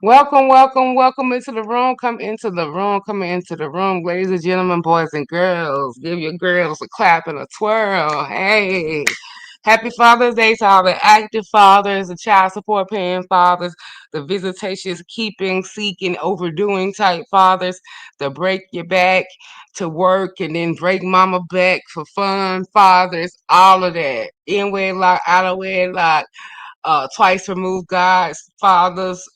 Welcome, welcome, welcome into the room. Come into the room. Come into the room, ladies and gentlemen, boys and girls. Give your girls a clap and a twirl. Hey, happy Father's Day to all the active fathers, the child support paying fathers, the visitations keeping, seeking, overdoing type fathers, the break your back to work and then break mama back for fun fathers, all of that. In wedlock, out of wedlock, twice removed guys, fathers,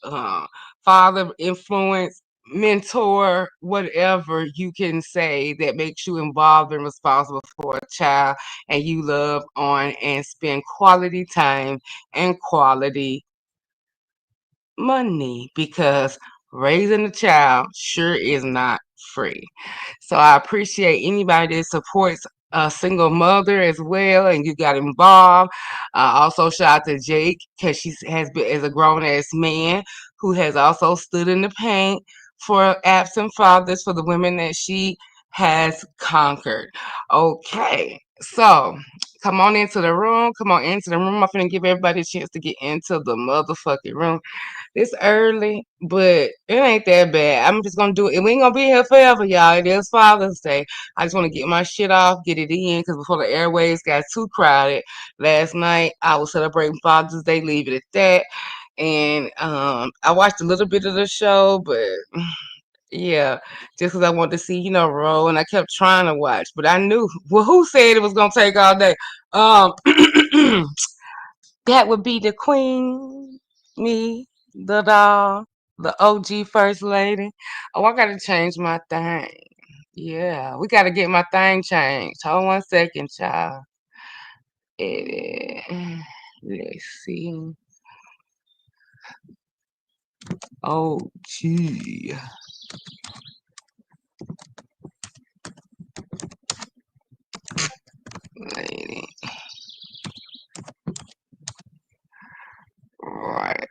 father influence, mentor, whatever you can say that makes you involved and responsible for a child and you love on and spend quality time and quality money because raising a child sure is not free. So I appreciate anybody that supports a single mother as well, and you got involved. Also, shout out to Jake because she has been as a grown ass man who has also stood in the paint for absent fathers for the women that she has conquered. Okay, so come on into the room. Come on into the room. I'm gonna give everybody a chance to get into the motherfucking room. It's early, but it ain't that bad. I'm just gonna do it. We ain't gonna be here forever, y'all. It is Father's Day. I just want to get my shit off, get it in, because before the airways got too crowded last night, I was celebrating Father's Day. Leave it at that. And I watched a little bit of the show, but yeah, just because I wanted to see, Ro, and I kept trying to watch, but I knew. Well, who said it was gonna take all day? Um, That would be the queen, me, the doll, the OG first lady. Oh, I gotta change my thing. Yeah, we gotta get my thing changed. Hold 1 second, child. Edit. Let's see. OG lady. Right.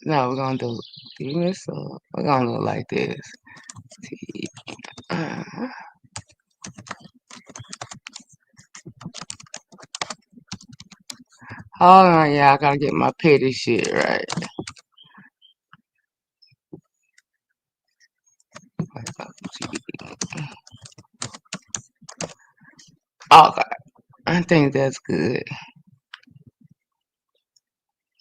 No, we're gonna do. Give me some. We're gonna look like this. Uh, Hold on, yeah, I gotta get my petty shit right. Okay, I think that's good.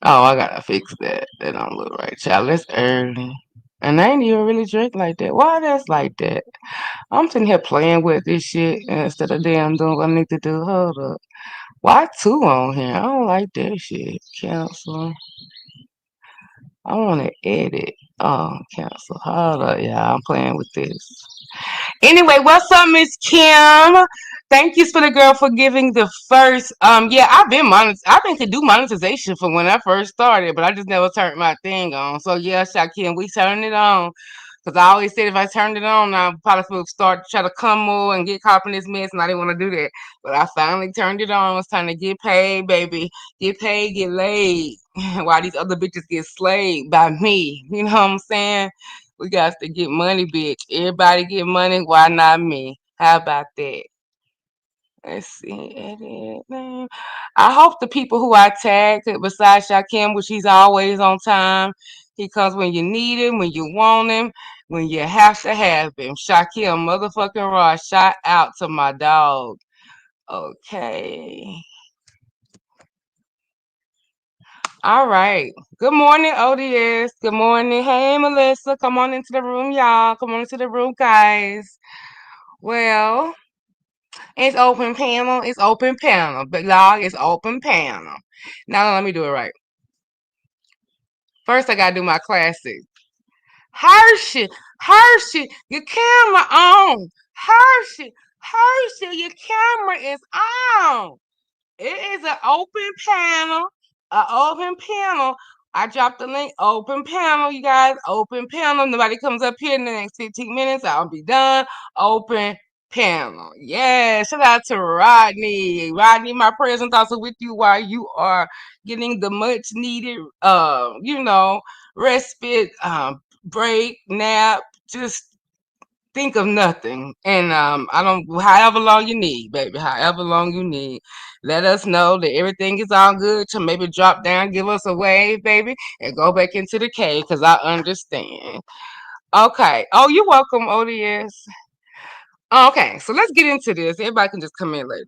Oh, I gotta fix that. That don't look right, child. It's early. And I ain't even really drink like that. Why that's like that? I'm sitting here playing with this shit instead of damn doing what I need to do. Hold up. Why two on here? I don't like that shit. Cancel. I wanna edit. Oh, cancel. Hold up, yeah. I'm playing with this. Anyway, what's up, Miss Kim? Thank you for the girl for giving the first. Yeah, I've been to do monetization from when I first started, but I just never turned my thing on. So yeah, Shakim, we turned it on. Cause I always said if I turned it on, I probably would start to try to come more and get caught up in this mess, and I didn't want to do that. But I finally turned it on. It's time to get paid, baby. Get paid, get laid. While these other bitches get slayed by me. You know what I'm saying? We got to get money, bitch. Everybody get money. Why not me? How about that? Let's see. Edit name. I hope the people who I tagged, besides Shakim, which he's always on time, he comes when you need him, when you want him, when you have to have him. Shakim, motherfucking raw. Shout out to my dog. Okay. All right. Good morning, ODS. Good morning. Hey, Melissa. Come on into the room, y'all. Come on into the room, guys. Well, it's open panel. It's open panel. But y'all, it's open panel. Now let me do it right. First, I gotta do my classic. Hershey, Hershey, your camera on. Hershey, Hershey, your camera is on. It is an open panel. An open panel. I dropped the link. Open panel, you guys. Open panel. Nobody comes up here in the next 15 minutes. I'll be done. Open panel. Yeah. Shout out to Rodney. Rodney, my prayers and thoughts are with you while you are getting the much needed respite, break, nap, just think of nothing. And I don't, however long you need, baby, however long you need, let us know that everything is all good to maybe drop down, give us a wave, baby, and go back into the cave because I understand. Okay. Oh, you're welcome, ODS. Okay, so let's get into this. Everybody can just come in later.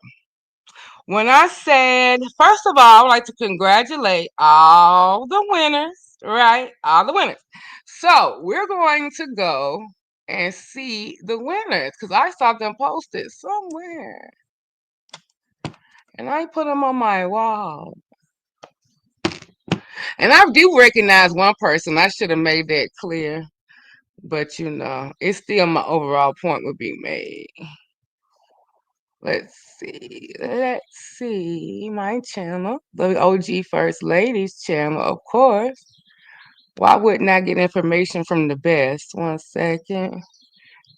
When I said, first of all, I would like to congratulate all the winners, right? All the winners. So we're going to go and see the winners because I saw them posted somewhere and I put them on my wall. And I do recognize one person. I should have made that clear, but it's still my overall point would be made. Let's see. Let's see. My channel, the OG First Ladies channel, of course. Why wouldn't I get information from the best? 1 second.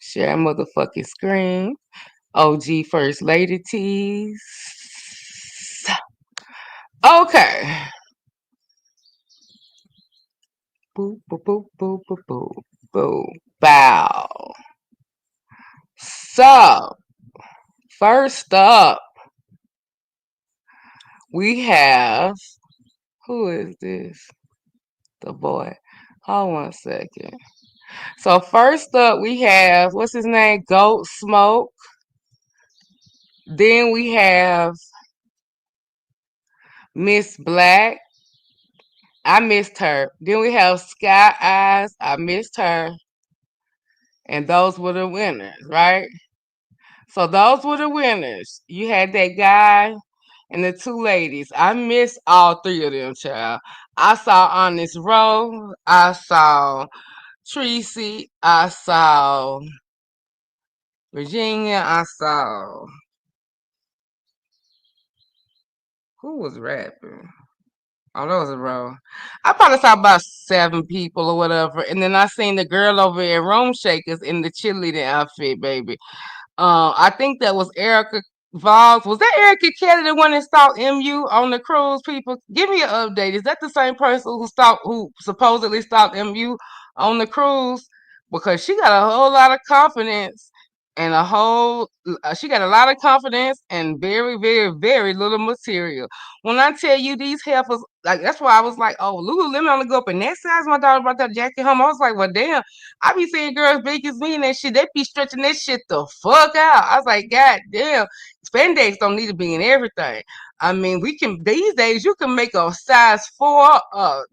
Share motherfucking screen. OG First Lady tees. Okay. Boop, boop, boop, boop, boop, boop, boop. Bow. So, first up, we have, who is this? The boy. Hold 1 second. So first up we have, what's his name? Goat Smoke. Then we have Miss Black. I missed her. Then we have Sky Eyes. I missed her. And those were the winners, right? So those were the winners. You had that guy and the 2 ladies. I missed all 3 of them, child. I saw Honest Row. I saw Tracy. I saw Virginia. I saw, who was rapping? Oh, that was a row. I probably saw about 7 people or whatever. And then I seen the girl over at Room Shakers in the cheerleader outfit, baby. I think that was Erica Voss. Was that Erica Kelly, the one that stalked MU on the cruise? People, give me an update. Is that the same person who supposedly stalked MU on the cruise? Because she got a whole lot of confidence and she got a lot of confidence and very, very, very little material. When I tell you these heifers, like that's why I was like, oh, Lululemon only go up in that size. My daughter brought that jacket home. I was like, well, damn. I be seeing girls big as me and that shit. They be stretching that shit the fuck out. I was like, God damn, spandex don't need to be in everything. I mean, we can these days you can make a size 4, a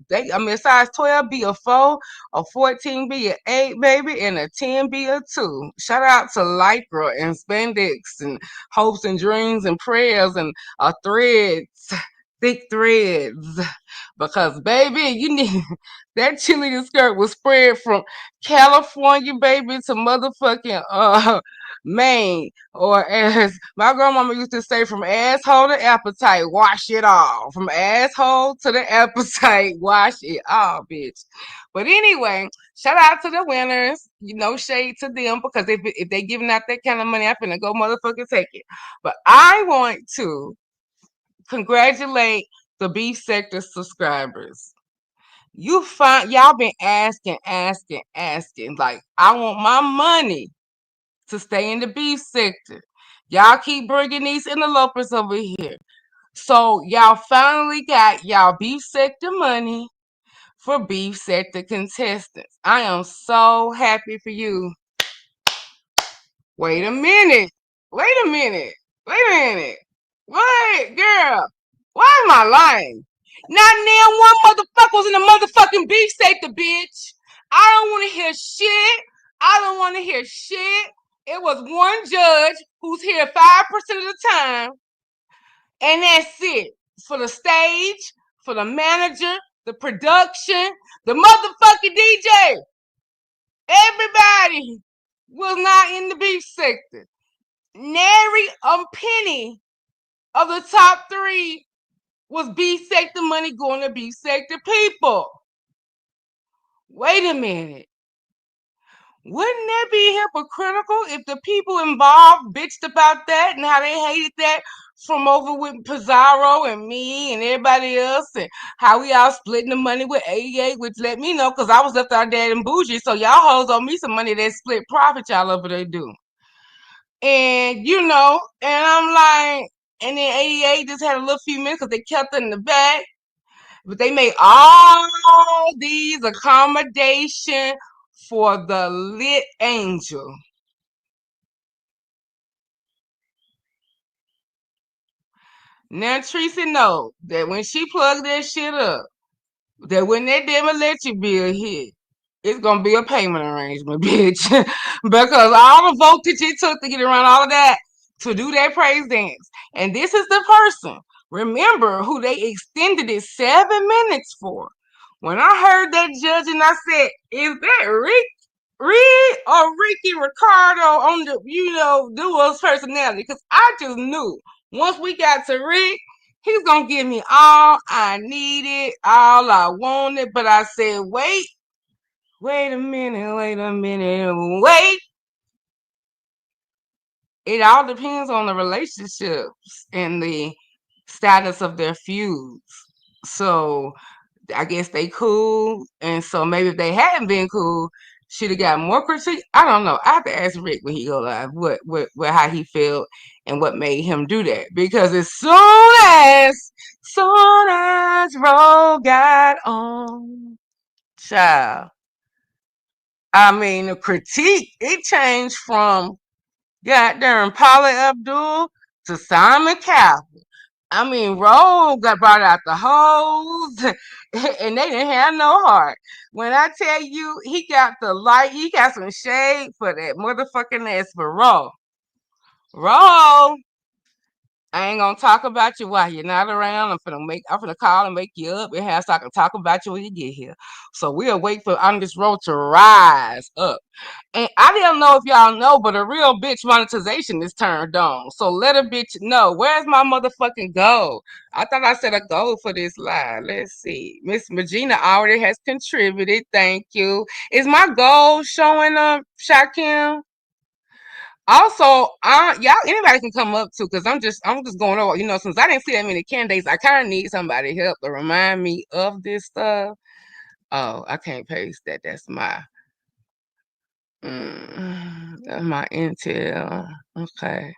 size 12 be a 4, a 14 be a 8, baby, and a 10 be a 2. Shout out to Lycra and spandex and hopes and dreams and prayers and threads, thick threads. Because baby, you need that cheerleader skirt was spread from California, baby, to motherfucking Maine. Or as my grandmama used to say, from asshole to appetite, wash it all. From asshole to the appetite, wash it all, bitch. But anyway, shout out to the winners. No shade to them because if they giving out that kind of money, I'm finna go motherfucking take it. But I want to congratulate the beef sector subscribers. Y'all been asking. Like, I want my money to stay in the beef sector. Y'all keep bringing these interlopers over here. So y'all finally got y'all beef sector money for beef sector contestants. I am so happy for you. Wait a minute. Wait a minute. Wait a minute. Wait, girl. Why am I lying? Not now one motherfucker was in the motherfucking beef sector, bitch. I don't want to hear shit. I don't want to hear shit. It was one judge who's here 5% of the time, and that's it. For the stage, for the manager, the production, the motherfucking DJ. Everybody was not in the beef sector. Nary a penny of the top 3 was beef sector money going to beef sector people. Wait a minute. Wouldn't that be hypocritical if the people involved bitched about that and how they hated that from over with Pizarro and me and everybody else and how we all splitting the money with 88, which let me know because I was left out there and bougie. So y'all hoes owe me some money that split profit y'all over there do. And and I'm like, and then 88 just had a little few minutes because they kept it in the back. But they made all these accommodations for the lit angel. Now Teresa know that when she plugged that shit up, that when that damn electric bill hit, it's gonna be a payment arrangement, bitch. Because all the voltage it took to get around all of that to do that praise dance. And this is the person, remember, who they extended it 7 minutes for. When I heard that judge and I said, is that Reed or Ricky Ricardo on the, duo's personality? Because I just knew once we got to Rick, he's gonna give me all I needed, all I wanted. But I said, wait a minute, wait. It all depends on the relationships and the status of their feuds. So I guess they cool, and so maybe if they hadn't been cool, should have got more critique. I don't know. I have to ask Rick when he go live what how he felt and what made him do that. Because as soon as Ro got on, child, I mean the critique it changed from goddamn Paula Abdul to Simon Cowell. I mean, Roll got brought out the hose, and they didn't have no heart. When I tell you, he got the light, he got some shade for that motherfucking ass for Roll. Roll, I ain't gonna talk about you while you're not around. I'm finna call and make you up and have so I can talk about you when you get here. So we'll wait for on this road to rise up. And I didn't know if y'all know, but a real bitch monetization is turned on. So let a bitch know. Where's my motherfucking goal? I thought I set a goal for this live. Let's see. Miss Regina already has contributed. Thank you. Is my goal showing up, Shakim? Also, y'all, anybody can come up too, because I'm just going over, since I didn't see that many candidates, I kind of need somebody help to remind me of this stuff. Oh, I can't paste that. That's my intel. Okay.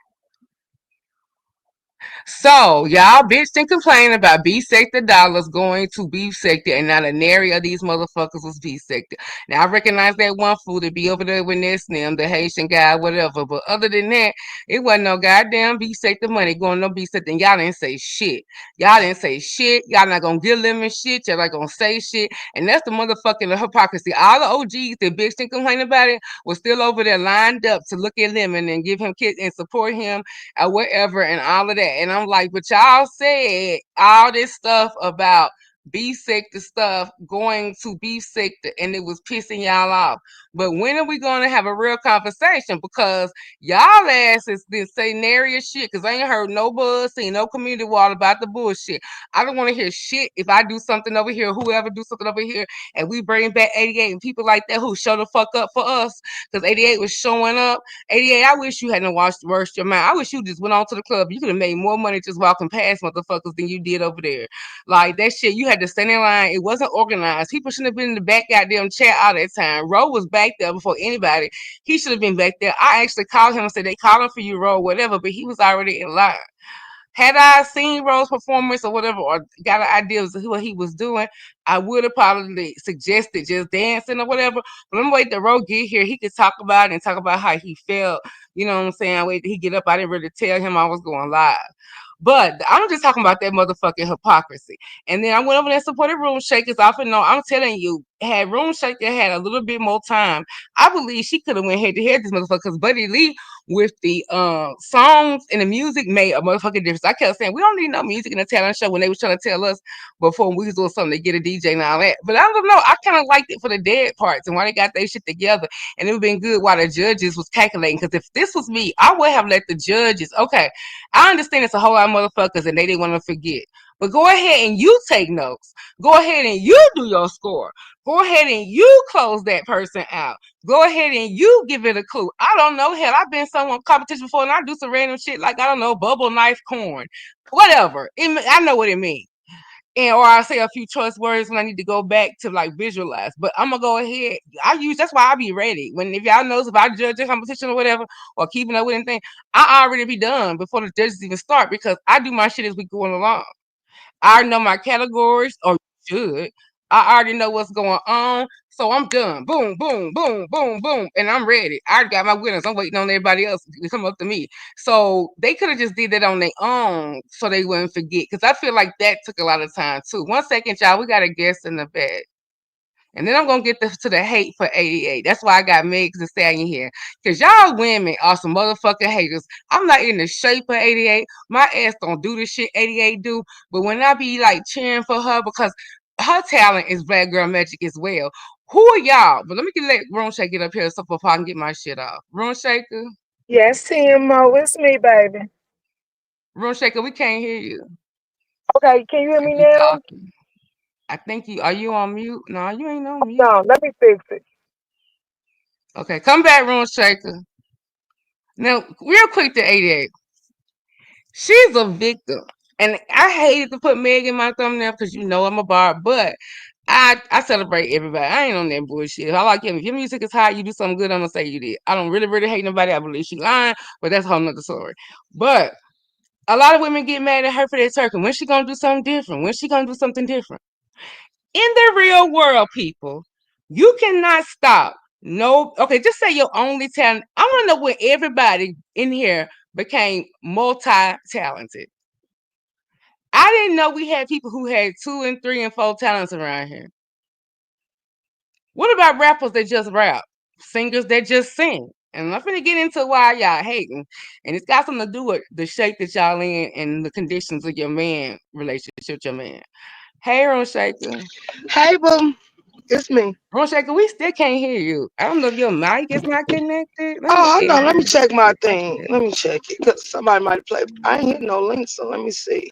So y'all bitched and complained about beef sector dollars going to beef sector, and not a nary of these motherfuckers was beef sector. Now I recognize that one fool to be over there with Nessim, the Haitian guy, whatever. But other than that, it wasn't no goddamn beef sector money going no beef sector. And y'all didn't say shit. Y'all didn't say shit. Y'all not gonna give them and shit. Y'all not gonna say shit. And that's the motherfucking hypocrisy. All the OGs that bitched and complained about it was still over there lined up to look at Lemon and give him kids and support him or whatever and all of that. And I'm like, but y'all said all this stuff about beef sector stuff going to beef sector and it was pissing y'all off. But when are we going to have a real conversation? Because y'all asses been saying nary shit because I ain't heard no buzz, seen no community wall about the bullshit. I don't want to hear shit if I do something over here, whoever do something over here, and we bring back 88 and people like that who show the fuck up for us because 88 was showing up. 88, I wish you hadn't worst your mind. I wish you just went on to the club. You could have made more money just walking past motherfuckers than you did over there. Like that shit, you had to stand in line. It wasn't organized. People shouldn't have been in the back goddamn chat all that time. Ro was back there before anybody. He should have been back there. I actually called him and said they calling for you, Ro, whatever, but he was already in line. Had I seen Ro's performance or whatever, or got an idea of what he was doing, I would have probably suggested just dancing or whatever. But I'm gonna wait till Ro get here. He could talk about it and talk about how he felt. You know what I'm saying? Wait till he get up. I didn't really tell him I was going live. But I'm just talking about that motherfucking hypocrisy. And then I went over there and supported Room Shakers. I know I'm telling you, had Room Shaker had a little bit more time, I believe she could have went head to head this motherfucker. Because Buddy Lee with the songs and the music made a motherfucking difference. I kept saying we don't need no music in a talent show when they was trying to tell us before we was doing something to get a DJ and all that. But I don't know. I kind of liked it for the dead parts and why they got their shit together. And it would have been good while the judges was calculating. Because if this was me, I would have let the judges. Okay, I understand it's a whole lot of motherfuckers and they didn't want to forget. But go ahead and you take notes. Go ahead and you do your score. Go ahead and you close that person out. Go ahead and you give it a clue. I don't know. Hell, I've been someone competition before and I do some random shit like, I don't know, bubble knife corn. Whatever. I know what it means. And or I say a few choice words when I need to go back to like visualize. But I'm gonna go ahead. That's why I be ready. When if y'all knows if I judge a competition or whatever or keeping up with anything, I already be done before the judges even start because I do my shit as we going along. I know my categories, or should. I already know what's going on. So I'm done. Boom, boom, boom, boom, boom. And I'm ready. I already got my winners. I'm waiting on everybody else to come up to me. So they could have just did that on their own so they wouldn't forget. Because I feel like that took a lot of time too. 1 second, y'all. We got a guest in the bed. And then I'm going to get to the hate for 88. That's why I got Megs and Stallion here. Because y'all women are some motherfucking haters. I'm not in the shape of 88. My ass don't do the shit 88 do. But when I be like cheering for her because her talent is Black Girl Magic as well. Who are y'all? But let me let Room Shaker get up here so before I can get my shit off. Room Shaker? Yes, TMO, it's me, baby. Room Shaker, we can't hear you Okay, can you hear if me you now? talking. I think are you on mute? No, you ain't on mute. No, let me fix it. Okay, come back, Room Shaker. Now, real quick to 88. She's a victim. And I hated to put Meg in my thumbnail because you know I'm a bar, but I celebrate everybody. I ain't on that bullshit. I like him. If your music is hot, you do something good, I'm gonna say you did. I don't really hate nobody. I believe she lying, but that's a whole nother story. But a lot of women get mad at her for that turkey. When she gonna do something different? When she gonna do something different? In the real world, people, you cannot stop. No, okay, just say your only talent. I want to know when everybody in here became multi-talented. I didn't know we had people who had 2 and 3 and 4 talents around here. What about rappers that just rap? Singers that just sing? And I'm finna get into why y'all hating. And it's got something to do with the shape that y'all in and the conditions of your man relationship with your man. Hey, Ron Shaker. Hey, boo, it's me. Ron Shaker, we still can't hear you. I don't know if your mic is not connected. Let me Oh, hold edit on, let me it. check my thing. Let me check it because somebody might play. I ain't hitting no link, so let me see.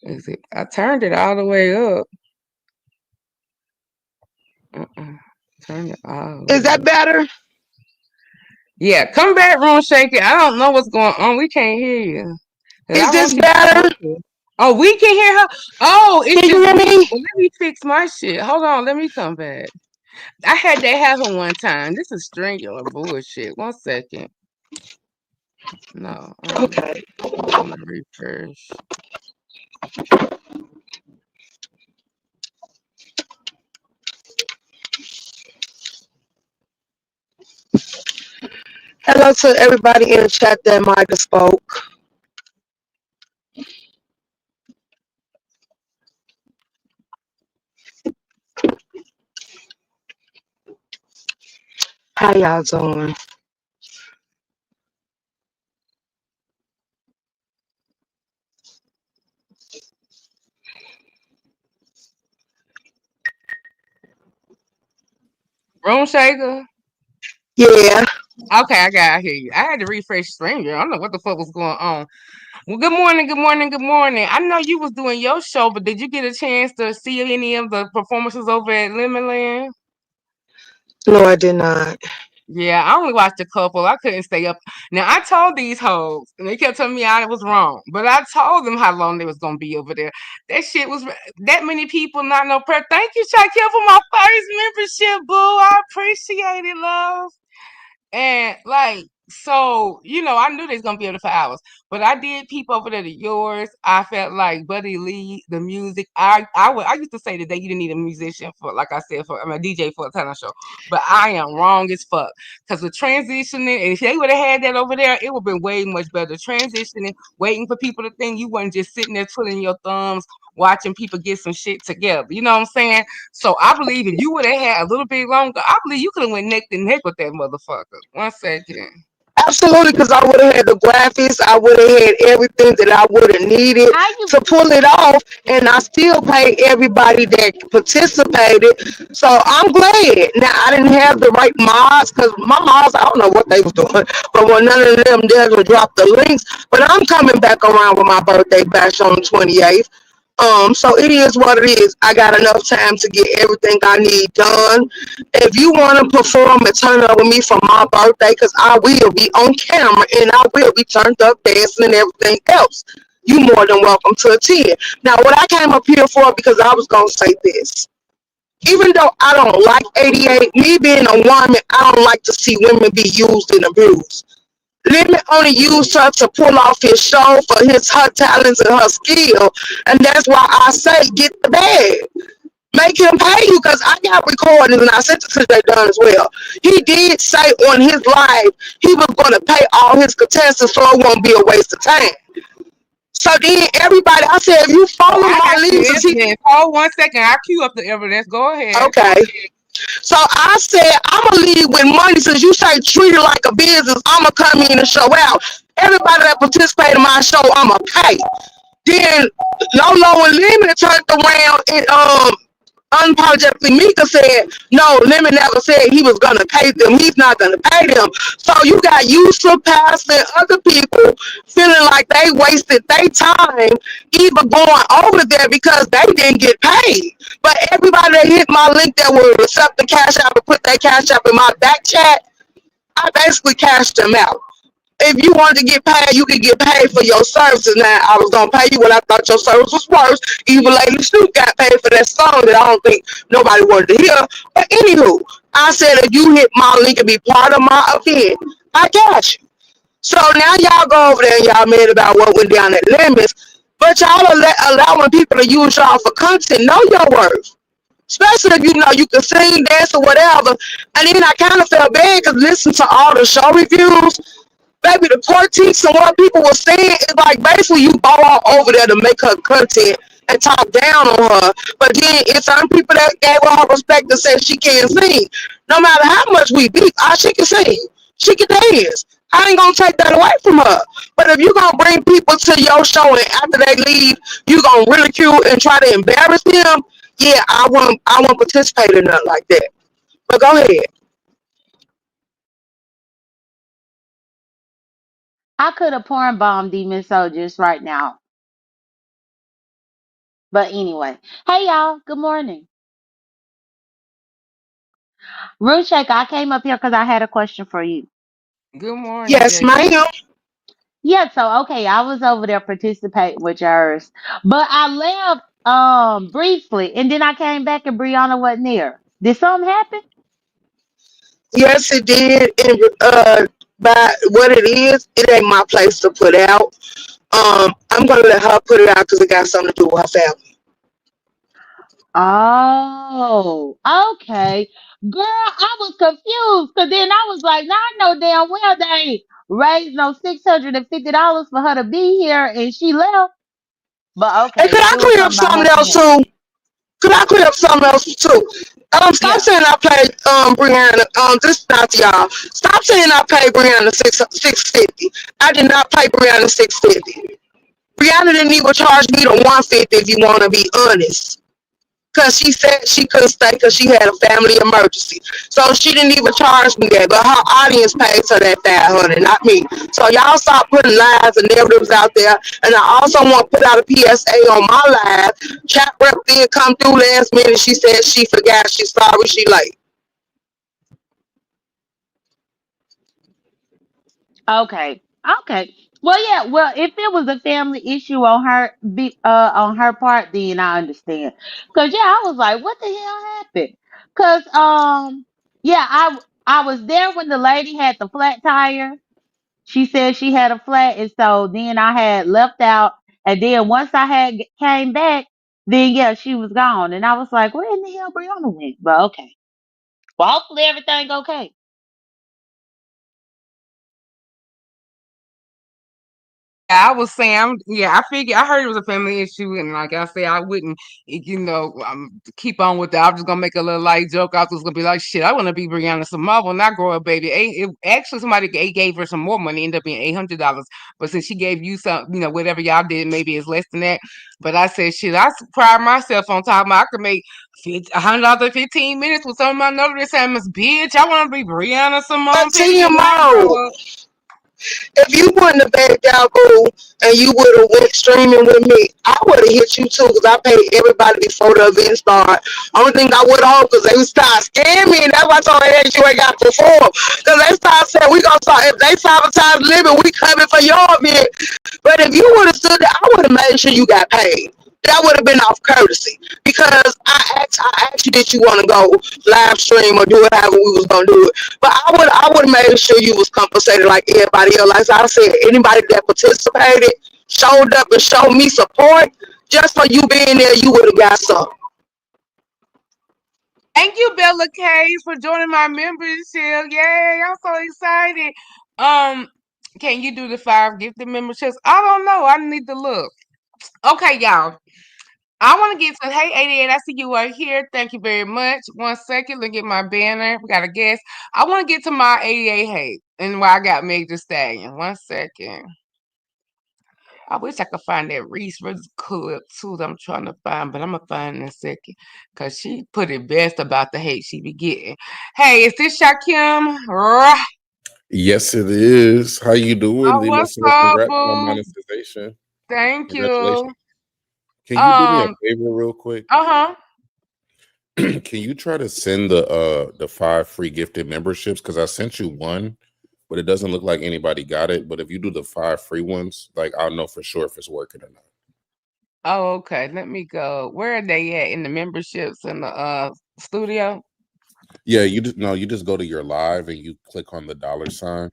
Is it? I turned it all the way up. Turn it all the Is way that up. better? Yeah, come back, Ron Shaker. I don't know what's going on. We can't hear you. Cause Is I this want you to come better? up here. Oh, we can hear her. Oh, it's Can you just hear me. me? Well, let me fix my shit. Hold on, let me come back. I had that happen one time. This is singular bullshit. 1 second. No, Okay. I'm gonna refresh. Hello to everybody in the chat that might have spoke. How y'all doing? Room Shaker. Yeah. Okay, I hear you. I had to refresh Stranger. I don't know what the fuck was going on. Well, good morning, good morning, good morning. I know you was doing your show, but did you get a chance to see any of the performances over at Lemonland? No, I did not. Yeah, I only watched a couple. I couldn't stay up. Now I told these hoes, and they kept telling me I was wrong. But I told them how long they was gonna be over there. That shit was that many people, not no prayer. Thank you, Shaquille, for my first membership, boo. I appreciate it, love. And like, so, I knew they was gonna be able to for hours. But I did peep over there to yours. I felt like Buddy Lee, the music. I used to say that you didn't need a musician for, like I said, a DJ for a talent show. But I am wrong as fuck. Because the transitioning, if they would have had that over there, it would have been way much better. Transitioning, waiting for people to think you weren't just sitting there twiddling your thumbs, watching people get some shit together. You know what I'm saying? So I believe if you would have had a little bit longer, I believe you could have went neck to neck with that motherfucker. 1 second. Absolutely, because I would have had the graphics, I would have had everything that I would have needed How you? to pull it off, and I still paid everybody that participated. So I'm glad. Now I didn't have the right mods because my mods, I don't know what they was doing, but when none of them there to drop the links. But I'm coming back around with my birthday bash on the 28th. So it is what it is. I got enough time to get everything I need done. If you want to perform and turn up with me for my birthday, because I will be on camera and I will be turned up dancing and everything else, you more than welcome to attend. Now, what I came up here for, because I was gonna say this. Even though I don't like 88, me being a woman, I don't like to see women be used and abused. Lemon only used her to pull off his show for her talents and her skill, and that's why I say get the bag. Make him pay you because I got recordings and I sent it to Jay Dunn as well. He did say on his live he was going to pay all his contestants so it won't be a waste of time. So then everybody, I said, if you Oh, follow I my got the leaders, he evidence. Hold 1 second. I'll cue up the evidence. Go ahead. okay. So I said, I'm gonna leave with money since you say treat it like a business. I'm gonna come in and show out. Everybody that participated in my show, I'm gonna pay. Then Lolo and Lemon turned around and unapologetically Mika said, no, Lemon never said he was gonna pay them. He's not gonna pay them. So you got Yusuf, Pastor, and other people feeling like they wasted their time either going over there because they didn't get paid. But everybody that hit my link that would accept the cash app and put that cash app in my back chat, I basically cashed them out. If you wanted to get paid, you could get paid for your services. Now, I was gonna pay you what I thought your service was worth. Even Lady Snoop got paid for that song that I don't think nobody wanted to hear. But anywho, I said if you hit my link and be part of my event, I got you. So now y'all go over there and y'all mad about what went down at Limits, but y'all are allowing people to use y'all for content. Know your worth. Especially if you know you can sing, dance, or whatever. And then I kind of felt bad because listen to all the show reviews. Baby, the critiques and what people were saying is like basically you go all over there to make her content and talk down on her. But then it's some people that gave her respect and said she can't sing. No matter how much we beat, she can sing. She can dance. I ain't gonna take that away from her. But if you gonna bring people to your show and after they leave, you gonna ridicule and try to embarrass them, yeah, I won't participate in nothing like that. But go ahead. I could have porn bombed demon soldiers right now. But anyway, hey y'all, good morning. Rude Shaker, I came up here because I had a question for you. Good morning, Yes, Jay. ma'am. Yeah, so okay, I was over there participating with yours, but I left briefly, and then I came back and Brianna wasn't there. Did something happen? Yes, it did. And by what it is, it ain't my place to put out. I'm gonna let her put it out because it got something to do with her family. Oh, okay. Girl, I was confused because then I was like, now I know damn well they ain't raised no $650 for her to be here and she left. But And okay, could I it was clear up something about something her else family. too? Could I clear up something else too? Stop Yeah. saying I paid Brianna. This not to y'all. Stop saying I paid Brianna 650. I did not pay Brianna 650. Brianna didn't even charge me the 150 if you want to be honest. Because she said she couldn't stay because she had a family emergency. So she didn't even charge me that, but her audience paid her that 500, not me. So y'all stop putting lies and narratives out there. And I also want to put out a PSA on my live. Chat rep did come through last minute. She said she forgot. She's sorry. She late. Okay. Okay. Well, yeah. Well, if it was a family issue on her part, then I understand. Cause yeah, I was like, what the hell happened? Cause yeah, I was there when the lady had the flat tire. She said she had a flat, and so then I had left out, and then once I had came back, then yeah, she was gone, and I was like, where in the hell Brianna went? But okay. Well, hopefully everything okay. I was saying, yeah, I figured I heard it was a family issue, and like I said, I wouldn't, keep on with that. I'm just gonna make a little light joke. I was just gonna be like, shit, I want to be Brianna Samara when I grow up, baby. Actually, somebody gave her some more money, ended up being $800. But since she gave you some, whatever y'all did, maybe it's less than that. But I said, shit, I pride myself on top of I could make $100 in 15 minutes with some of my notice saying, bitch, I want to be Brianna But Simone, period, when I TMO, grow up. if you wouldn't have backed out, boo, and you would have went streaming with me, I would have hit you too, because I paid everybody before the event started. Only thing I would have, because they would start scamming me, and that's why I told her you ain't got to perform. Because they start saying, we gonna start, if they sabotage living, we coming for your event. But if you would have stood there, I would have made sure you got paid. That would have been off courtesy, because I asked you, did you want to go live stream or do it however we was gonna do it. But I would have made sure you was compensated like everybody else. Like I said, anybody that participated, showed up and showed me support, just for you being there, you would have got some. Thank you, Bella Case, for joining my membership. Yay, I'm so excited. Um, can you do the 5 gifted memberships? I don't know. I need to look. Okay, y'all. I want to get to Hey 88. I see you are here. Thank you very much. 1 second. Look at my banner. We got a guest. I want to get to my 88 hate and why I got Meg Thee Stallion. 1 second. I wish I could find that Reese clip too that I'm trying to find, but I'm gonna find in a second because she put it best about the hate she be getting. Hey, is this Shakim? Yes, it is. How you doing? Oh, Lima what's says up, congrats on boo? monetization. Thank you. Congratulations. Can you do me a Um, favor real quick? uh-huh. Can you try to send the 5 free gifted memberships? Because I sent you one, but it doesn't look like anybody got it. But if you do the 5 free ones, like I'll know for sure if it's working or not. Oh, okay. Let me go. Where are they at in the memberships in the studio? Yeah, you just go to your live and you click on the $sign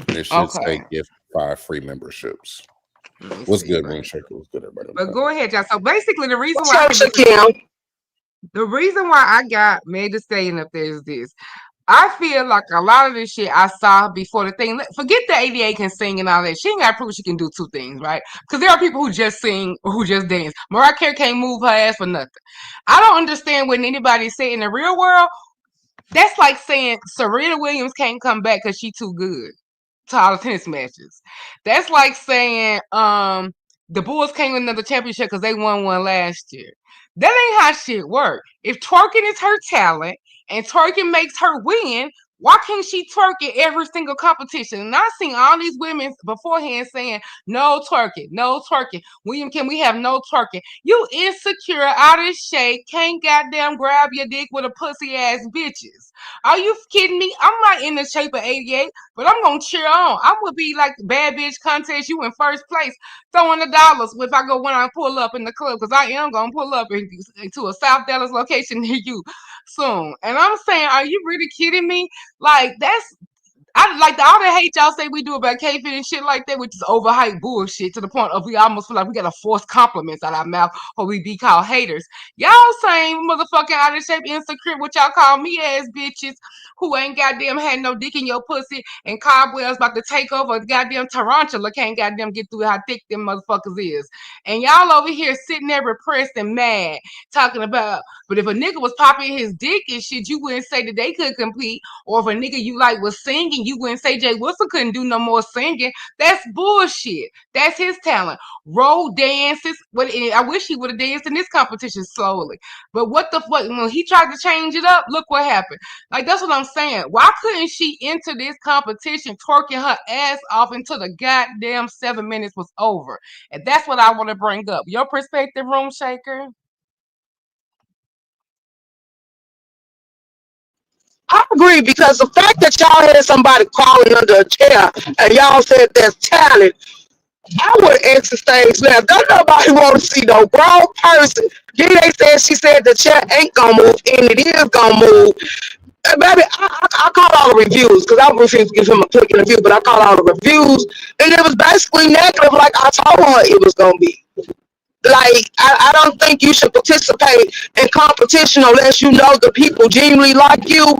and it should say Okay. gift 5 free memberships. Let me What's see good, right Moon here. Shaker? What's good, everybody? I'm But trying go to ahead, y'all. So basically What's up, listen, Shakim? the reason why I got made to stay up there is this. I feel like a lot of this shit I saw before the thing. Forget the ADA can sing and all that. She ain't got to prove she can do 2 things, right? Because there are people who just sing or who just dance. Mariah Carey can't move her ass for nothing. I don't understand when anybody say in the real world, that's like saying Serena Williams can't come back because she too good to all the tennis matches. That's like saying the Bulls can't win another championship because they won one last year. That ain't how shit work. If twerking is her talent and twerking makes her win, why can't she twerk at every single competition? And I seen all these women beforehand saying, no twerking, no twerking. William, can we have no twerking? You insecure, out of shape, can't goddamn grab your dick with a pussy ass bitches. Are you kidding me? I'm not in the shape of 88, but I'm gonna cheer on. I would be like bad bitch contest. You in first place, throwing the dollars if I go when I pull up in the club, because I am gonna pull up into a South Dallas location near you soon. And I'm saying, are you really kidding me? Like that's I like all the hate y'all say we do about K-Fit and shit like that, which is overhyped bullshit to the point of we almost feel like we gotta force compliments out our mouth or we be called haters. Y'all same motherfucking out of shape, insecure, what y'all call me ass bitches who ain't goddamn had no dick in your pussy and cobwebs about to take over goddamn tarantula can't goddamn get through how thick them motherfuckers is. And y'all over here sitting there repressed and mad, talking about, but if a nigga was popping his dick and shit, you wouldn't say that they could compete. Or if a nigga you like was singing, you wouldn't say Jay Wilson couldn't do no more singing. That's bullshit. That's his talent. Roll dances. I wish he would have danced in this competition slowly. But what the fuck? When he tried to change it up, look what happened. Like that's what I'm saying. Why couldn't she enter this competition twerking her ass off until the goddamn 7 minutes was over? And that's what I want to bring up. Your perspective, Room Shaker. I agree, because the fact that y'all had somebody crawling under a chair and y'all said there's talent, I would exit stage left. Don't nobody want to see no grown person. Then they said she said the chair ain't gonna move, and it is gonna move. Baby, I call all the reviews, because I refuse to give him a click in review, but I call all the reviews, and it was basically negative, like I told her it was gonna be. Like, I don't think you should participate in competition unless you know the people genuinely like you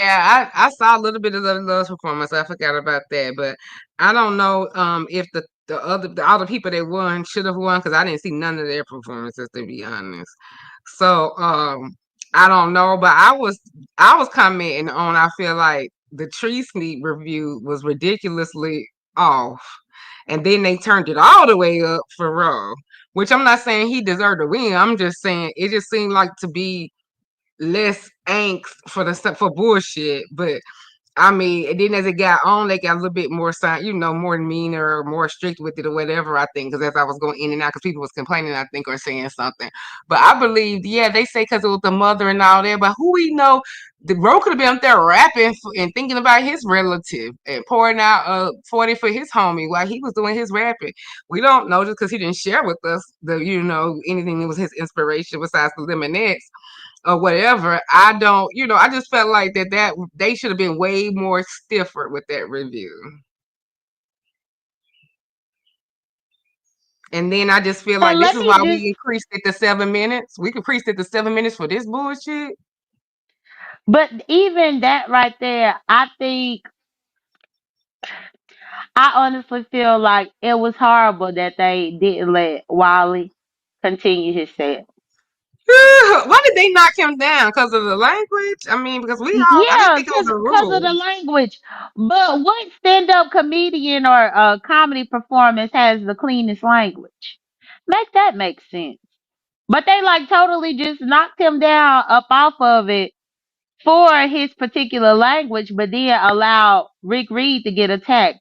Yeah, I saw a little bit of the Love's performance. I forgot about that, but I don't know if the other people that won should have won because I didn't see none of their performances to be honest. So I don't know, but I was commenting on I feel like the Tree Sneak review was ridiculously off, and then they turned it all the way up for Raw. Which I'm not saying he deserved to win. I'm just saying it just seemed like to be less angst for bullshit. But I mean, and then as it got on, they got a little bit more more meaner or more strict with it or whatever. I think because as I was going in and out, because people was complaining, I think, or saying something. But I believe, yeah, they say because it was the mother and all that. But who we know, the bro could have been up there rapping and thinking about his relative and pouring out 40 for his homie while he was doing his rapping. We don't know just because he didn't share with us anything that was his inspiration besides the Lemonettes or whatever. I don't, I just felt like that they should have been way more stiffer with that review. And then I just feel like And this let is me why just, we increased it to 7 minutes. We increased it to 7 minutes for this bullshit. but even that right there, I think, I honestly feel like it was horrible that they didn't let Wiley continue his set. Why did they knock him down? Because of the language? I mean, because I didn't Yeah, think it was a cause of the rule. language. But what stand up comedian or comedy performance has the cleanest language? Make that make sense. But they like totally just knocked him down up off of it for his particular language, but then allowed Rick Reed to get attacked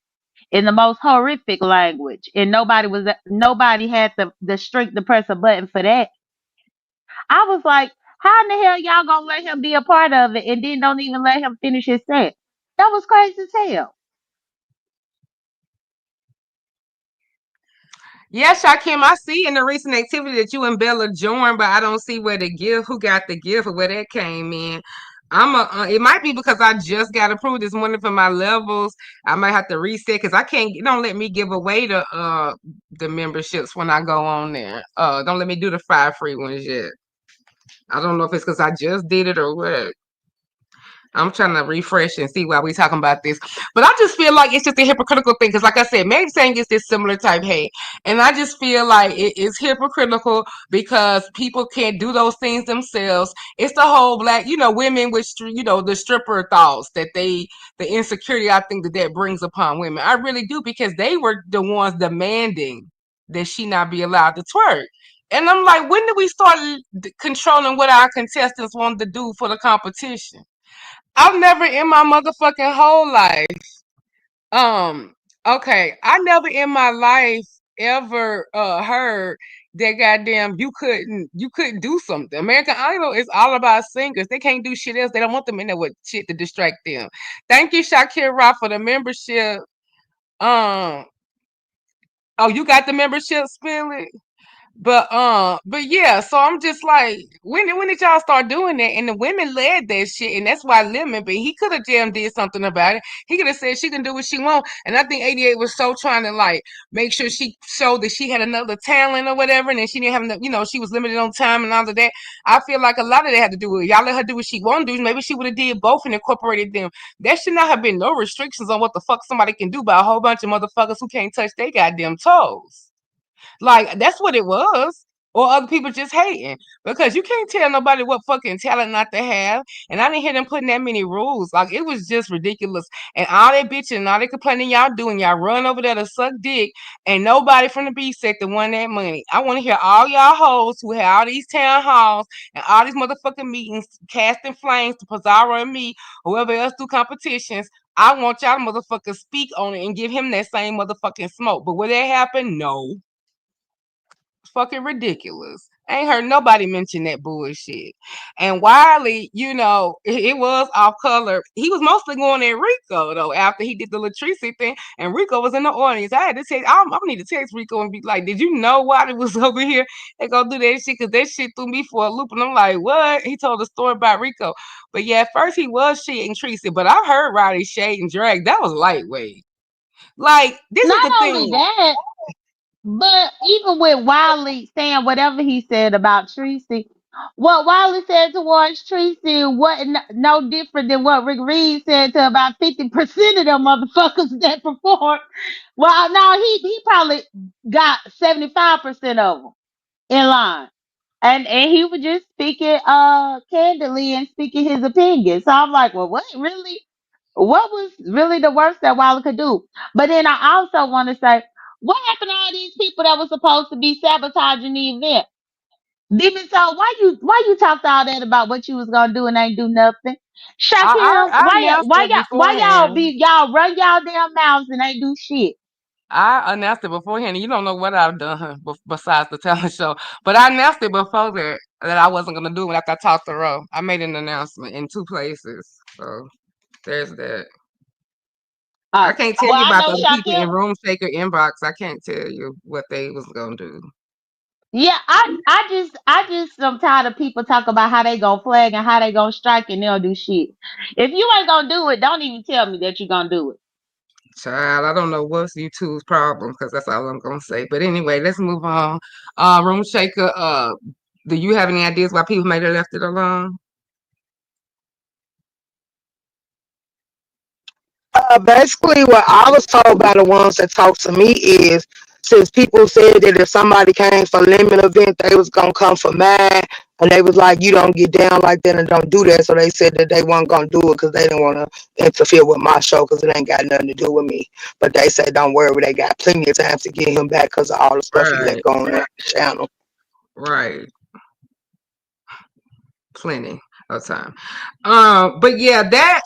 in the most horrific language, and nobody had the strength to press a button for that. I was like, how in the hell y'all gonna let him be a part of it and then don't even let him finish his set? That was crazy as hell. Yes, Shakim, I see in the recent activity that you and Bella joined, but I don't see where the gift, who got the gift, or where that came in. It might be because I just got approved this morning for my levels. I might have to reset because I can't. Don't let me give away the memberships when I go on there. Don't let me do the 5 free ones yet. I don't know if it's because I just did it or what. I'm trying to refresh and see why we talking about this. But I just feel like it's just a hypocritical thing. Because like I said, Meg saying it's this similar type hate. And I just feel like it is hypocritical because people can't do those things themselves. It's the whole black, women with, the stripper thoughts the insecurity I think that brings upon women. I really do because they were the ones demanding that she not be allowed to twerk. And I'm like, when did we start controlling what our contestants wanted to do for the competition? I've never in my motherfucking whole life, um, okay, I never in my life ever heard that goddamn you couldn't do something. American Idol is all about singers. They can't do shit else. They don't want them in there with shit to distract them. Thank you, Shakira, for the membership. Um, oh, you got the membership, Spilly? But yeah, so I'm just like, when did y'all start doing that? And the women led that shit, and that's why Lemon, but he could have damn did something about it. He could have said she can do what she want. And I think 88 was so trying to like make sure she showed that she had another talent or whatever, and then she didn't have enough, she was limited on time and all of that. I feel like a lot of that had to do with it. Y'all let her do what she want to do. Maybe she would have did both and incorporated them. There should not have been no restrictions on what the fuck somebody can do by a whole bunch of motherfuckers who can't touch their goddamn toes. Like that's what it was. Or other people just hating because you can't tell nobody what fucking talent not to have. And I didn't hear them putting that many rules. Like it was just ridiculous. And all that bitching and all that complaining y'all doing, y'all run over there to suck dick, and nobody from the B sector won that money. I want to hear all y'all hoes who had all these town halls and all these motherfucking meetings, casting flames to Pizarro and me, whoever else do competitions. I want y'all motherfuckers speak on it and give him that same motherfucking smoke. But will that happen? No. Fucking ridiculous. Ain't heard nobody mention that bullshit. And Wiley, it was off color. He was mostly going at Rico though after he did the Latrice thing, and Rico was in the audience. I had to text. I need to text Rico and be like, "Did you know Wiley was over here and go do that shit? Because that shit threw me for a loop." And I'm like, "What?" He told a story about Rico, but yeah, at first he was shading Tracy, but I heard Riley shade and drag. That was lightweight. Like this is Not the only thing. that, but even with Wiley saying whatever he said about Tracy, What Wiley said towards Tracy wasn't no different than what Rick Reed said to about 50% of them motherfuckers that performed. Well, no, he probably got 75% of them in line. And he was just speaking candidly and speaking his opinion. So I'm like, well, what was really the worst that Wiley could do? But then I also want to say, what happened to all these people that were supposed to be sabotaging the event? Demon Soul, why you talked all that about what you was gonna do and ain't do nothing? Shakim, I announced it why y'all beforehand. be y'all run y'all damn mouths and ain't do shit? I announced it beforehand. You don't know what I've done besides the talent show, but I announced it before that I wasn't gonna do it after I talked to Ro. I made an announcement in two places, so there's that. I can't tell Well, you I about know the other people Shakim. in Room Shaker inbox. I can't tell you what they was gonna do. Yeah, I just I'm tired of people talking about how they gonna flag and how they gonna strike and they'll do shit. If you ain't gonna do it, don't even tell me that you gonna do it. Child, I don't know what's you two's problem because that's all I'm gonna say. But anyway, let's move on. Room Shaker, do you have any ideas why people may have left it alone? Basically, what I was told by the ones that talked to me is since people said that if somebody came for lemon event, they was gonna come for mine, and they was like, you don't get down like that and don't do that. So they said that they weren't gonna do it because they didn't want to interfere with my show because it ain't got nothing to do with me. But they said, don't worry, they got plenty of time to get him back because of all the stuff he let Right, go on that channel. right. Plenty of time. But yeah, that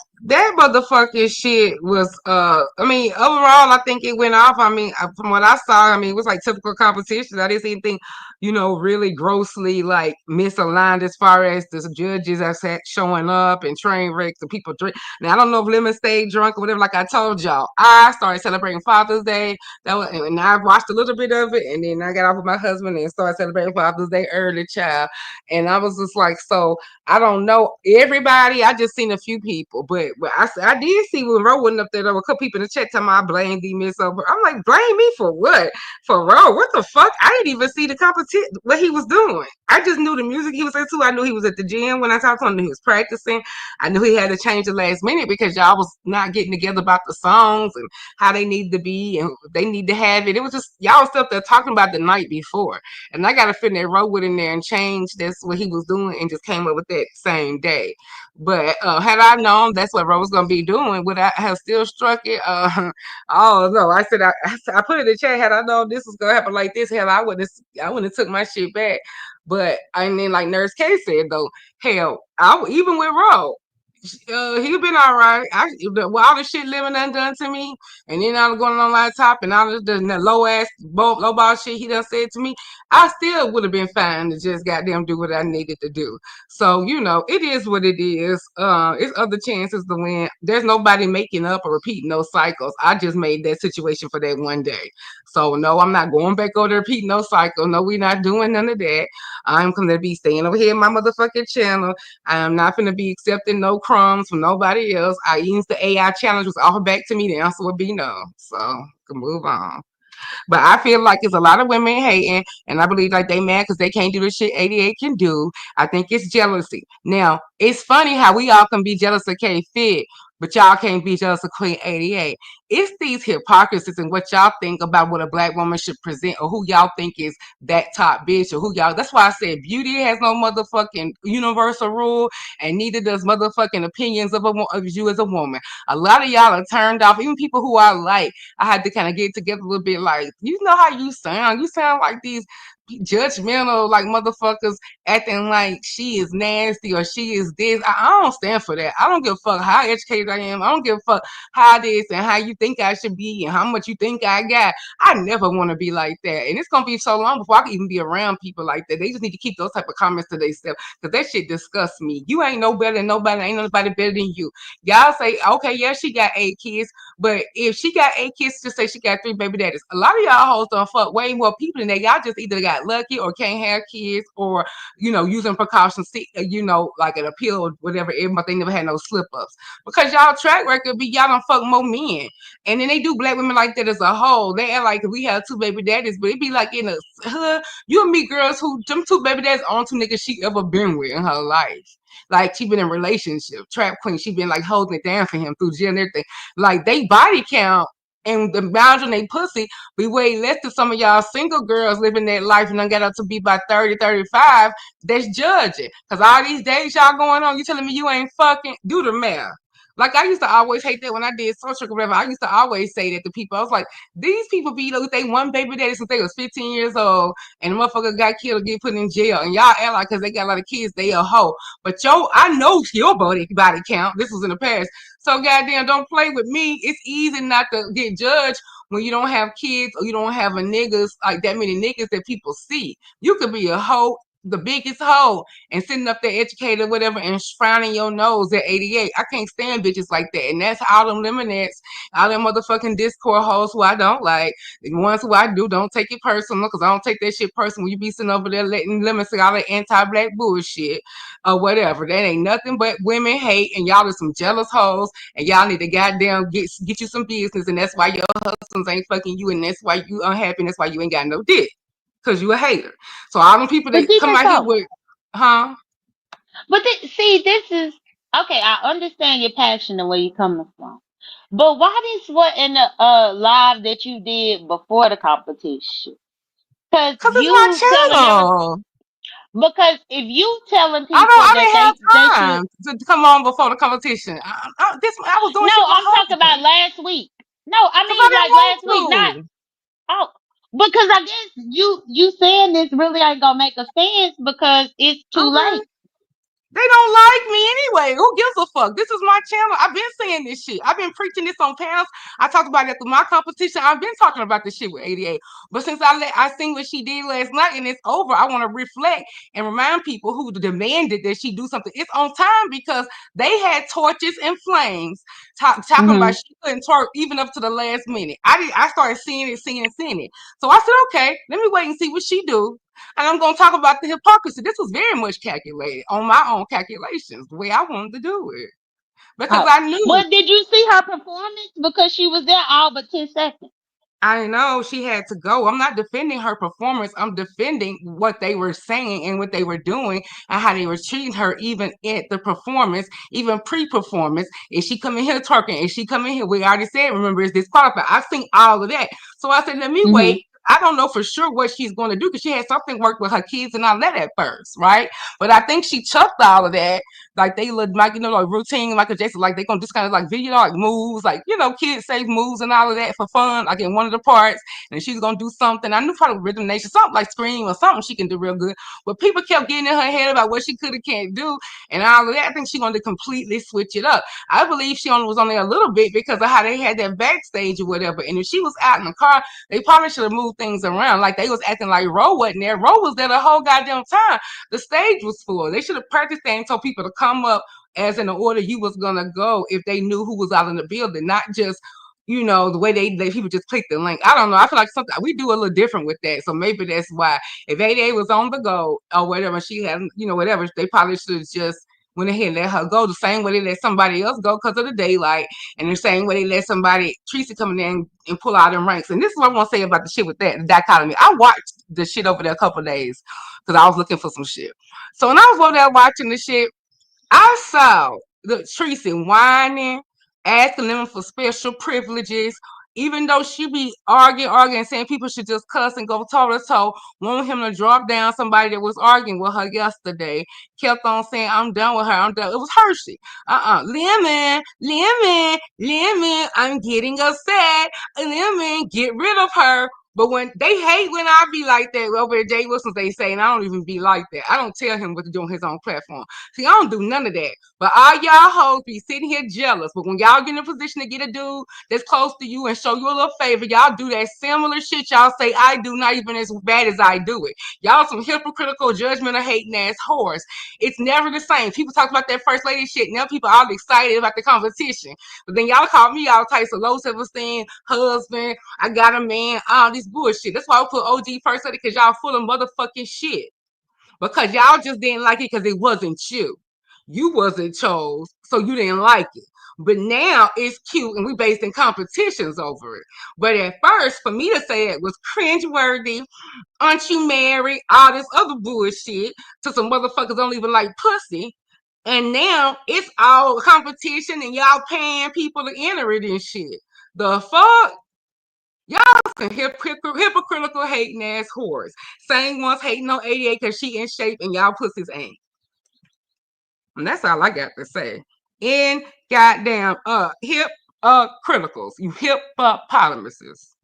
motherfucking shit was I mean, overall I think it went off. I mean, from what I saw, I mean, it was like typical competition. I didn't see anything, really grossly like misaligned as far as the judges are showing up and train wrecks and people drink. Now I don't know if Lemon stayed drunk or whatever. Like I told y'all, I started celebrating Father's Day. That was, and I watched a little bit of it, and then I got off with my husband and started celebrating Father's Day early, child. And I was just like, so I don't know everybody. I just seen a few people, but I did see when Ro went up there were a couple people in the chat telling me I blame D Miss over. I'm like, blame me for what? For Ro? What the fuck? I didn't even see the competition, what he was doing. I just knew the music he was into. I knew he was at the gym when I talked to him. I knew he was practicing. I knew he had to change the last minute because y'all was not getting together about the songs and how they need to be and they need to have it. It was just y'all stuff they're talking about the night before. And I got to fit that Ro with in there and change that's what he was doing and just came up with that same day. But had I known that's what Ro was gonna be doing, would I have still struck it? Oh no, I said I put it in the chat. Had I known this was gonna happen like this, hell, I wouldn't have took my shit back. But I mean, like Nurse K said though, hell, even with Ro, he been all right. All the shit living undone to me, and then I'm going on laptop and all the low ass low ball shit he done said to me. I still would have been fine to just goddamn do what I needed to do. So it is what it is. It's other chances to win. There's nobody making up or repeating those cycles. I just made that situation for that one day. So no, I'm not going back over there repeating no cycle. No, we're not doing none of that. I'm gonna be staying over here in my motherfucking channel. I am not going to be accepting no crumbs from nobody else. I used the AI challenge was offered back to me. The answer would be no. So can move on. But I feel like it's a lot of women hating, and I believe like they mad because they can't do the shit 88 can do. I think it's jealousy. Now, it's funny how we all can be jealous of K Fit, but y'all can't be jealous of Queen 88. It's these hypocrisies and what y'all think about what a black woman should present or who y'all think is that top bitch or who y'all. That's why I said beauty has no motherfucking universal rule, and neither does motherfucking opinions of you as a woman. A lot of y'all are turned off, even people who I like. I had to kind of get together a little bit like, you know how you sound. You sound like these judgmental, like motherfuckers acting like she is nasty or she is this. I don't stand for that. I don't give a fuck how educated I am. I don't give a fuck how this and how you think I should be and how much you think I got. I never want to be like that. And it's going to be so long before I can even be around people like that. They just need to keep those type of comments to themselves because that shit disgusts me. You ain't no better than nobody. Ain't nobody better than you. Y'all say, okay, yeah, she got 8 kids. But if she got 8 kids, just say she got 3 baby daddies. A lot of y'all hoes don't fuck way more people than that. Y'all just either got got lucky or can't have kids or, using precautions, like an appeal or whatever, but they never had no slip ups. Because y'all track record be y'all don't fuck more men. And then they do black women like that as a whole. They act like we have two baby daddies, but it be like in a hood, you'll meet girls who, them two baby daddies on two niggas she ever been with in her life. Like she been in a relationship, trap queen. She been like holding it down for him through jail and everything. Like they body count and the boundary in they pussy be way less than some of y'all single girls living that life and done got up to be by 30, 35. That's judging. Cause all these days y'all going on, you telling me you ain't fucking, do the math. Like I used to always hate that when I did social or whatever. I used to always say that to people. I was like, these people be like, they one baby daddy since they was 15 years old, and the motherfucker got killed or get put in jail, and y'all act like because they got a lot of kids, they a hoe. But I know your body count. This was in the past. So goddamn, don't play with me. It's easy not to get judged when you don't have kids or you don't have a niggas like that many niggas that people see. You could be a hoe, the biggest hoe, and sitting up there educated, whatever, and frowning your nose at 88. I can't stand bitches like that. And that's all them lemonettes, all them motherfucking Discord hoes who I don't like. The ones who I do, don't take it personal, because I don't take that shit personal. You be sitting over there letting lemon say all that anti-black bullshit or whatever. That ain't nothing but women hate, and y'all are some jealous hoes, and y'all need to goddamn get you some business, and that's why your husbands ain't fucking you, and that's why you unhappy, and that's why you ain't got no dick. Because you a hater. So all them people But that see, come that's out here so. with, huh? See, this is okay. I understand your passion and where you're coming from, but why this what in the live that you did before the competition? Because Because it's my channel. because if you telling people I that didn't they have should. time to come on before the competition. I was doing No, shit for I'm talking about husband. last week. No, I Because I mean didn't like want last week, not. to. Oh, because I guess you saying this really ain't gonna make a sense because it's too Okay. late. They don't like me anyway. Who gives a fuck? This is my channel. I've been saying this shit. I've been preaching this on panels. I talked about it through my competition. I've been talking about this shit with 88. But since I seen what she did last night and it's over, I want to reflect and remind people who demanded that she do something. It's on time because they had torches and flames talking about Mhm. she couldn't twerk even up to the last minute. I started seeing it. So I said, okay, let me wait and see what she do. And I'm going to talk about the hypocrisy. This was very much calculated on my own calculations, the way I wanted to do it. Because Oh, I knew but did you see her performance? Because she was there all but 10 seconds. I know she had to go. I'm not defending her performance. I'm defending what they were saying and what they were doing and how they were treating her even at the performance, even pre-performance. Is she coming here twerking? Is she coming here? We already said, remember, it's disqualified. I've seen all of that. So I said, let me Mhm. wait. I don't know for sure what she's going to do because she had something work with her kids and all that at first, right? But I think she chucked all of that like they look like like routine Michael Jackson, like they gonna just kind of like video like moves, like kids say moves and all of that for fun, like in one of the parts, and she's gonna do something. I knew probably Rhythm Nation, something like Scream or something she can do real good. But people kept getting in her head about what she could and can't do and all of that. I think she's gonna completely switch it up. I believe she only was on there a little bit because of how they had that backstage or whatever. And if she was out in the car, they probably should have moved things around. Like they was acting like Ro wasn't there. Ro was there the whole goddamn time. The stage was full. They should have practiced that and told people to come up as in the order you was gonna go if they knew who was out in the building, not just the way they people just click the link. I don't know. I feel like something we do a little different with that. So maybe that's why if 88 was on the go or whatever, she had whatever, they probably should have just went ahead and let her go the same way they let somebody else go because of the daylight, and the same way they let somebody Tracy come in and pull out them ranks. And this is what I want to say about the shit with that the dichotomy. I watched the shit over there a couple of days because I was looking for some shit. So when I was over there watching the shit, I saw the Tracy whining, asking them for special privileges, even though she be arguing, saying people should just cuss and go toe to toe, want him to drop down somebody that was arguing with her yesterday. Kept on saying, I'm done with her. I'm done. It was Hershey. Lemon, I'm getting upset. Lemon, get rid of her. But when they hate when I be like that over at Jay Wilson's, they say, and I don't even be like that. I don't tell him what to do on his own platform. See, I don't do none of that. But all y'all hoes be sitting here jealous. But when y'all get in a position to get a dude that's close to you and show you a little favor, y'all do that similar shit y'all say I do, not even as bad as I do it. Y'all some hypocritical, judgmental, hating ass whores. It's never the same. People talk about that first lady shit. Now people all excited about the competition. But then y'all call me all types of low self-esteem, husband, I got a man, all this this bullshit. That's why I put OG first, because y'all full of motherfucking shit. Because y'all just didn't like it because it wasn't you. You wasn't chose, so you didn't like it. But now it's cute and we based in competitions over it. But at first, for me to say it was cringeworthy, aren't you married? All this other bullshit to some motherfuckers don't even like pussy. And now it's all competition and y'all paying people to enter it and shit. The fuck? Y'all some hypocritical hating ass whores. Same ones hating on 88 because she in shape and y'all pussies ain't. And that's all I got to say. In goddamn hip criticals. You hippopotamuses.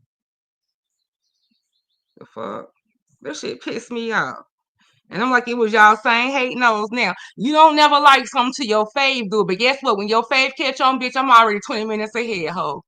The fuck? This shit pissed me off. And I'm like, it was y'all saying hate knows now. You don't never like something to your fave do, but guess what? When your fave catch on, bitch, I'm already 20 minutes ahead, ho.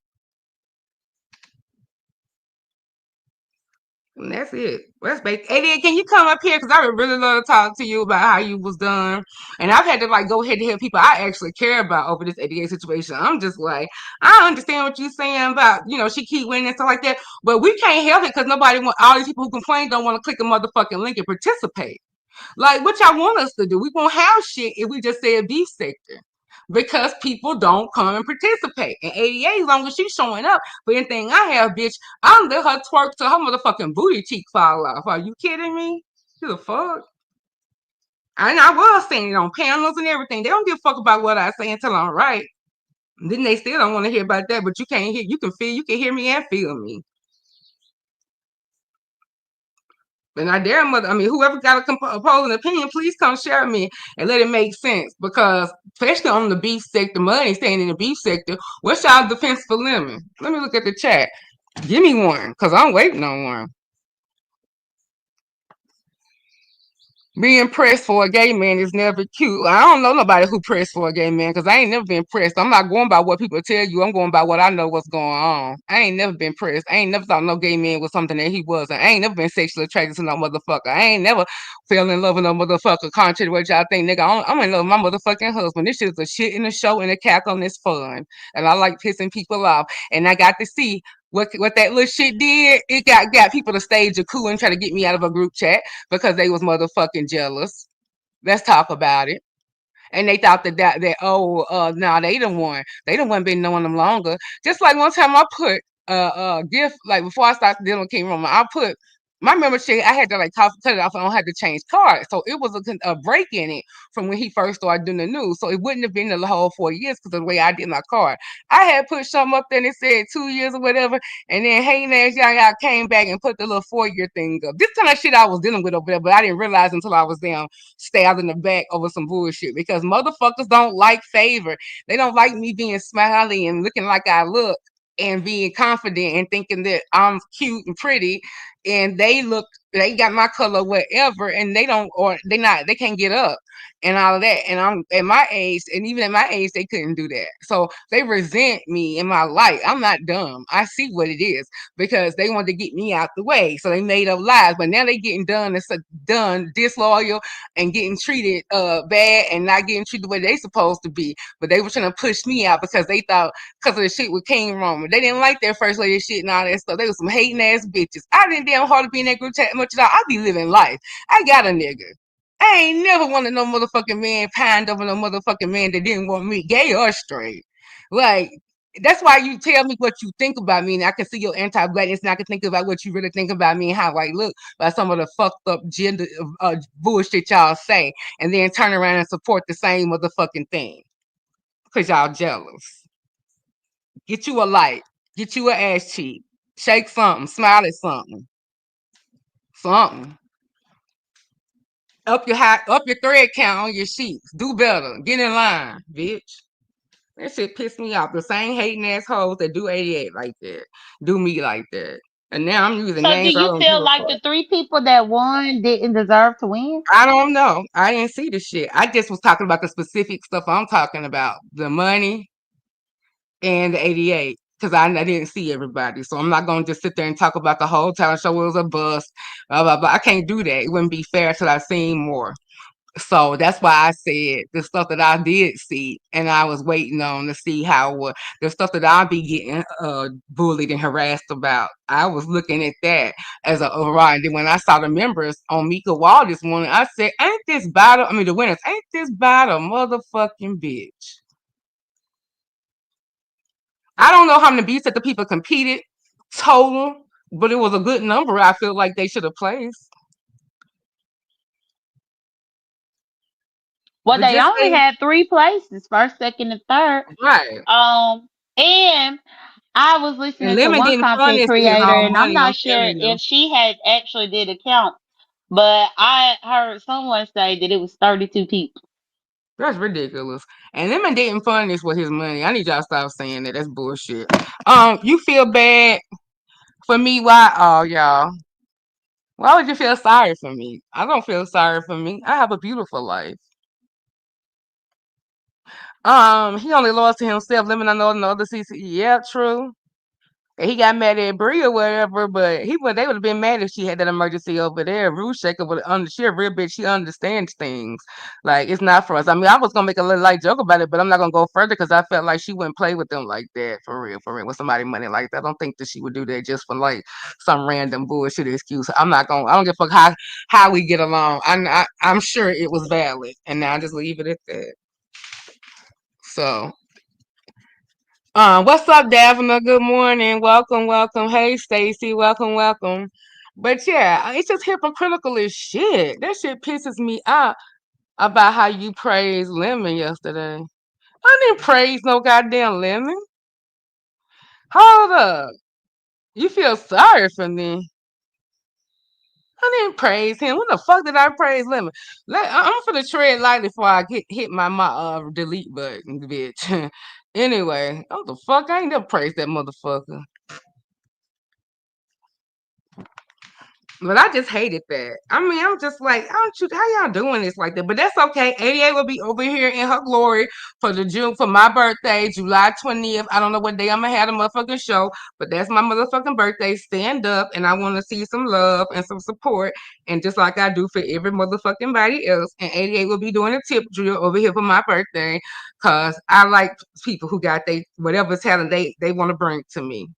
And that's it. That's basic. Eddie, can you come up here? Because I would really love to talk to you about how you was done. And I've had to like go head to head people I actually care about over this 88 situation. I'm just like, I understand what you're saying about, she keep winning and stuff like that. But we can't help it because nobody want all these people who complain don't want to click a motherfucking link and participate. Like, what y'all want us to do? We won't have shit if we just say a beef sector. Because people don't come and participate. And 88, as long as she's showing up for anything I have, bitch, I'll let her twerk till her motherfucking booty cheek fall off. Are you kidding me? Who the fuck? And I was saying it on panels and everything. They don't give a fuck about what I say until I'm right. Then they still don't want to hear about that, but you can't hear, you can hear me and feel me. And I dare mother, whoever got a opposing opinion, please come share me and let it make sense. Because especially on the beef sector, money staying in the beef sector, what's y'all defense for lemon? Let me look at the chat. Give me one, because I'm waiting on one. Being pressed for a gay man is never cute. I don't know nobody who pressed for a gay man because I ain't never been pressed. I'm not going by what people tell you. I'm going by what I know what's going on. I ain't never been pressed. I ain't never thought no gay man was something that he wasn't. I ain't never been sexually attracted to no motherfucker. I ain't never fell in love with no motherfucker. Contrary to what y'all think, nigga, I'm in love with my motherfucking husband. This shit is a shit in the show and a cackle and it's fun. And I like pissing people off. And I got to see what that little shit did. It got people to stage a coup and try to get me out of a group chat because they was motherfucking jealous. Let's talk about it. And they thought nah, they the one been knowing them longer. Just like one time I put gift, like before I started dealing with King Roman, I put my membership, I had to like cut it off. I don't have to change cards. So it was a break in it from when he first started doing the news. So it wouldn't have been the whole 4 years because of the way I did my card. I had put something up there and it said 2 years or whatever. And then hating ass y'all came back and put the little 4-year thing up. This kind of shit I was dealing with over there, but I didn't realize until I was down stabbed in the back over some bullshit because motherfuckers don't like favor. They don't like me being smiley and looking like I look and being confident and thinking that I'm cute and pretty, and they got my color whatever, and they can't get up and all of that. And I'm at my age, and even at my age, they couldn't do that. So they resent me in my life. I'm not dumb. I see what it is because they wanted to get me out the way. So they made up lies, but now they getting done disloyal and getting treated bad and not getting treated the way they supposed to be. But they were trying to push me out because they thought because of the shit with King Roman. They didn't like their first lady shit and all that stuff. They was some hating ass bitches. I didn't damn hard to be in that group chat much at all. I be living life. I got a nigga. I ain't never wanted no motherfucking man pined over no motherfucking man that didn't want me, gay or straight. Like, that's why you tell me what you think about me, and I can see your anti-blackness, and I can think about what you really think about me and how I look by some of the fucked up gender bullshit y'all say, and then turn around and support the same motherfucking thing. Because y'all jealous. Get you a light. Get you an ass cheek. Shake something. Smile at something. Something. Up your thread count on your sheets. Do better. Get in line, bitch. That shit pissed me off. The same hating assholes that do 88 like that do me like that. And now I'm using So do names I you don't give feel a like fuck. the three people that won didn't deserve to win? I don't know. I didn't see the shit. I just was talking about the specific stuff I'm talking about. The money and the 88. Because I didn't see everybody. So I'm not going to just sit there and talk about the whole talent show. It was a bust. Blah, blah, blah. I can't do that. It wouldn't be fair till I seen more. So that's why I said the stuff that I did see, and I was waiting on to see how the stuff that I be getting bullied and harassed about. I was looking at that as a right. And then when I saw the members on Mika Wall this morning, I said, "Ain't this battle? I mean, the winners, ain't this battle, motherfucking bitch?" I don't know how many beats that the people competed total, but it was a good number. I feel like they should have placed. Well, But they just only say had three places, first, second, and third. right. And I was And listening to Lemon one didn't fund content this to his creator, own and I'm money. I'm not sure telling you. if she had actually did a count, but I heard someone say that it was 32 people. That's ridiculous. And Lemon didn't fund this with his money. I need y'all to stop saying that. That's bullshit. You feel bad for me? Why? Oh, y'all. Why would you feel sorry for me? I don't feel sorry for me. I have a beautiful life. He only lost to himself. Lemon, I know another CC. Yeah, true. And he got mad at Brie or whatever, but they would have been mad if she had that emergency over there. Rude Shaker would she a real bitch. She understands things. Like it's not for us. I mean, I was gonna make a little light joke about it, but I'm not gonna go further because I felt like she wouldn't play with them like that for real, with somebody money like that. I don't think that she would do that just for like some random bullshit excuse. I don't give a fuck how we get along. I'm sure it was valid, and now I just leave it at that. So what's up, Davina? Good morning. Welcome, welcome. Hey, Stacy. Welcome, welcome. But yeah, it's just hypocritical as shit. That shit pisses me out about how you praised Lemon yesterday. I didn't praise no goddamn Lemon. Hold up. You feel sorry for me. I didn't praise him. When the fuck did I praise Lemon? I'm finna tread lightly before I hit my delete button, bitch. Anyway, what the fuck? I ain't never praised that motherfucker. But I just hated that. I mean, I'm just like, how y'all doing this like that? But that's okay. 88 will be over here in her glory for my birthday, July 20th. I don't know what day I'm gonna have a motherfucking show, but that's my motherfucking birthday. Stand up, and I want to see some love and some support, and just like I do for every motherfucking body else. And 88 will be doing a tip drill over here for my birthday, cause I like people who got whatever talent they want to bring to me.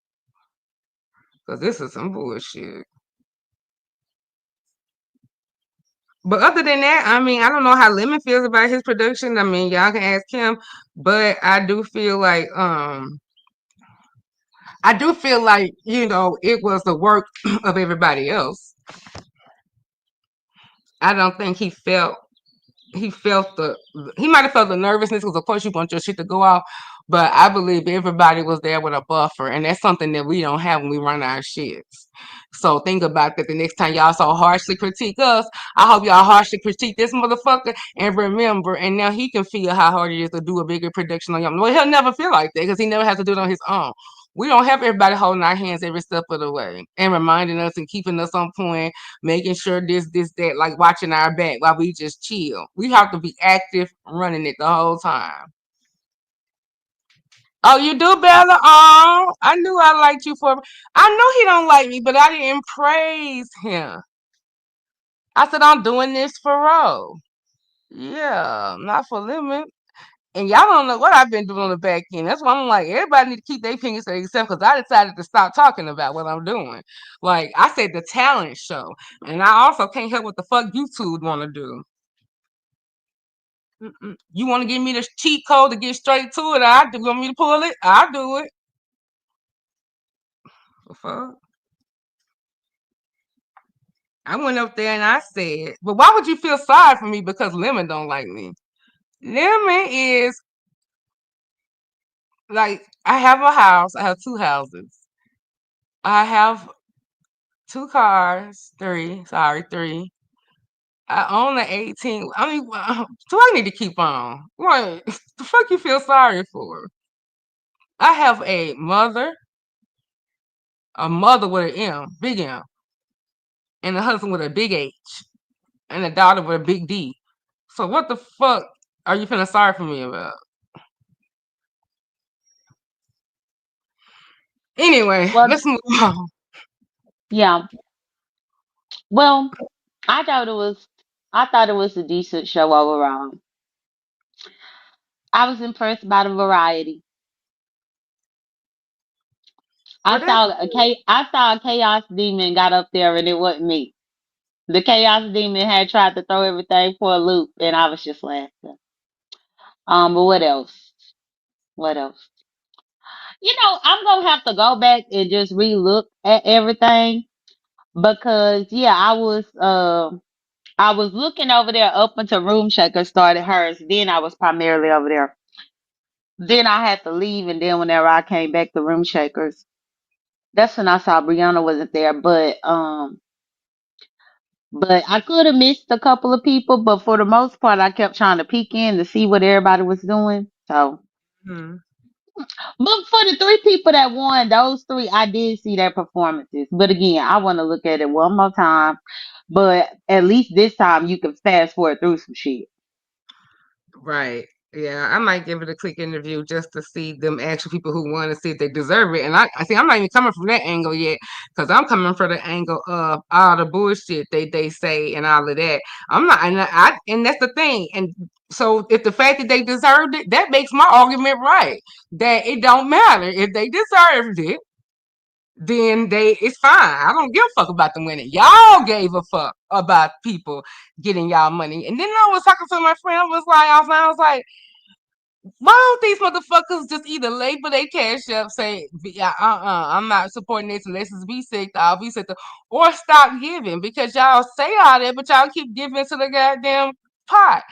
Cause this is some bullshit. But other than that, I mean, I don't know how Lemon feels about his production. I mean, y'all can ask him. But I do feel like, it was the work of everybody else. I don't think he felt he might have felt the nervousness because of course you want your shit to go off, but I believe everybody was there with a buffer, and that's something that we don't have when we run our shits. So think about that the next time y'all so harshly critique us. I hope y'all harshly critique this motherfucker and remember, and now he can feel how hard it is to do a bigger production on y'all. Well, he'll never feel like that because he never has to do it on his own. We don't have everybody holding our hands every step of the way and reminding us and keeping us on point, making sure this, that, like watching our back while we just chill. We have to be active, running it the whole time. Oh, you do, Bella? Oh, I knew I liked you for. I know he don't like me, but I didn't praise him. I said I'm doing this for Ro. Yeah, not for Lemon. And y'all don't know what I've been doing on the back end. That's why I'm like, everybody need to keep their opinions to themselves because I decided to stop talking about what I'm doing. Like I said, the talent show, and I also can't help what the fuck YouTube want to do. You want to give me the cheat code to get straight to it? I do. You want me to pull it? I'll do it. The fuck? I went up there and I said, but why would you feel sorry for me because Lemon don't like me? Lemon is like, I have a house. I have two houses. I have two cars. Three. Sorry, three. I own an 18. I mean, do I need to keep on? What the fuck you feel sorry for? I have a mother with an M, big M, and a husband with a big H, and a daughter with a big D. So what the fuck are you feeling sorry for me about? Anyway, Well, let's move on. yeah. Well, I thought it was. I thought it was a decent show overall. I was impressed by the variety. Well, that's I saw a chaos demon got up there and it wasn't me. The chaos demon had tried to throw everything for a loop and I was just laughing. But what else? What else? I'm gonna have to go back and just relook at everything because yeah, I was looking over there up until Room Shaker started hers. Then I was primarily over there. Then I had to leave, and then whenever I came back to Room Shakers, that's when I saw Brianna wasn't there. But I could have missed a couple of people, but for the most part, I kept trying to peek in to see what everybody was doing. So, hmm. but for the three people that won, those three, I did see their performances. But again, I want to look at it one more time. But at least this time, you can fast forward through some shit. Right. Yeah, I might give it a quick interview just to see them actual people who want to see if they deserve it. And I see I'm not even coming from that angle yet, because I'm coming from the angle of all the bullshit they say and all of that. I'm not, and that's the thing. And so if the fact that they deserved it, that makes my argument right. That it don't matter if they deserved it, then it's fine. I don't give a fuck about them winning. Y'all gave a fuck about people getting y'all money. And then I was talking to my friend. I was like, why don't these motherfuckers just either label their cash up, say, yeah, I'm not supporting this unless it's V-Sector, I'll V-Sector, or stop giving because y'all say all that, but y'all keep giving to the goddamn pot.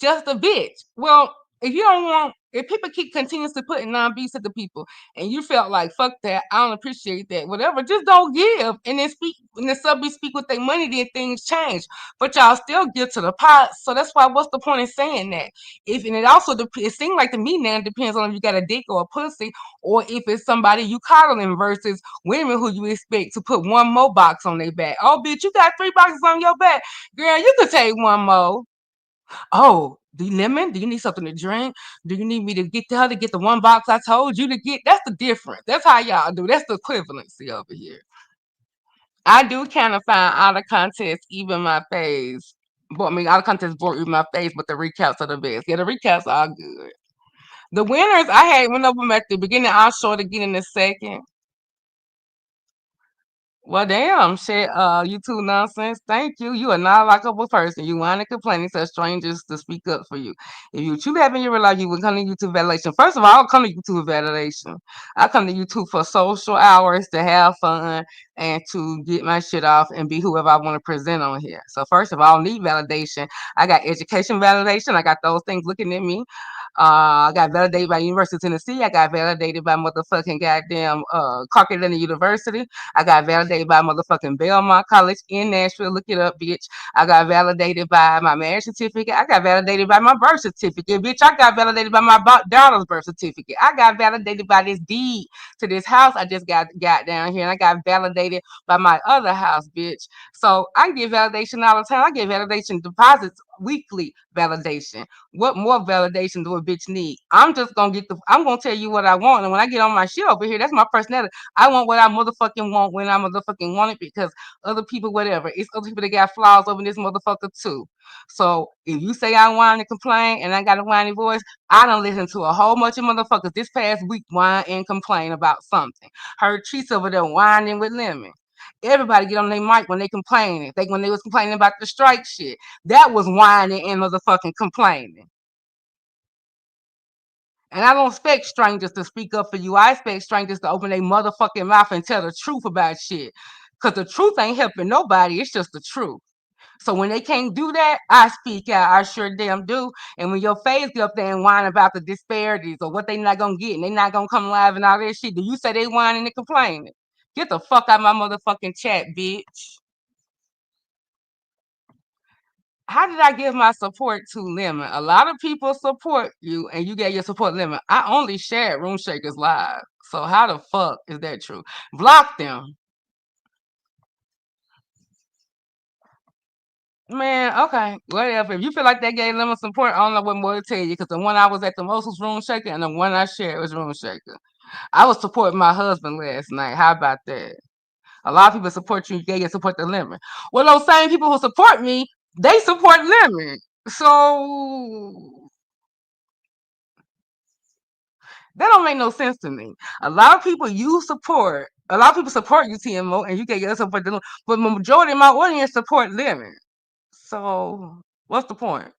Just a bitch. Well, if people keep continuously putting non-beats to the people and you felt like, fuck that, I don't appreciate that, whatever, just don't give and then speak, and the subbies speak with their money, then things change. But y'all still give to the pot. So that's why, what's the point in saying that? If and it also it seems like to me now it depends on if you got a dick or a pussy, or if it's somebody you coddling versus women who you expect to put one more box on their back. Oh, bitch, you got 3 boxes on your back, girl. You could take one more. Oh, do you lemon? Do you need something to drink? Do you need me to get her to get the 1 box I told you to get? That's the difference. That's how y'all do. That's the equivalency over here. I do kind of find out of context even my face. But I mean, out of context, bored even my face, but the recaps are the best. Yeah, the recaps are good. The winners, I had one of them at the beginning. I'll show it again in a second. Well, damn, shit, YouTube nonsense. Thank you. You are not a likable person. You whine and complaining to strangers to speak up for you. If you truly have in your life, you would come to YouTube validation. First of all, I don't come to YouTube validation. I come to YouTube for social hours to have fun and to get my shit off and be whoever I want to present on here. So first of all, I don't need validation. I got education validation. I got those things looking at me. I got validated by University of Tennessee. I got validated by motherfucking goddamn Carolina University. I got validated by motherfucking Belmont College in Nashville. Look it up, bitch. I got validated by my marriage certificate. I got validated by my birth certificate, bitch. I got validated by my daughter's birth certificate. I got validated by this deed to this house I just got down here, and I got validated by my other house, bitch. So I get validation all the time. I get validation deposits weekly validation. What more validation do a bitch need? I'm gonna tell you what I want. And when I get on my shit over here, that's my personality. I want what I motherfucking want when I motherfucking want it because other people, whatever. It's other people that got flaws over this motherfucker too. So if you say I whine and complain and I got a whiny voice, I don't listen to a whole bunch of motherfuckers this past week whine and complain about something. Heard Treats over there whining with Lemon. Everybody get on their mic when they complaining. When they was complaining about the strike shit. That was whining and motherfucking complaining. And I don't expect strangers to speak up for you. I expect strangers to open their motherfucking mouth and tell the truth about shit. Because the truth ain't helping nobody. It's just the truth. So when they can't do that, I speak out. I sure damn do. And when your face get up there and whine about the disparities or what they not going to get and they not going to come live and all that shit, do you say they whining and complaining? Get the fuck out of my motherfucking chat, bitch. How did I give my support to Lemon? A lot of people support you and you gave your support Lemon. I only shared Room Shakers live. So how the fuck is that true? Block them. Man, okay, whatever. If you feel like they gave Lemon support, I don't know what more to tell you because the one I was at the most was Room Shaker and the one I shared was Room Shaker. I was supporting my husband last night. How about that? A lot of people support you, you gave your support to Lemon. Well, those same people who support me They support Lemon. So that don't make no sense to me. A lot of people you support, a lot of people support you, TMO, and you get your support, but the majority of my audience support Lemon. So what's the point?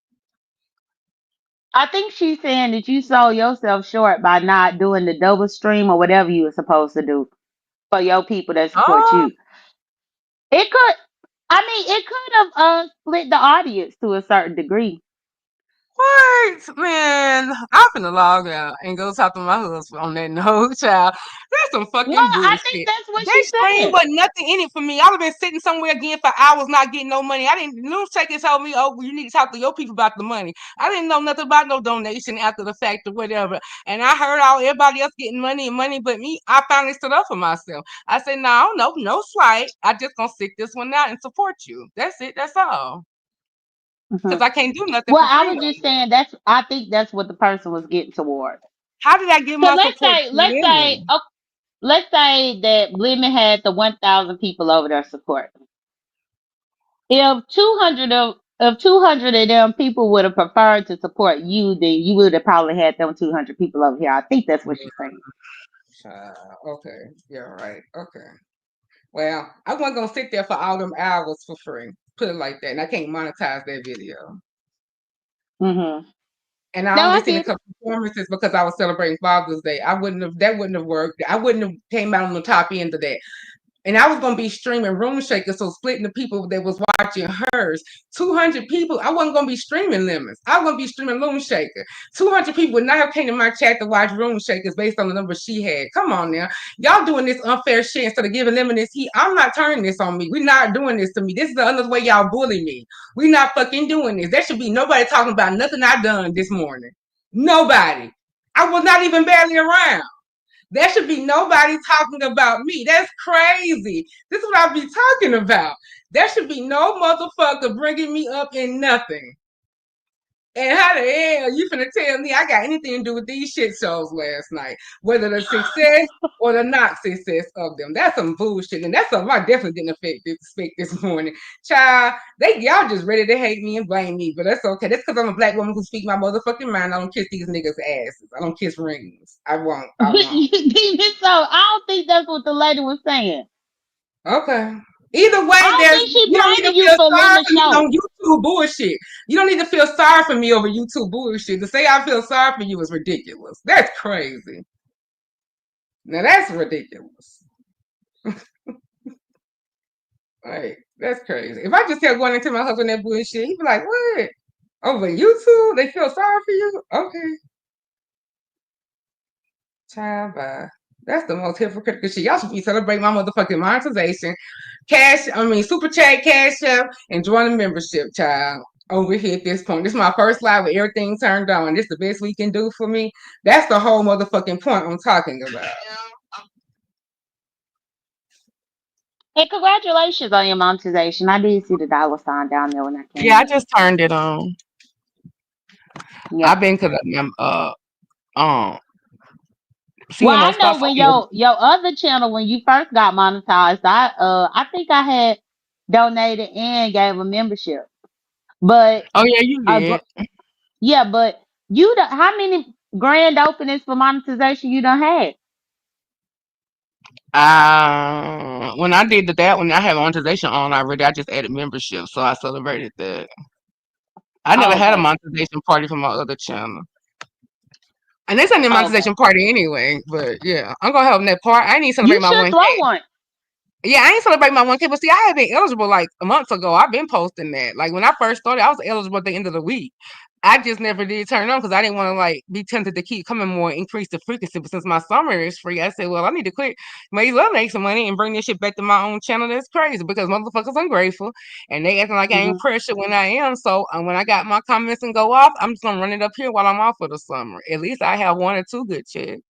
I think she's saying that you sold yourself short by not doing the double stream or whatever you were supposed to do for your people that support Oh, you. It could, I mean, it could have split the audience to a certain degree. what? Man, I'm finna log out and go talk to my husband on that note, child. That's some Well, fucking I think bullshit. that's what That she stream said. wasn't nothing in it for me. I'd have been sitting somewhere again for hours not getting no money. I didn't, news checkers told me, oh, you need to talk to your people about the money. I didn't know nothing about no donation after the fact or whatever. And I heard all everybody else getting money and money but me. I finally stood up for myself. I said, no slight. I just gonna sit this one out and support you. That's it. That's all. Hmm. Because I can't do nothing Well, for I free was no just more. saying that's. I think that's what the person was getting toward. How did I give Cause my support to women? let's say that Lemon had the 1,000 people over there supporting. If 200 of if 200 of them people would have preferred to support you, then you would have probably had them 200 people over here. I think that's what she's saying. Okay, yeah, right. Okay. Well, I wasn't gonna sit there for all them hours for free. Put it like that, and I can't monetize that video. Hmm. And I No, only I seen a get it. couple performances because I was celebrating Father's Day. I wouldn't have. That wouldn't have worked. I wouldn't have came out on the top end of that. And I was gonna be streaming Room Shaker, so splitting the people that was watching hers. 200 people. I wasn't gonna be streaming Lemons. I was gonna be streaming Room Shaker. 200 people would not have came to my chat to watch Room Shakers based on the number she had. Come on now, y'all doing this unfair shit instead of giving Lemon this heat. I'm not turning this on me. We're not doing this to me. This is the other way y'all bully me. We not fucking doing this. There should be nobody talking about nothing I done this morning. Nobody. I was not even barely around. There should be nobody talking about me. That's crazy. This is what I be talking about. There should be no motherfucker bringing me up in nothing. And how the hell you finna tell me I got anything to do with these shit shows last night? Whether the success or the not success of them. That's some bullshit. And that's something I definitely didn't expect this morning. Child, y'all just ready to hate me and blame me, but that's okay. That's because I'm a black woman who speak my motherfucking mind. I don't kiss these niggas' asses. I don't kiss rings. I won't. I won't. So I don't think that's what the lady was saying. Okay. Either I way, don't think she you don't need to blaming you feel for sorry Lemon for me on Show. YouTube bullshit. You don't need to feel sorry for me over YouTube bullshit. To say I feel sorry for you is ridiculous. That's crazy. Now that's ridiculous. Like that's crazy. If I just kept going into my husband that bullshit, he'd be like, "What? Over YouTube? They feel sorry for you? Okay, child, bye." That's the most hypocritical shit. Y'all should be celebrating my motherfucking monetization, super chat, cash up, and join the membership, child. Over here at this point. This is my first live with everything turned on. This is the best we can do for me. That's the whole motherfucking point I'm talking about. And congratulations on your monetization. I did see the dollar sign down there when I Yeah, came I in. just turned it on. Yeah. I've been to the um Well, seeing I those know spots when on here. your other channel when you first got monetized, I think I had donated and gave a membership. But Oh yeah, you uh did. yeah, but how many grand openings for monetization you done had? When I did that, when I had monetization on already, I just added membership, so I celebrated that. I never Oh, had a okay. monetization party for my other channel. And they sent a Oh, okay. monetization party anyway, but yeah, I'm gonna have that part. I didn't celebrate You my should 1K. throw one. Yeah, I ain't celebrate my 1K, but see, I had been eligible like a month ago. I've been posting that. Like when I first started, I was eligible at the end of the week. I just never did turn on because I didn't want to like be tempted to keep coming more, increase the frequency. But since my summer is free, I said, well, I need to quit. May as well make some money and bring this shit back to my own channel. That's crazy because motherfuckers ungrateful and they acting like I ain't Hmm. pressure when I am. So when I got my comments and go off, I'm just gonna run it up here while I'm off for the summer. At least I have one or two good checks.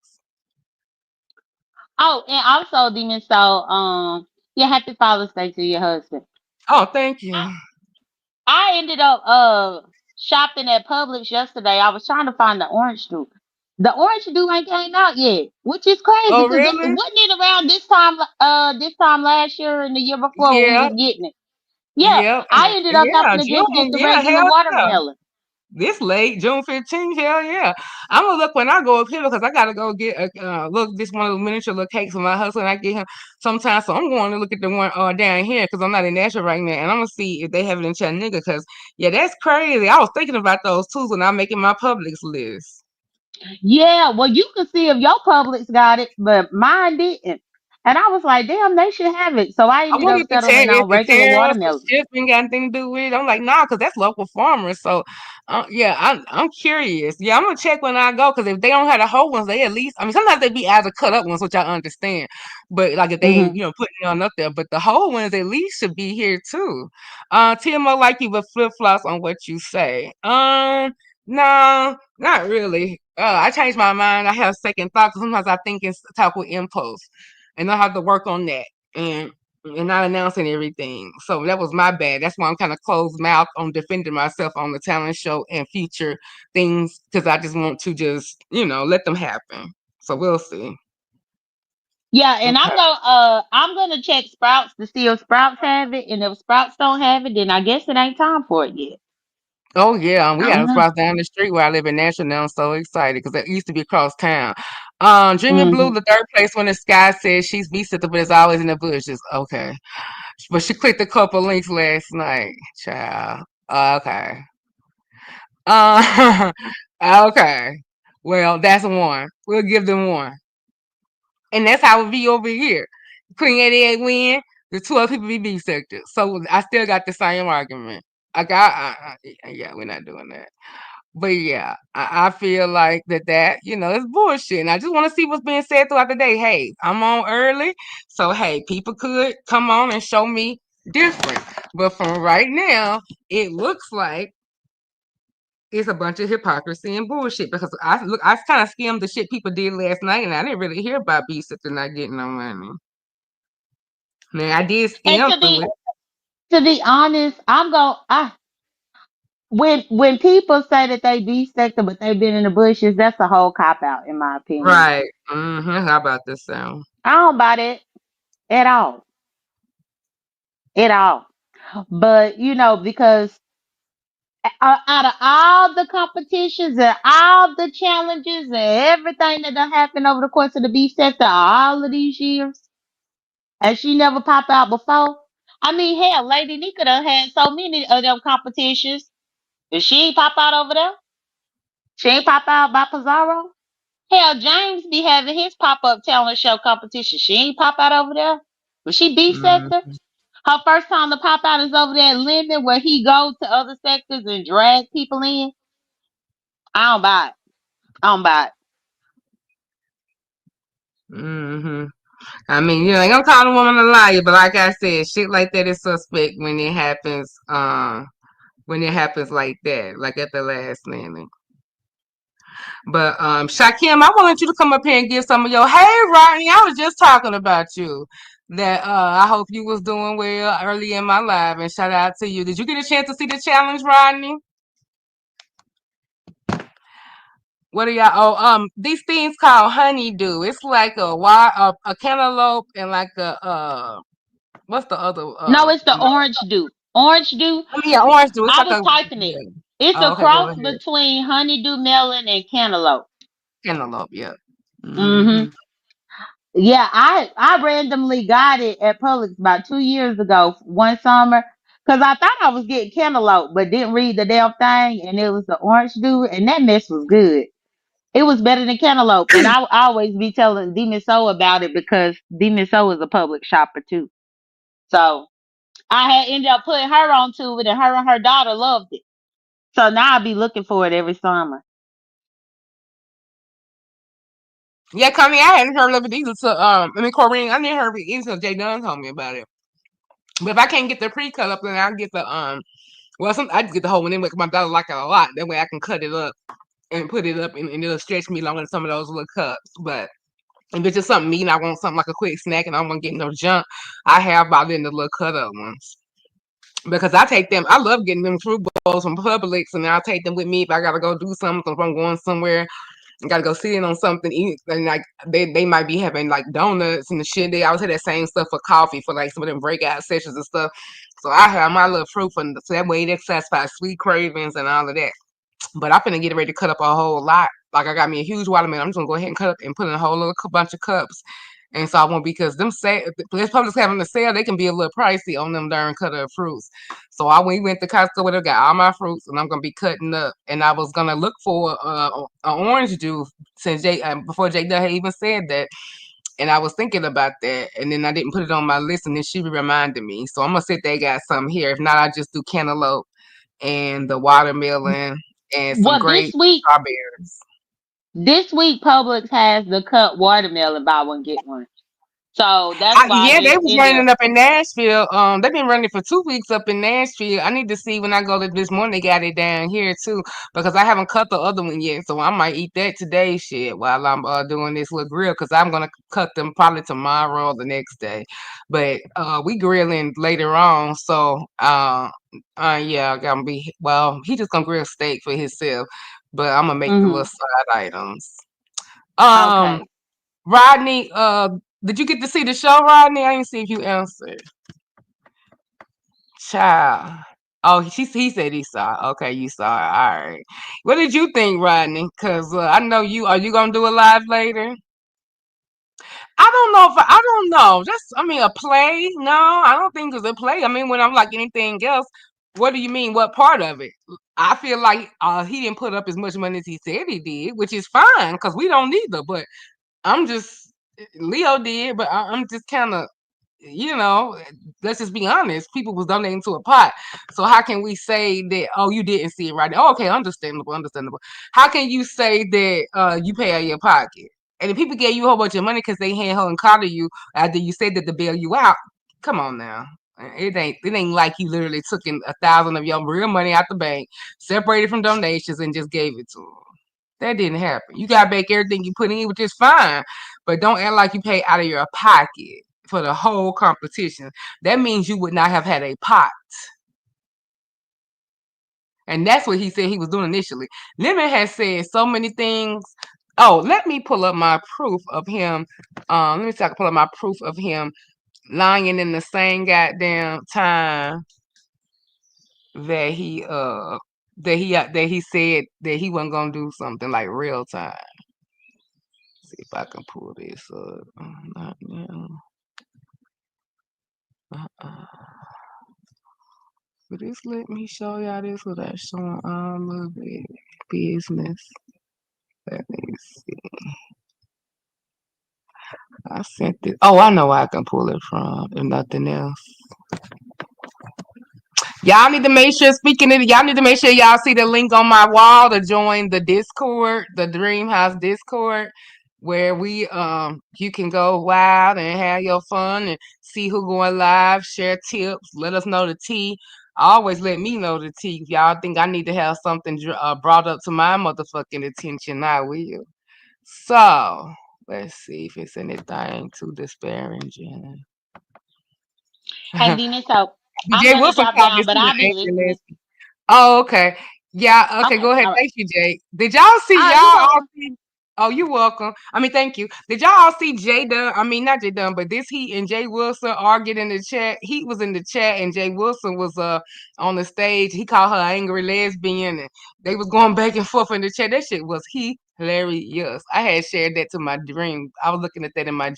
Oh, and also, Demon, so yeah, happy Father's Day to your husband. Oh, thank you. I ended up shopping at Publix yesterday. I was trying to find the orange juice. The orange juice ain't came out yet, which is crazy Oh, because really? wasn't it around this time last year and the year before when we Yeah, was getting it? Yeah, Yep. I ended up Yeah, having to just get June. the Yeah, regular hell yeah. watermelon. This late, June 15th. Hell yeah. I'm gonna look when I go up here because I gotta go get a look this one of the miniature little cakes for my husband. I get him sometimes, so I'm going to look at the one down here because I'm not in Nashville right now, and I'm gonna see if they have it in Chattanooga. Because yeah, that's crazy. I was thinking about those too when I'm making my Publix list. Yeah, well, you can see if your Publix got it, but mine didn't. And I was like, damn, they should have it. So I I ended wonder up if settling if on the regular tariffs, the watermelon. shipping got anything to do with it. I'm like, nah, because that's local farmers. So, yeah, I'm curious. Yeah, I'm gonna check when I go because if they don't have the whole ones, they at least. I mean, sometimes they be out of cut up ones, which I understand. But like if they Hmm. ain't, putting none up there, but the whole ones at least should be here too. Timo, like you with flip flops on what you say. No, not really. I changed my mind. I have second thought because sometimes I think it's talk with impulse, and I have to work on that. And not announcing everything. So that was my bad. That's why I'm kind of closed mouth on defending myself on the talent show and future things because I just want to just, let them happen. So we'll see. Yeah, and Okay. I'm gonna check Sprouts to see if Sprouts have it, and if Sprouts don't have it, then I guess it ain't time for it yet. Oh yeah, we I got don't a know. spot down the street where I live in Nashville now. I'm so excited because it used to be across town. Dreamy Blue, Hmm. the third place when the sky says she's visitor, but it's always in the bushes. Okay, but she clicked a couple links last night, child. Okay. Uh, okay. Well, that's one. We'll give them one. And that's how it be over here. Queen 88 win, the two other people be B sector. So I still got the same argument. Yeah, we're not doing that. But yeah, I feel like that is bullshit. And I just want to see what's being said throughout the day. Hey, I'm on early. So, hey, people could come on and show me different. But from right now, it looks like it's a bunch of hypocrisy and bullshit because I kind of skimmed the shit people did last night, and I didn't really hear about B Sister not getting no money. Now I did And skim through it. to be honest, I'm going. I when people say that they be sector, but they've been in the bushes, that's a whole cop out, in my opinion. Right. How about this sound? I don't buy that at all, at all. But because out of all the competitions and all the challenges and everything that done happened over the course of the beef sector all of these years, and she never popped out before. I mean, hell, Lady Nika done had so many of them competitions. If she ain't pop out over there, she ain't pop out by Pizarro. Hell, James be having his pop up talent show competition. She ain't pop out over there. Was she B sector? Mm, Her first time to pop out is over there at Linden, where he goes to other sectors and drag people in. I don't buy it. I don't buy it. hmm I mean, ain't gonna call a woman a liar, but like I said, shit like that is suspect when it happens. When it happens like that, like at the last minute. But Shakim, I wanted you to come up here and give some of your hey Rodney. I was just talking about you. That I hope you was doing well early in my live and shout out to you. Did you get a chance to see the challenge, Rodney? What are y'all? Oh, these things called honeydew. It's like a cantaloupe and like what's the other No, it's the orange dew. Orange dew. I mean, yeah, orange dew. It's I like was a typing it. yeah. It's Oh, a okay, go cross ahead. between honeydew melon and cantaloupe. Cantaloupe, yeah. Hmm. Mm-hmm. Yeah, I randomly got it at Publix about 2 years ago, one summer, because I thought I was getting cantaloupe, but didn't read the damn thing, and it was the orange dew, and that mess was good. It was better than cantaloupe, and I always be telling Demon Soul about it because Demon Soul is a Publix shopper too. So I had ended up putting her onto it, and her daughter loved it. So now I be looking for it every summer. Yeah, Connie, I hadn't heard of it either. So, Corinne, I didn't hear of it either until Jay Dunn told me about it. But if I can't get the pre-cut up, then I'll get I just get the whole one anyway. 'Cause my daughter like it a lot. That way I can cut it up and put it up, and it'll stretch me longer than some of those little cups. But if it's just something meat and I want something like a quick snack and I don't want to get no junk, I have about in the little cut up ones. Because I take them, I love getting them fruit bowls from Publix, and I'll take them with me if I gotta go do something, if I'm going somewhere. I gotta go sit in on something, eat, and like they might be having like donuts and the shit. They always have that same stuff for coffee for like some of them breakout sessions and stuff. So I have my little fruit for so that way it satisfies sweet cravings and all of that. But I'm finna get ready to cut up a whole lot. Like I got me a huge watermelon. I'm just gonna go ahead and cut up and put in a whole little bunch of cups. And so I won't because them say this Publix having a sale, they can be a little pricey on them darn cut up fruits. So we went to Costco where they got all my fruits and I'm gonna be cutting up. And I was gonna look for an orange juice since before Jay had even said that. And I was thinking about that, and then I didn't put it on my list, and then she reminded me. So I'm gonna see if they got some here. If not, I just do cantaloupe and the watermelon and some Well, grape strawberries. this week Publix has the cut watermelon buy one get one. So that's why I Yeah, they just was ended running up. up in Nashville. They've been running for 2 weeks up in Nashville. I need to see when I go to this morning. They got it down here too because I haven't cut the other one yet. So I might eat that today, shit, while I'm doing this little grill because I'm gonna cut them probably tomorrow or the next day. But we grilling later on, so yeah, gonna be well. He just gonna grill steak for himself, but I'm gonna make the little Hmm. side items. Um. Okay. Rodney, did you get to see the show, Rodney? I didn't see if you answered. Child. Oh, he said he saw it. Okay, you saw it. All right. What did you think, Rodney? Because I know you. Are you going to do a live later? I don't know if I don't know. I mean, a play? No, I don't think it's a play. I mean, when I'm like anything else, what do you mean? What part of it? I feel like he didn't put up as much money as he said he did, which is fine because we don't either. But I'm just Leo did, but I'm just kind of, let's just be honest. People was donating to a pot, so how can we say that? Oh, you didn't see it right now. Oh, okay, understandable, understandable. How can you say that you pay out of your pocket? And if people gave you a whole bunch of money because they hand and coddle you after you said that to bail you out, come on now. It ain't like you literally took in 1,000 of your real money out the bank, separated from donations, and just gave it to them. That didn't happen. You got back everything you put in, which is fine, but don't act like you paid out of your pocket for the whole competition. That means you would not have had a pot. And that's what he said he was doing initially. Lemon has said so many things. Oh, let me pull up my proof of him. Let me see if I can pull up my proof of him lying in the same goddamn time that he said that he wasn't gonna do something like real time. See if I can pull this up. Not now. But just let me show y'all this without showing all of the business. Let me see. I sent it. Oh, I know where I can pull it from, if nothing else. Y'all need to make sure, speaking of, y'all need to make sure y'all see the link on my wall to join the Discord, the Dream House Discord, where you can go wild and have your fun and see who going live, share tips, let us know the tea. Always let me know the tea. If y'all think I need to have something brought up to my motherfucking attention, I will. So let's see if it's anything too disparaging. Hey, Demon. So I'm Jay gonna Wilson drop called me down, but still I'll be angry listening. lesbian. Oh, okay. Yeah, okay, Okay. go ahead. All right. Thank you, Jay. Did y'all see Oh, y'all you're all welcome. see Oh, you're welcome. I mean, thank you. Did y'all all see Jay Dunn? I mean, not Jay Dunn, but this he and Jay Wilson argued in the chat. He was in the chat and Jay Wilson was on the stage. He called her angry lesbian and they was going back and forth in the chat. That shit was hilarious. I had shared that to my dream. I was looking at that in my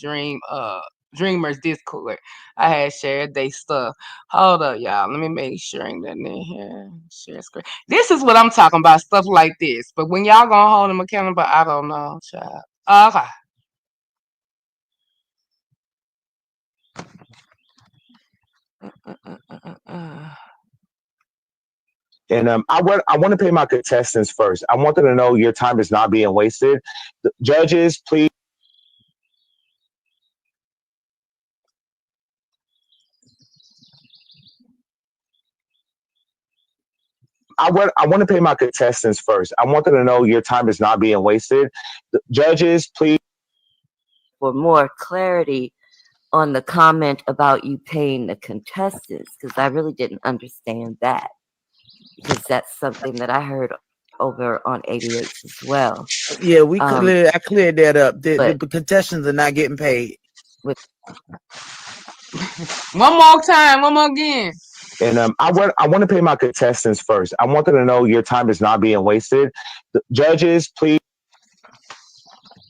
Dreamers Discord. I had shared they stuff. Hold up, y'all. Let me make sure ain't nothing in here. Share screen. This is what I'm talking about. Stuff like this. But when y'all gonna hold them accountable, I don't know, child. Okay. And I want to pay my contestants first. I want them to know your time is not being wasted. The judges, please. I want to pay my contestants first. I want them to know your time is not being wasted. The judges, please. For more clarity on the comment about you paying the contestants, because I really didn't understand that, because that's something that I heard over on 88 as well. Yeah, I cleared that up. The contestants are not getting paid. One more time. One more again. And I want to pay my contestants first. I want them to know your time is not being wasted. The judges, please.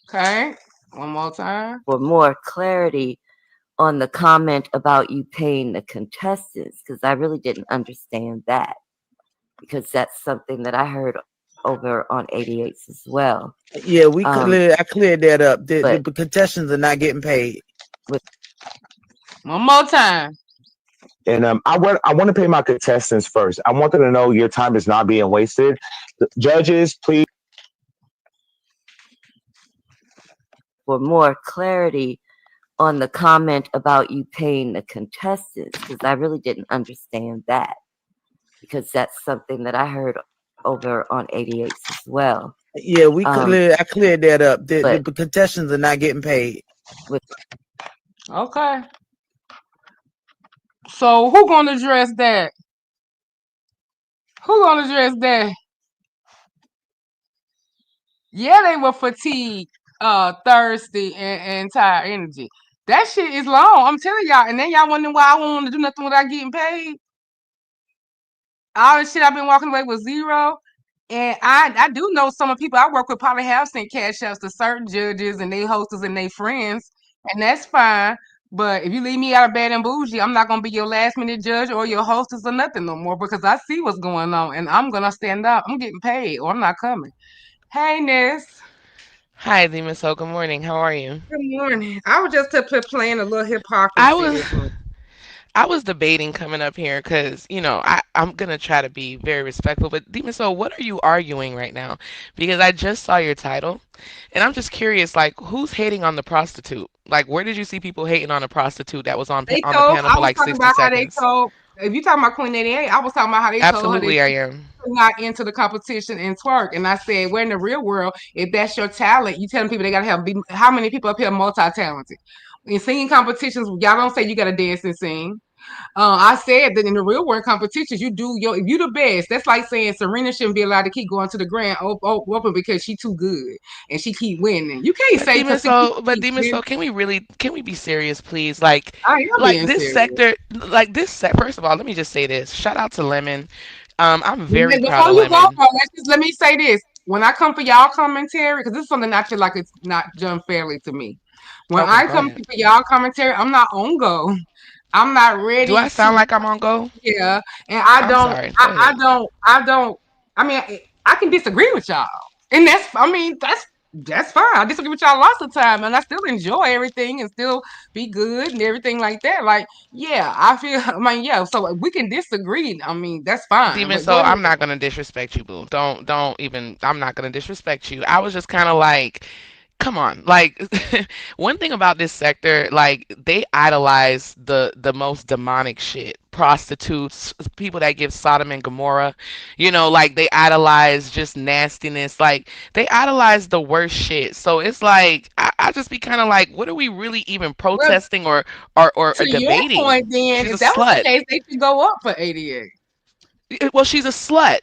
Okay. One more time. For more clarity on the comment about you paying the contestants, because I really didn't understand that, because that's something that I heard over on 88s as well. Yeah, I cleared that up. The But contestants are not getting paid. with One more time. And I want to pay my contestants first. I want them to know your time is not being wasted. The judges, please. for more clarity on the comment about you paying the contestants, because I really didn't understand that, because that's something that I heard over on 88s as well. Yeah, I cleared that up. The But contestants are not getting paid. with Okay. So who gonna address that? Who gonna address that? Yeah, they were fatigued, thirsty, and tired energy. That shit is long. I'm telling y'all. And then y'all wondering why I won't want to do nothing without getting paid. All the shit I've been walking away with zero. And I do know some of the people I work with probably have sent cash outs to certain judges and they hostess and they friends, and that's fine. But if you leave me out of bad and bougie, I'm not gonna be your last minute judge or your hostess or nothing no more because I see what's going on and I'm gonna stand up. I'm getting paid or I'm not coming. Hey Ness. Hi, Demon Soul. Good morning. How are you? Good morning. I was just playing a little I hypocrisy was with my. I was debating coming up here because I'm gonna try to be very respectful. But Demon Soul, what are you arguing right now? Because I just saw your title, and I'm just curious. Like, who's hating on the prostitute? Like, where did you see people hating on a prostitute that was They on the told. panel I for was like talking 60 about how they seconds? told. If you talking about Queen 88, I was talking about how they told her that Absolutely, I she am. could not enter the competition and twerk. And I said, we're in the real world. If that's your talent, you telling people they gotta have. How many people up here multi-talented? In singing competitions, y'all don't say you gotta dance and sing. I said that in the real world competitions, you do your if you the best. That's like saying Serena shouldn't be allowed to keep going to the grand open because she too good and she keep winning. You can't say because she But keep Demon winning. Soul, can we be serious, please? I am Like being this serious. sector, like this set. First of all, let me just say this. Shout out to Lemon. I'm very proud Before of you go, Lemon. bro, let me say this. When I come for y'all commentary, because this is something I feel like it's not done fairly to me. When Okay, I go come ahead. for y'all commentary, I'm not on go. I'm not Do I ready sound to. like I'm on go? Yeah, and I I'm don't, sorry. Go ahead. I don't. I mean, I can disagree with y'all, and I mean, that's fine. I disagree with y'all lots of time, and I still enjoy everything and still be good and everything like that. Like, yeah, I feel. I mean, yeah. So we can disagree. I mean, that's fine. Demon But go Soul, ahead. I'm not gonna disrespect you, boo. Don't even. I'm not gonna disrespect you. I was just kind of like, come on, like one thing about this sector, like they idolize the most demonic shit, prostitutes, people that give Sodom and Gomorrah, like they idolize just nastiness, like they idolize the worst shit. So it's like I just be kind of like, what are we really even Well, protesting or to your debating? point, then, She's if a that was the slut. case, they should go up for 88. Well, she's a slut,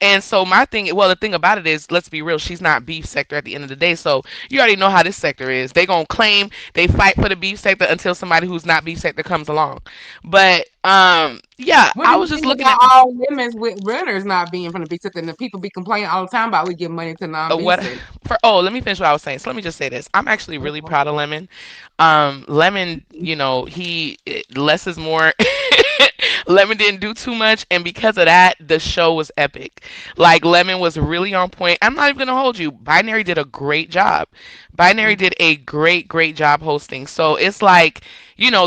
and so my thing, well, the thing about it is, let's be real, she's not beef sector at the end of the day. So you already know how this sector is. They gonna claim they fight for the beef sector until somebody who's not beef sector comes along. But yeah, What do I you was just think looking about at all women's with runners not being from the big city? And the people be complaining all the time about we give money to non-big what city. for. Oh, let me finish what I was saying. So let me just say this: I'm actually really proud of Lemon. Lemon, he less is more. Lemon didn't do too much, and because of that, the show was epic. Like Lemon was really on point. I'm not even gonna hold you. Binary did a great job. Binary did a great job hosting. So it's like,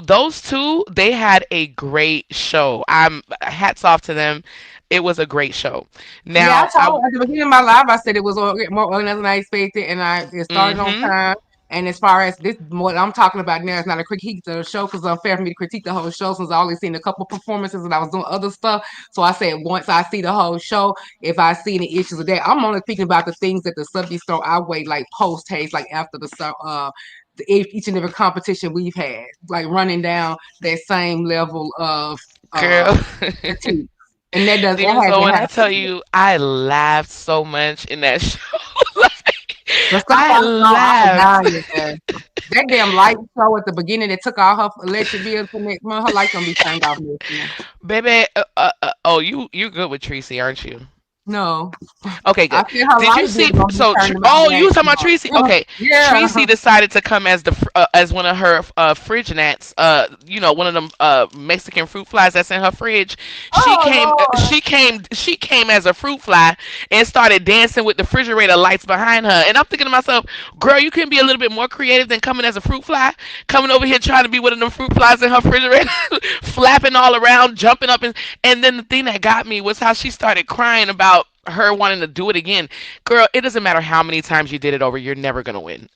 those two, they had a great show. I'm hats off to them. It was a great show. Yeah, I Now, told at the beginning of my live, I said it was more organized than I expected, and it started on mm-hmm. time. And as far as this, what I'm talking about now is not a critique of the show because it's unfair for me to critique the whole show since I only seen a couple performances and I was doing other stuff. So I said once I see the whole show, if I see any issues with that, I'm only thinking about the things that the subjects throw our way, like post haste, like after each and every competition we've had, like running down that same level of uh Girl. critique. And that Demon Soul, hasn't when I tell happened. you, I laughed so much in that show. Like, The stuff I I saw, I was laughed. dying, man. That damn light show at the beginning that took all her electric bills for next month, her light gonna be turned off next month. baby. Oh, you good with Tracy, aren't you? No, Okay, I good. said her Did you light bill see? gonna be So, turned about oh, you next was talking about month. Tracy? Okay, Yeah, Tracy decided to come as as one of her fridge nats. One of them Mexican fruit flies that's in her fridge. She oh came. Lord. She came as a fruit fly and started dancing with the refrigerator lights behind her. And I'm thinking to myself, girl, you can be a little bit more creative than coming as a fruit fly. Coming over here trying to be one of them fruit flies in her refrigerator, flapping all around, jumping up, and then the thing that got me was how she started crying about her wanting to do it again. Girl, it doesn't matter how many times you did it over, you're never gonna win.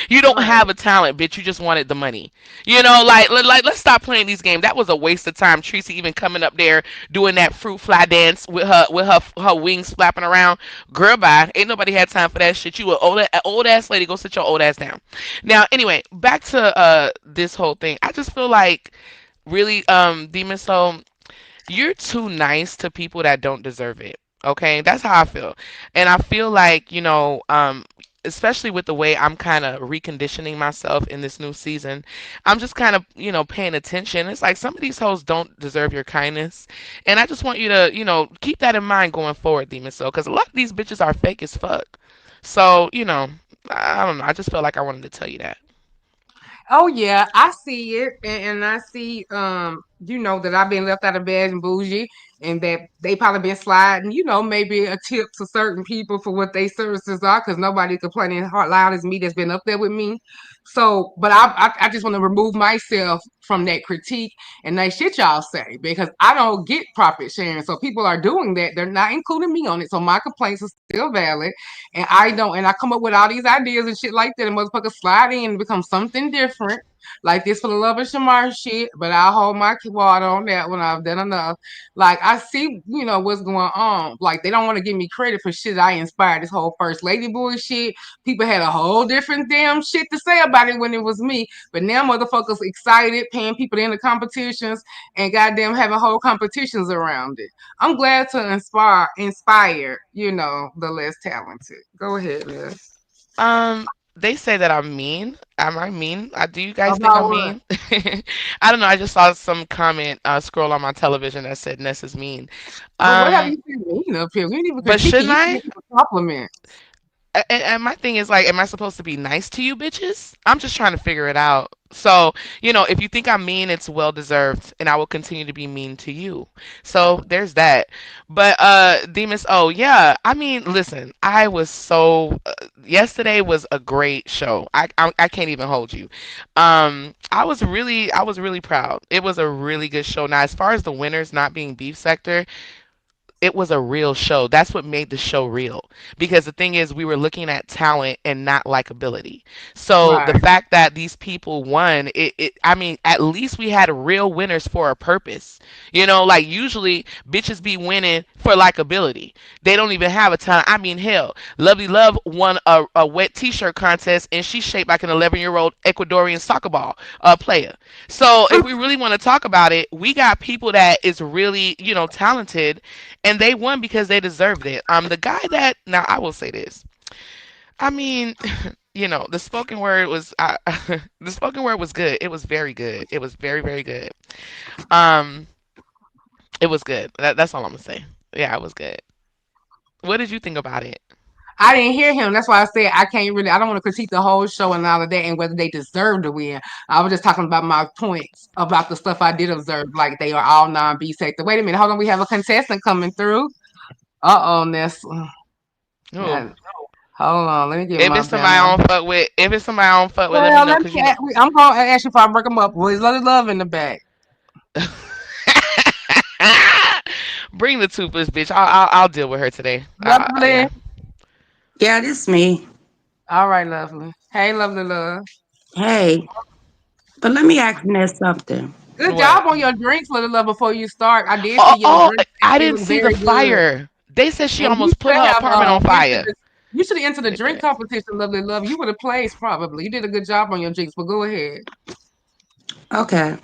You don't Right. have a talent, bitch. You just wanted the money. Let's stop playing these games. That was a waste of time. Tracy even coming up there doing that fruit fly dance with her wings flapping around. Girl, bye. Ain't nobody had time for that shit. You an old ass lady. Go sit your old ass down. Now, anyway, back to this whole thing. I just feel like really, Demon Soul, you're too nice to people that don't deserve it. Okay, that's how I feel. And I feel like, especially with the way I'm kind of reconditioning myself in this new season, I'm just kind of, paying attention. It's like some of these hoes don't deserve your kindness. And I just want you to, keep that in mind going forward, Demon Soul, because a lot of these bitches are fake as fuck. So, I don't know. I just felt like I wanted to tell you that. Oh yeah, I see it, and I see that I've been left out of bed and bougie, and that they probably been sliding, maybe a tip to certain people for what they services are, because nobody complaining hard loud as me that's been up there with me. So, but I just want to remove myself from that critique and that shit y'all say because I don't get profit sharing. So people are doing that; they're not including me on it. So my complaints are still valid, and I don't. And I come up with all these ideas and shit like that, and motherfuckers slide in and become something different. Like this for the love of Shamar shit, but I'll hold my water on that when I've done enough. Like I see, what's going on. Like they don't want to give me credit for shit I inspired. This whole first lady bullshit. People had a whole different damn shit to say about it when it was me. But now motherfuckers excited, paying people in the competitions and goddamn having whole competitions around it. I'm glad to inspire, the less talented. Go ahead, Liz. They say that I'm mean. Am I mean? Do you guys think About I'm what? mean? I don't know. I just saw some comment scroll on my television that said Ness is mean. But what have Um, you been mean up here? We didn't even but critique it. shouldn't You should I? give people compliments. And my thing is like, am I supposed to be nice to you bitches? I'm just trying to figure it out. So, if you think I'm mean, it's well deserved, and I will continue to be mean to you. So there's that. But Demus, oh yeah, I mean, listen, I was so yesterday was a great show. I can't even hold you. I was really proud. It was a really good show. Now, as far as the winners not being beef sector, it was a real show. That's what made the show real. Because the thing is, we were looking at talent and not likability. So the Right. fact that these people won, I mean, at least we had real winners for a purpose. Like usually bitches be winning for likability. They don't even have a talent. I mean, hell, Lovely Love won a wet t-shirt contest and she's shaped like an 11-year-old Ecuadorian soccer ball player. So if we really want to talk about it, we got people that is really, talented and they won because they deserved it. The guy that now I will say this. I mean, the spoken word was the spoken word was good. It was very good. It was very very good. Um, it was good. That's all I'm gonna say. Yeah, it was good. What did you think about it? I didn't hear him. That's why I said I don't want to critique the whole show and all of that and whether they deserve to win. I was just talking about my points about the stuff I did observe, like they are all non-B sector. Wait a minute, hold on. We have a contestant coming through. Uh-oh, Nessa. Oh, Now, hold on. Let me get if my it's somebody banner. I don't fuck with, if it's somebody I don't fuck with, let me Well, know, let me, cause you know. I'm going to ask you if I break them up. Boys, love in the back. Bring the toothless bitch. I'll deal with her today. Lovely. Yeah. Yeah, this me. All right, lovely. Hey, lovely love. Hey, but let me ask Ness something. Good What? job on your drinks, little love, before you start. I did Oh, see your oh, drinks and I they didn't look see the very good. fire. They said she And you almost put should her have apartment on entered fire. the you should have entered the They drink did. competition, lovely love. You would have placed probably. You did a good job on your drinks, but go ahead. Okay,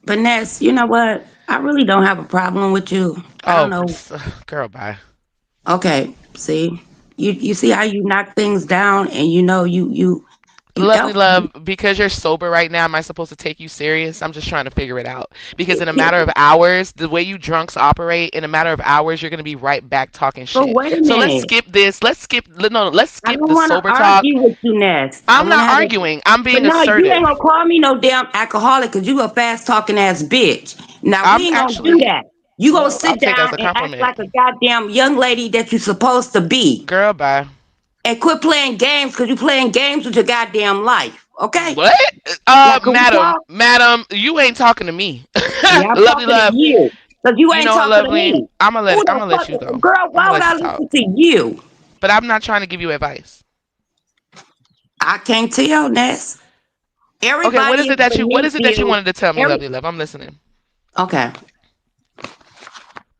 but Ness, you know what? I really don't have a problem with you. I don't Oh, know. girl, bye. Okay, see, you see how you knock things down, and you know you You Lovely else love, because you're sober right now, am I supposed to take you serious? I'm just trying to figure it out. Because in a matter of hours, the way you drunks operate, in a matter of hours, you're gonna be right back talking but shit. wait a So let's minute. skip this. Let's skip. No, let's I skip don't the want to sober talk. argue with you, Ness. I I'm want to not have a. arguing. I'm But being no, you ain't assertive. gonna call me no damn alcoholic because you a fast talking ass bitch. Now we I'm ain't gonna do actually, that. You gonna well, I'll sit take that as down a and act compliment. like a goddamn young lady that you supposed to be, Girl, bye. and quit playing games because you playing games with your goddamn life. Okay? What? Now can we Madam, talk? madam, you ain't talking to me. Yeah, I'm Lovely talking to love. you because you You ain't know what, talking to lovely? me. Who I'm the gonna let fuck, you go. girl? I'm Why gonna would let I you talk. listen to you? But I'm not trying to give you advice. I can't tell, Ness. Okay, Everybody is what beneath is it that you you. wanted to tell me, Every lovely love? I'm listening. okay.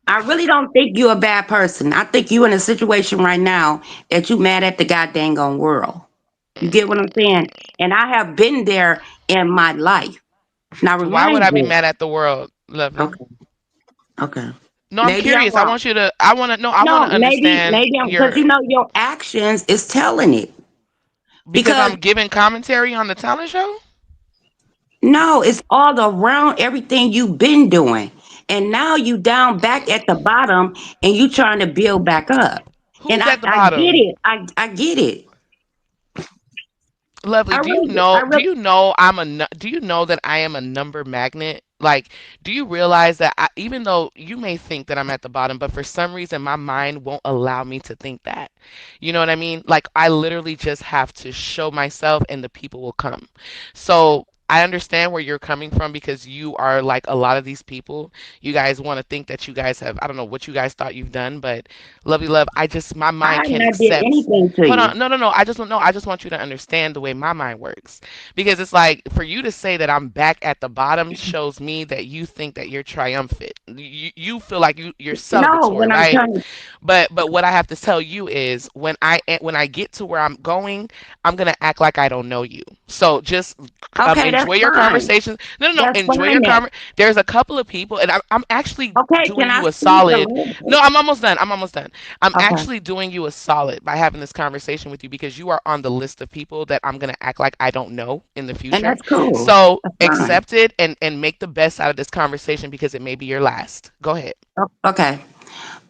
I really don't think you're a bad person. I think you in a situation right now that you mad at the goddamn on world. You get what I'm saying? And I have been there in my life. Now Why would remind I be you. mad at the world, lovely? Okay. Okay. No, I'm Maybe I'm curious. wrong. I want to know. I want No, to maybe understand maybe I'm because your, you know your actions is telling it. because Because I'm giving commentary on the talent show. no, it's all around everything you've been doing. And now you down back at the bottom and you trying to build back up. And Who's I, at the I get bottom? it. I get it. Lovely, I do you really do. I know? Do really you know do you know that I am a number magnet? Like, do you realize that even though you may think that I'm at the bottom, but for some reason my mind won't allow me to think that. You know what I mean? Like, I literally just have to show myself, and the people will come. So I understand where you're coming from, because you are like a lot of these people. You guys want to think that you guys have, I don't know what you guys thought you've done, but lovely love, my I mind have can't not did accept. anything to Hold you. on. No. I just want no. I just want you to understand the way my mind works, because it's like, for you to say that I'm back at the bottom shows me that you think that you're triumphant. You feel like you're No, celebratory, when I'm right? trying to But what I have to tell you is, when I get to where I'm going, I'm gonna act like I don't know you. So just okay, that's enjoy your fine. conversations. No. That's Enjoy fine your then. There's a couple of people, and I'm actually Okay, can doing I you a speak a solid. little No, bit? I'm almost done. I'm almost done. I'm Okay. actually doing you a solid by having this conversation with you, because you are on the list of people that I'm gonna act like I don't know in the And future. that's cool. So That's fine. accept it, and make the best out of this conversation, because it may be your last. Go ahead. Okay.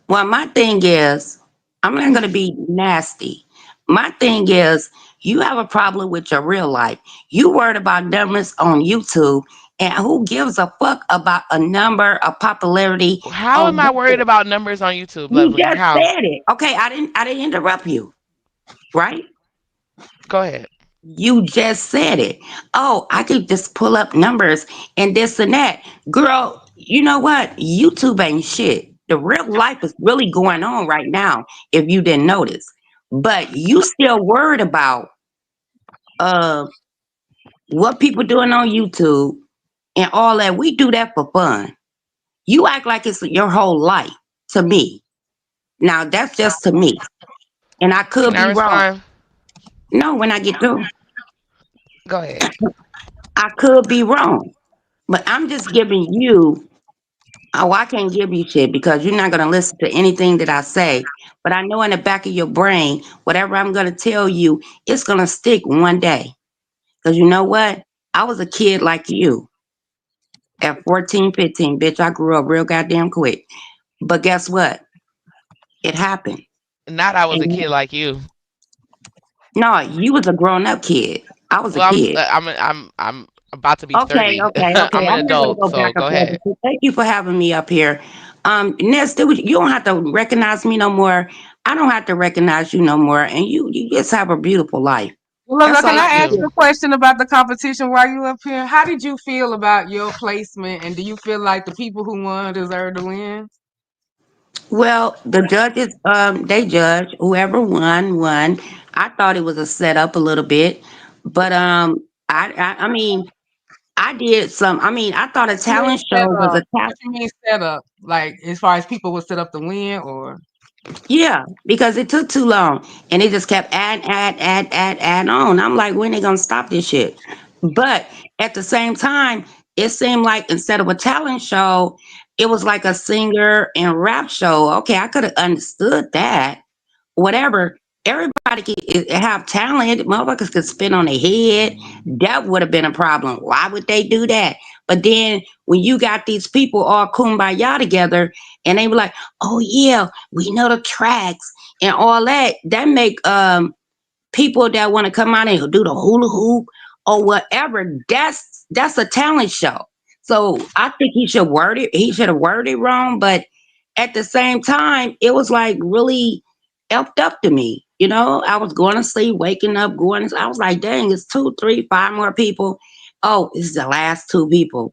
Well, my thing is, I'm not going to be nasty. My thing is, you have a problem with your real life. You worried about numbers on YouTube, and who gives a fuck about a number of popularity How on am I worried YouTube? about numbers on YouTube, You lovely? just How? said it. Okay, I didn't interrupt you, right? Go ahead. You just said it. Oh, I could just pull up numbers and this and that. Girl, you know what? YouTube ain't shit. The real life is really going on right now, if you didn't notice. But you still worried about uh what people doing on YouTube and all that. We do that for fun. You act like it's your whole life to me. Now that's just to me. And I Can could I be wrong. respond? No, when I get through, Go ahead. I could be wrong. But I'm just giving you. Oh, I can't give you shit because you're not going to listen to anything that I say. But I know in the back of your brain, whatever I'm going to tell you, it's going to stick one day. Because you know what? I was a kid like you at 14, 15. Bitch, I grew up real goddamn quick. But guess what? It happened. Not I was a And kid like you. no, you was a grown up kid. I was a Well, kid. I'm about to be Okay, 30. okay, okay. I'm an I'm not gonna adult, go back so and go forth. ahead. Thank you for having me up here. Ness, you don't have to recognize me no more. I don't have to recognize you no more. And you just have a beautiful life. Well, That's look, can all Thank I I can ask you. do. you a question about the competition while you up here? How did you feel about your placement, and do you feel like the people who won deserve to win? Well, the judges, they judge whoever won. I thought it was a setup a little bit, but I mean, I did some. I mean, I thought a You mean talent set show was up? a talent. What you mean set up? Like as far as people would set up to win, or Yeah, because it took too long and it just kept add on. I'm like, when they gonna stop this shit? But at the same time, it seemed like instead of a talent show, it was like a singer and rap show. Okay, I could have understood that. Whatever. everybody could have talent. Motherfuckers could spin on their head. That would have been a problem. Why would they do that? But then when you got these people all kumbaya together and they were like, oh yeah, we know the tracks and all that, that make people that want to come out and do the hula hoop or whatever, that's a talent show. So I think he should have worded it wrong, but at the same time, it was like really effed up to me. You know, I was going to sleep, waking up, I was like, dang, it's two, three, five more people. Oh, this is the last two people.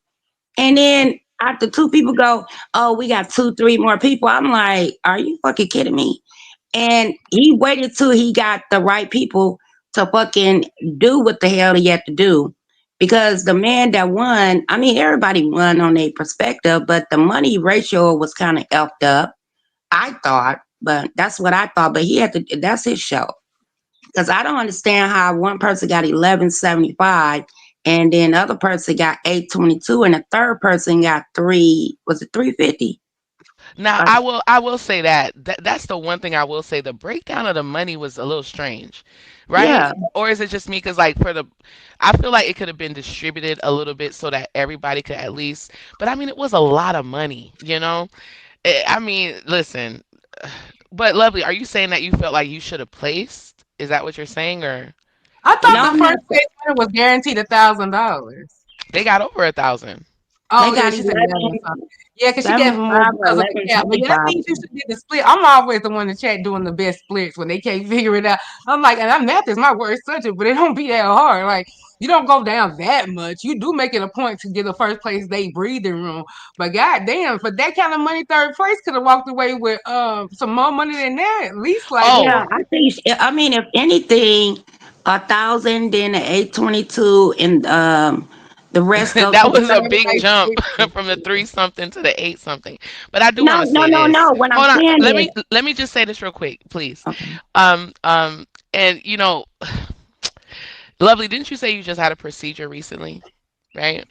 And then after two people go, oh, we got two, three more people. I'm like, are you fucking kidding me? And he waited till he got the right people to fucking do what the hell he had to do. Because the man that won, I mean, everybody won on their perspective, but the money ratio was kind of effed up. I thought, but that's what I thought. But he had to, that's his show. Because I don't understand how one person got 1175 and then the other person got 822 and the third person got was it 350? Now, Uh, I will say that's the one thing I will say. The breakdown of the money was a little strange, right? yeah. Or is it just me? Because like I feel like it could have been distributed a little bit so that everybody could at least. But I mean, it was a lot of money, you know. I mean, listen. But lovely, are you saying that you felt like you should have placed? Is that what you're saying, or I thought No, the I'm not. first place winner was guaranteed $1,000. they got over 1,000? They Oh yeah, got she said 11 something. Yeah, because she gave 1175 more or because of the cap. But yeah, that 1125. means you should get the split. I'm always the one in the chat doing the best splits when they can't figure it out. I'm like, and I'm math is my worst subject, but it don't be that hard. Like you don't go down that much. You do make it a point to get the first place they breathing room. But goddamn, for that kind of money, third place could have walked away with some more money than that. At least like Oh, Yeah, four. I think. I mean, if anything, 1,000, then the 822, and the rest of that the was a third big place. jump from the three something to the eight something. But I do No, want to no, say no, this. no. What I'm Hold on, saying let is, me just say this real quick, please. okay. Um, um, and lovely, didn't you say you just had a procedure recently, right?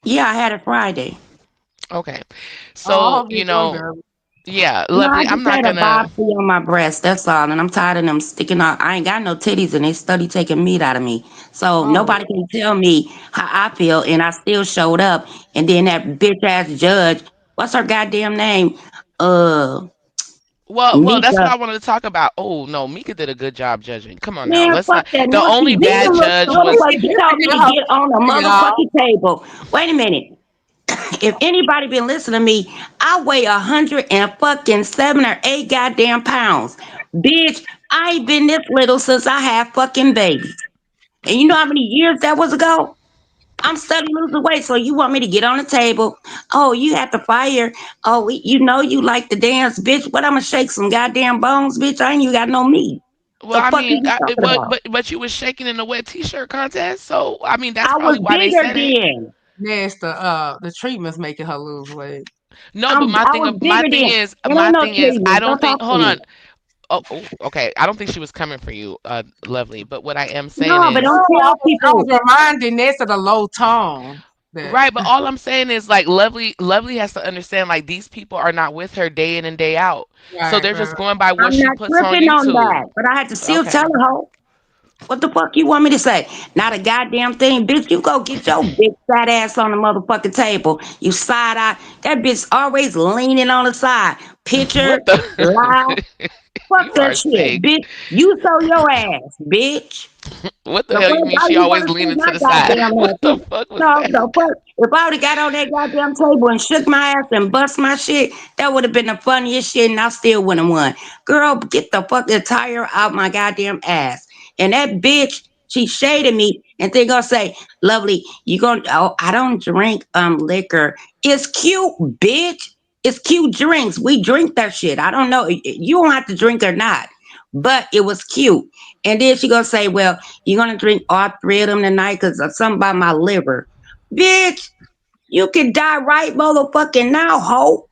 Yeah, I had it Friday. Okay, Oh, I so hope you're doing better. yeah, No, I lovely. I'm just not had a gonna. biopsy on my breast. That's all, and I'm tired of them sticking out. I ain't got no titties, and they study taking meat out of me. So Oh, nobody can tell me how I feel, and I still showed up. And then that bitch ass judge, what's her goddamn name? Uh, Well, that's what Mika. I wanted to talk about. Oh no, Mika did a good job judging. Come on now, Man, let's fuck not. that. The No, she only bad didn't look judge good, was but she told me did to her get on a y'all. motherfucking table. Wait a minute. If anybody been listening to me, I weigh 107 or 8 goddamn pounds. Bitch, I ain't been this little since I had fucking babies. And you know how many years that was ago? I'm studying losing weight, so you want me to get on the table? Oh, you have to fire. Oh, you know you like to dance, bitch. What? I'ma shake some goddamn bones, bitch. I ain't you got no meat. well. The I fuck is mean, you talking but about? but you was shaking in the wet t-shirt contest, so I mean that's I was probably why they bigger said it. then. Yes, the treatment's making her lose weight. No, but I was bigger then. It ain't my no thing is, I treatment. don't Don't think. talk to Hold me. on. Oh, okay. I don't think she was coming for you, lovely. But what I am saying No, but is, don't No, tell I was people. reminding Ness of the low tone. That right. But all I'm saying is, like, lovely has to understand, like, these people are not with her day in and day out, so right, they're right. just going by what I'm she not puts on tripping on YouTube. that. But I had to still tell Okay. her, ho, what the fuck you want me to say? Not a goddamn thing, bitch. You go get your big fat ass on the motherfucking table. You side eye. That bitch always leaning on the side. Picture, What the? loud. Fuck You that are shit, sick. bitch. You show your ass, bitch. What the The hell you fuck, mean? how She you always want to see leaning to my the side. goddamn What ass? the fuck was No, that? the fuck. If I would have got on that goddamn table and shook my ass and bust my shit, that would have been the funniest shit, and I still wouldn't have won. Girl, get the fucking tire out my goddamn ass. And that bitch, she shaded me and they gonna say, "Lovely, you gonna? Oh, I don't drink liquor. It's cute, bitch. It's cute drinks. We drink that shit. I don't know. You don't have to drink or not, but it was cute." And then she gonna say, "Well, you're gonna drink all three of them tonight because of something about my liver." Bitch, you can die right motherfucking now, ho.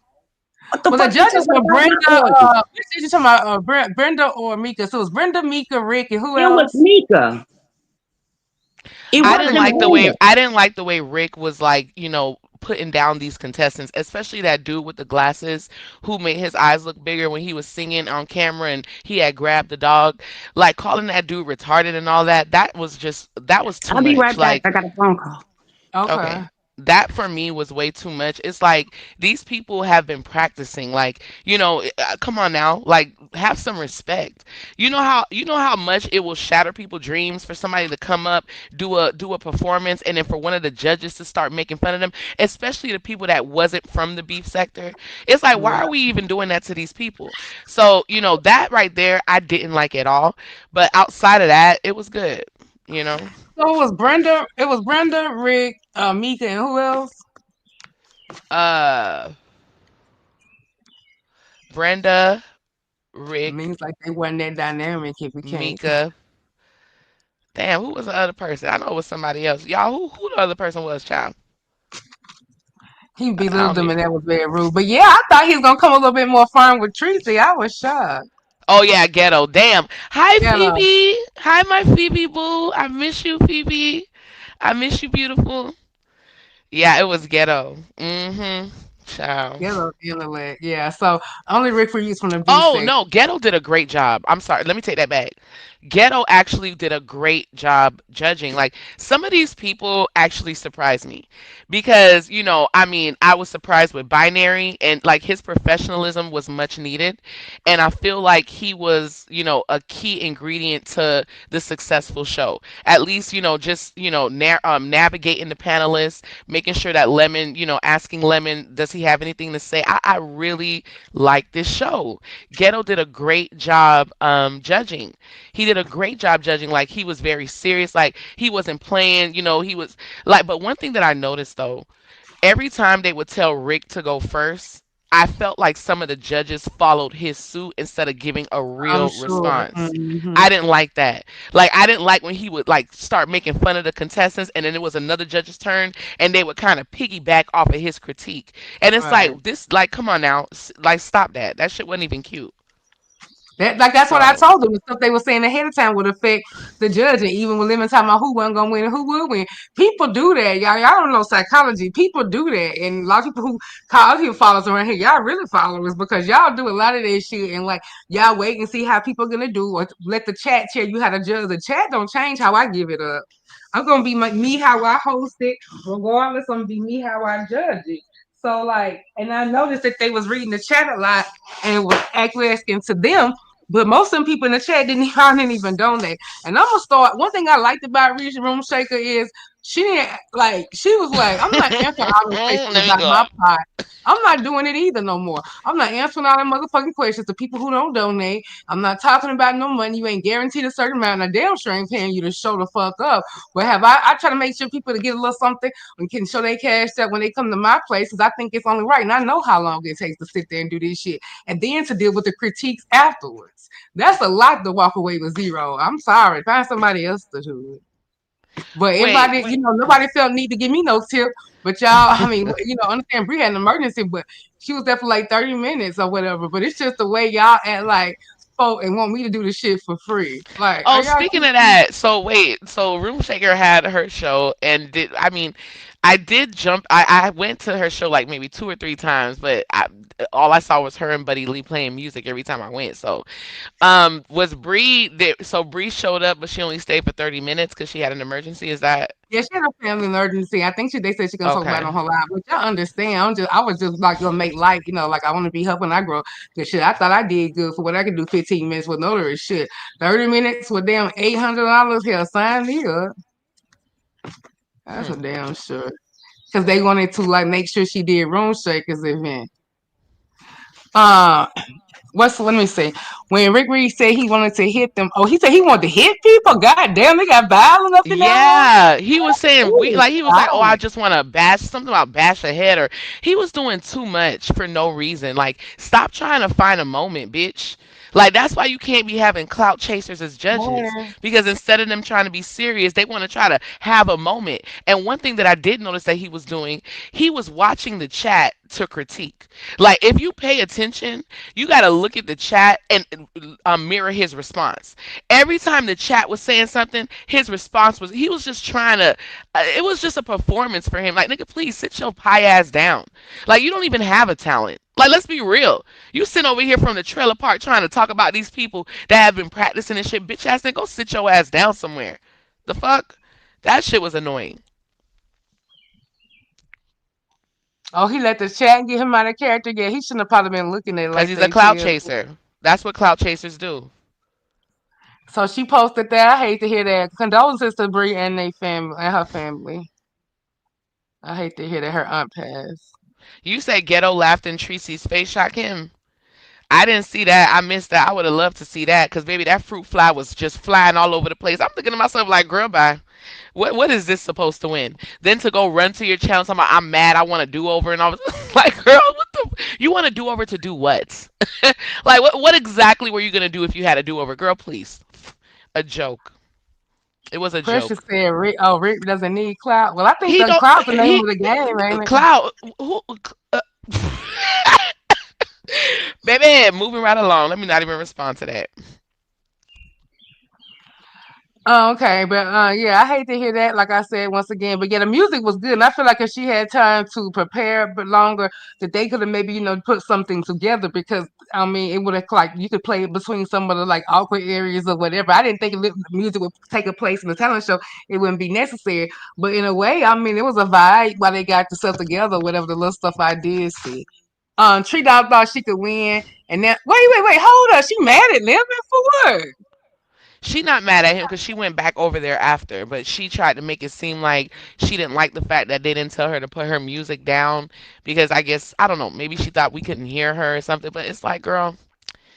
What the Well, the fuck you judges talking were about Brenda. my organ? Which is you talking about? Brenda or Mika? So it was Brenda, Mika, Rick, and who It was else? Mika. It I'm I trying to didn't wasn't like the think. way Brenda. I didn't like the way Rick was like, putting down these contestants, especially that dude with the glasses who made his eyes look bigger when he was singing on camera and he had grabbed the dog. Like calling that dude retarded and all that, that was too I'll be much. right back. Like, I got a phone call. okay. Okay. That for me was way too much. It's like these people have been practicing. Like, come on now. Like, have some respect. You know how much it will shatter people's dreams for somebody to come up, do a performance, and then for one of the judges to start making fun of them, especially the people that wasn't from the beef sector. It's like, why are we even doing that to these people? So, that right there, I didn't like at all. But outside of that, it was good. You know, So it was Brenda. It was Brenda, Rick, Mika, and who else? uh, Brenda, It Rick, means like they wasn't that dynamic if we can't. Mika. Damn, who was the other person? I know it was somebody else. Y'all, who the other person was, child? He I belittled don't them even. and that was very rude. But yeah, I thought he was gonna come a little bit more firm with Tracy. I was shocked. Oh yeah, ghetto. Damn. Hi Yeah, no. Phoebe. Hi my Phoebe boo. I miss you, Phoebe. I miss you, beautiful. Yeah, it was ghetto. Mm-hmm. Child. Ghetto intellect. Yeah. So only Rick Reeves from the B Oh sect. no, Ghetto did a great job. I'm sorry, let me take that back. Ghetto actually did a great job judging. Like some of these people actually surprised me because I mean, I was surprised with Binary and like his professionalism was much needed, and I feel like he was a key ingredient to the successful show. At least just navigating the panelists, making sure that Lemon, asking Lemon, does he have anything to say? I really like this show. Ghetto did a great job judging. He did a great job judging. Like he was very serious. Like he wasn't playing. He was like. But one thing that I noticed though, every time they would tell Rick to go first, I felt like some of the judges followed his suit instead of giving a I'm real sure. response. Hmm. I didn't like that. Like I didn't like when he would like start making fun of the contestants and then it was another judge's turn and they would kind of piggyback off of his critique. And it's Right. like this like come on now. Like stop that. That shit wasn't even cute. That's what I So told them. The stuff they were saying ahead of time would affect the judge, and even with Lemon talking about who wasn't gonna win and who would win. People do that, y'all. Y'all don't know psychology. People do that, and a lot of people who call other people followers around here, y'all really followers because y'all do a lot of that shit, and like y'all wait and see how people gonna do, or let the chat tell you how to judge. The chat don't change how I give it up. I'm gonna be me how I host it, regardless. I'm gonna be me how I judge it. So like, and I noticed that they was reading the chat a lot and was asking to them, but most of them people in the chat didn't even, I didn't even donate. And I'm gonna start. One thing I liked about Reach Room Shaker is she didn't like. She was like, I'm not answering all those questions let me about go. my pot. I'm not doing it either no more. I'm not answering all them motherfucking questions to people who don't donate. I'm not talking about no money. You ain't guaranteed a certain amount. And I damn sure ain't paying you to show the fuck up. But have I try to make sure people to get a little something and can show their cash that when they come to my place, because I think it's only right. And I know how long it takes to sit there and do this shit. And then to deal with the critiques afterwards. That's a lot to walk away with zero. I'm sorry. Find somebody else to do it. But Wait. everybody, nobody felt need to give me no tip. But y'all, I mean, understand Bree had an emergency, but she was there for like 30 minutes or whatever. But it's just the way y'all act like folk and want me to do the shit for free. Like, are Oh, y'all speaking kidding of me? that, so wait, so Room Shaker had her show and I mean, I did jump. I went to her show like maybe 2 or 3 times, but all I saw was her and Buddy Lee playing music every time I went. So, was Bree there? So Bree showed up, but she only stayed for 30 minutes because she had an emergency. Is that Yeah, she had a family emergency. I think they said she gonna talk about it okay? on her live, which I understand. I was just like gonna make light, like I want to be helping I grow. Cause shit, I thought I did good for what I could do 15 minutes with notary shit. 30 minutes with damn $800 here. Sign me up. That's a Hmm. damn sure. Cause they wanted to like make sure she did Room Shakers event. Uh let me see. When Rick Reed said he wanted to hit them, oh, he said he wanted to hit people. God damn, they got violent up in that hole. Yeah, he was saying we Ooh, like he was like, oh, I violent. just want to bash something about bash a head, or he was doing too much for no reason. Like, stop trying to find a moment, bitch. Like that's why you can't be having clout chasers as judges, Morning. because instead of them trying to be serious, they want to try to have a moment. And one thing that I did notice that he was doing, he was watching the chat to critique. Like if you pay attention, you got to look at the chat and mirror his response. Every time the chat was saying something, his response was he was just trying to. It was just a performance for him. Like nigga, please sit your pie ass down. Like you don't even have a talent. Like let's be real. You sitting over here from the trailer park trying to talk about these people that have been practicing and shit. Bitch ass nigga, go sit your ass down somewhere. The fuck? That shit was annoying. Oh, he let the chat get him out of character. Yeah, he shouldn't have probably been looking at it Cause like he's a they clout feel. chaser. That's what clout chasers do. So she posted that. I hate to hear that. Condolences to Bree and they family and her family. I hate to hear that her aunt passed. You say ghetto laughed in Tracy's face shock him. I didn't see that. I missed that. I would have loved to see that because baby, that fruit fly was just flying all over the place. I'm thinking to myself like, girl, bye. What is this supposed to win? Then to go run to your channel, talking about I'm mad, I want to do over, and all like, girl, what the? You want to do over to do what? Like, what exactly were you gonna do if you had a do over, girl? Please, a joke. It was a Precious joke. said, Rick, oh, Rick doesn't need clout. Well, I think He the don't. clout's the name He of the game, ain't it? Cloud. Who, uh, baby, moving right along. Let me not even respond to that. Oh, okay, but yeah, I hate to hear that. Like I said once again, but yeah, the music was good, and I feel like if she had time to prepare a bit longer, that they could have maybe put something together. Because I mean, it would have like you could play it between some of the like awkward areas or whatever. I didn't think the music would take a place in the talent show; it wouldn't be necessary. But in a way, I mean, it was a vibe while they got themselves together. Whatever the little stuff I did see. Tree Dog thought she could win, and then wait, hold up, she mad at Lemon for what? She not mad at him because she went back over there after, but she tried to make it seem like she didn't like the fact that they didn't tell her to put her music down because I guess I don't know, maybe she thought we couldn't hear her or something. But it's like, girl,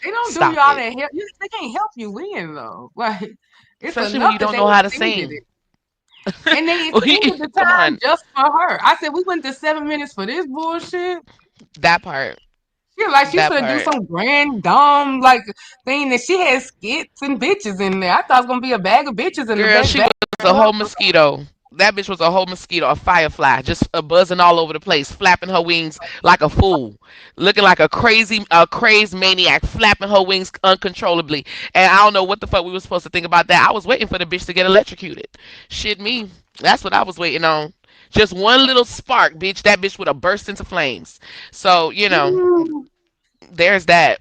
They don't do stop y'all it. that help. They can't help you win though. Like it's Especially when enough you that don't they know how to extended sing. it, and they extended the Come time on, just for her. I said we went to 7 minutes for this bullshit. that part, Yeah, like she that should do part. some grand dumb like thing that she had skits and bitches in there. I thought it was gonna be a bag of bitches in the Girl, back. she was a whole mosquito. That bitch was a whole mosquito, a firefly, just buzzing all over the place, flapping her wings like a fool, looking like a crazed maniac, flapping her wings uncontrollably. And I don't know what the fuck we were supposed to think about that. I was waiting for the bitch to get electrocuted. Shit, me. That's what I was waiting on. Just one little spark, bitch. That bitch would have burst into flames. So there's that.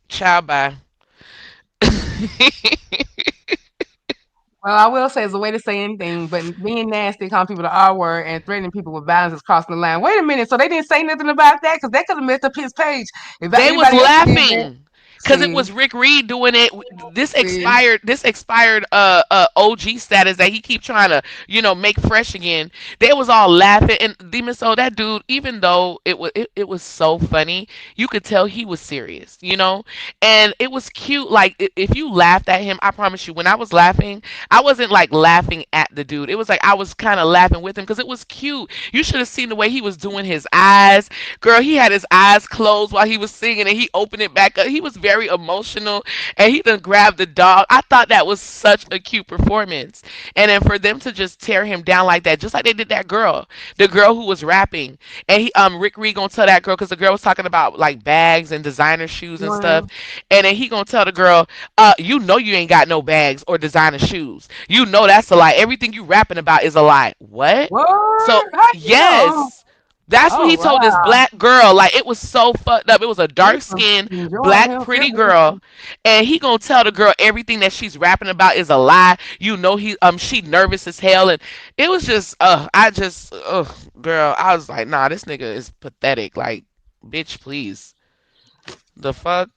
Child, bye. Well, I will say it's a way to say anything, but being nasty, calling people the R word, and threatening people with violence is crossing the line. Wait a minute, so they didn't say nothing about that because that could have messed up his page. If They was anybody else did that, laughing because it see, was Rick Reed doing it. see, This expired OG status that he keep trying to make fresh again. They was all laughing and Demon Soul, that dude, even though it was so funny, you could tell he was serious, and it was cute. Like if you laughed at him, I promise you, when I was laughing, I wasn't like laughing at the dude. It was like I was kind of laughing with him because it was cute. You should have seen the way he was doing his eyes. Girl, he had his eyes closed while he was singing and he opened it back up. He was very emotional and he done grabbed the dog. I thought that was such a cute performance. And then for them to just tear him down like that, just like they did that girl, the girl who was rapping. And Rick Reed gonna tell that girl, because the girl was talking about like bags and designer shoes and stuff. well, And then he gonna tell the girl, you know you ain't got no bags or designer shoes. You know that's a lie. Everything you rapping about is a lie. What? So what? How you know? yes. That's what Oh he told this wow, black girl. Like it was so fucked up. It was a he dark was skinned, enjoying black, himself. pretty girl, and he gonna tell the girl everything that she's rapping about is a lie. You know she nervous as hell, and it was just girl, I was like, nah, this nigga is pathetic. Like, bitch, please, the fuck.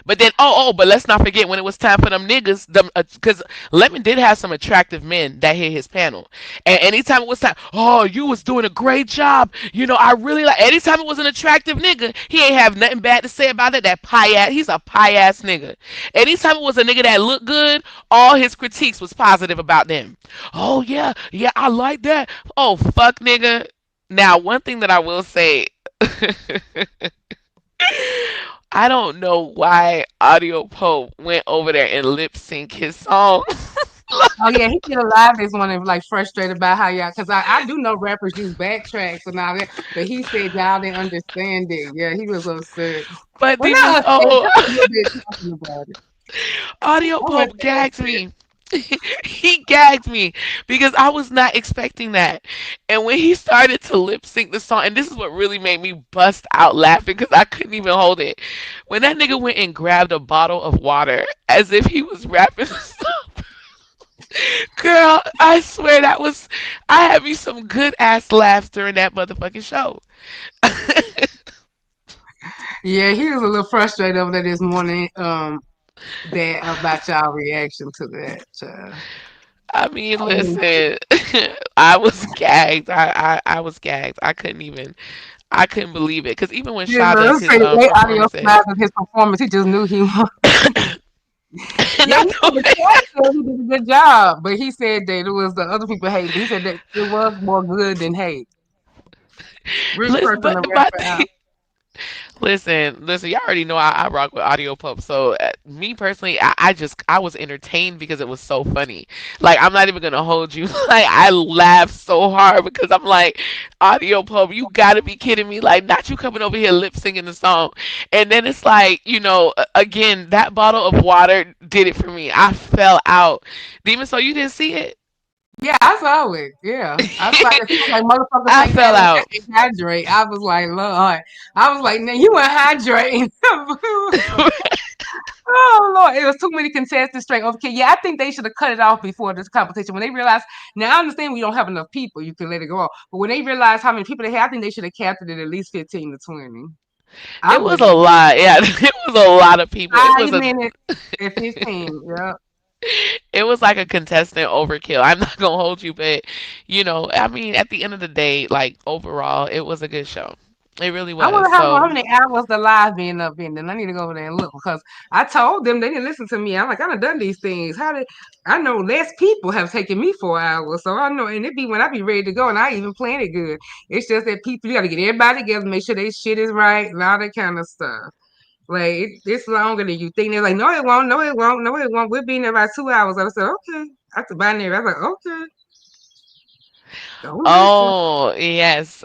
But then, but let's not forget when it was time for them niggas, them because Lemon did have some attractive men that hit his panel, and anytime it was time, oh, you was doing a great job, I really like. Anytime it was an attractive nigga, he ain't have nothing bad to say about it. That pie ass, he's a pie ass nigga. Anytime it was a nigga that looked good, all his critiques was positive about them. Oh yeah, yeah, I like that. Oh fuck, nigga. Now, one thing that I will say. I don't know why Audio Pope went over there and lip sync his song. Oh yeah, he did a live this one and like frustrated about how y'all, because I do know rappers use backtracks and all that, but he said y'all didn't understand it. Yeah, he was upset. But Well, Demon not upset, Soul, just a little bit talking about it. Audio I wasn't Pope that gagged upset. me. He gagged me because I was not expecting that. And when he started to lip sync the song, and this is what really made me bust out laughing because I couldn't even hold it. When that nigga went and grabbed a bottle of water as if he was rapping the song. Girl, I swear that was, I had me some good ass laughs during that motherfucking show. Yeah, he was a little frustrated over there this morning. That about y'all reaction to that. I mean, I mean, listen, I was gagged. I was gagged. I couldn't believe it. Because even when yeah, Shaw does let's say his the way audio performances, slides of his performance, he just knew he was. Yeah, not he said the the way, chat said he did a good job, but he said that it was the other people hating. But he said that it was more good than hate. Rich listen, person but to my rapper out. listen, y'all already know I rock with Audio Pub. So me personally, I was entertained because it was so funny. Like I'm not even gonna hold you. Like I laughed so hard because I'm like, Audio Pub, you gotta be kidding me. Like not you coming over here lip singing the song, and then it's like again that bottle of water did it for me. I fell out. Demon, so you didn't see it? Yeah, I saw it. Yeah, I saw it. He was like, "Motherfuckers I ain't fell never out. hydrate." I was like, "Lord," I was like, "Now you weren't hydrating." Oh Lord, it was too many contestants straight. Okay, yeah, I think they should have cut it off before this competition. When they realized, now I understand we don't have enough people, you can let it go off. But when they realized how many people they had, I think they should have capped it at least 15 to 20. I It was would a have did lot. Yeah, it was a lot of people. 5 minutes at 15. Yeah. It was like a contestant overkill. I'm not gonna hold you, but I mean, at the end of the day, like overall, it was a good show. It really I was. wonder how So many hours the live being up in. Then I need to go over there and look because I told them they didn't listen to me. I'm like, I done done these things. How did I know less people have taken me 4 hours? So I know, and it be when I be ready to go and I even plan it good. It's just that people, you got to get everybody together, make sure their shit is right, and all that kind of stuff. Like it's longer than you think. They're like, no, it won't, no, it won't, no, it won't. We'll be in there about 2 hours. I said, okay. After buying there, I was like, okay, don't listen. oh yes,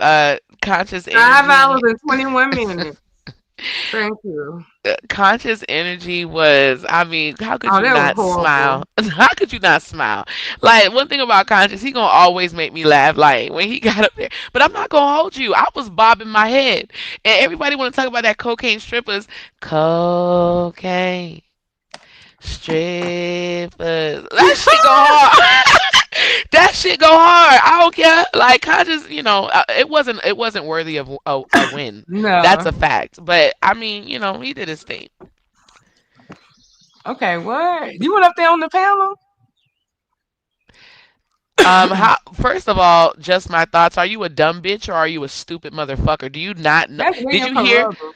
conscious 5 hours energy. and 21 minutes. Thank you. Conscious energy was, I mean, how could Oh, you that was not horrible. smile? How could you not smile? Like one thing about conscious, he gonna always make me laugh. Like when he got up there, but I'm not gonna hold you. I was bobbing my head, and everybody want to talk about that cocaine strippers. Cocaine strippers. That shit go hard. That shit go hard. I don't care. Like conscious, it wasn't worthy of a win. That's No. a fact. But I mean, he did his thing. Okay, what? You went up there on the panel? How? First of all, just my thoughts. Are you a dumb bitch or are you a stupid motherfucker? Do you not know? That's Did William you hear? Carruthers.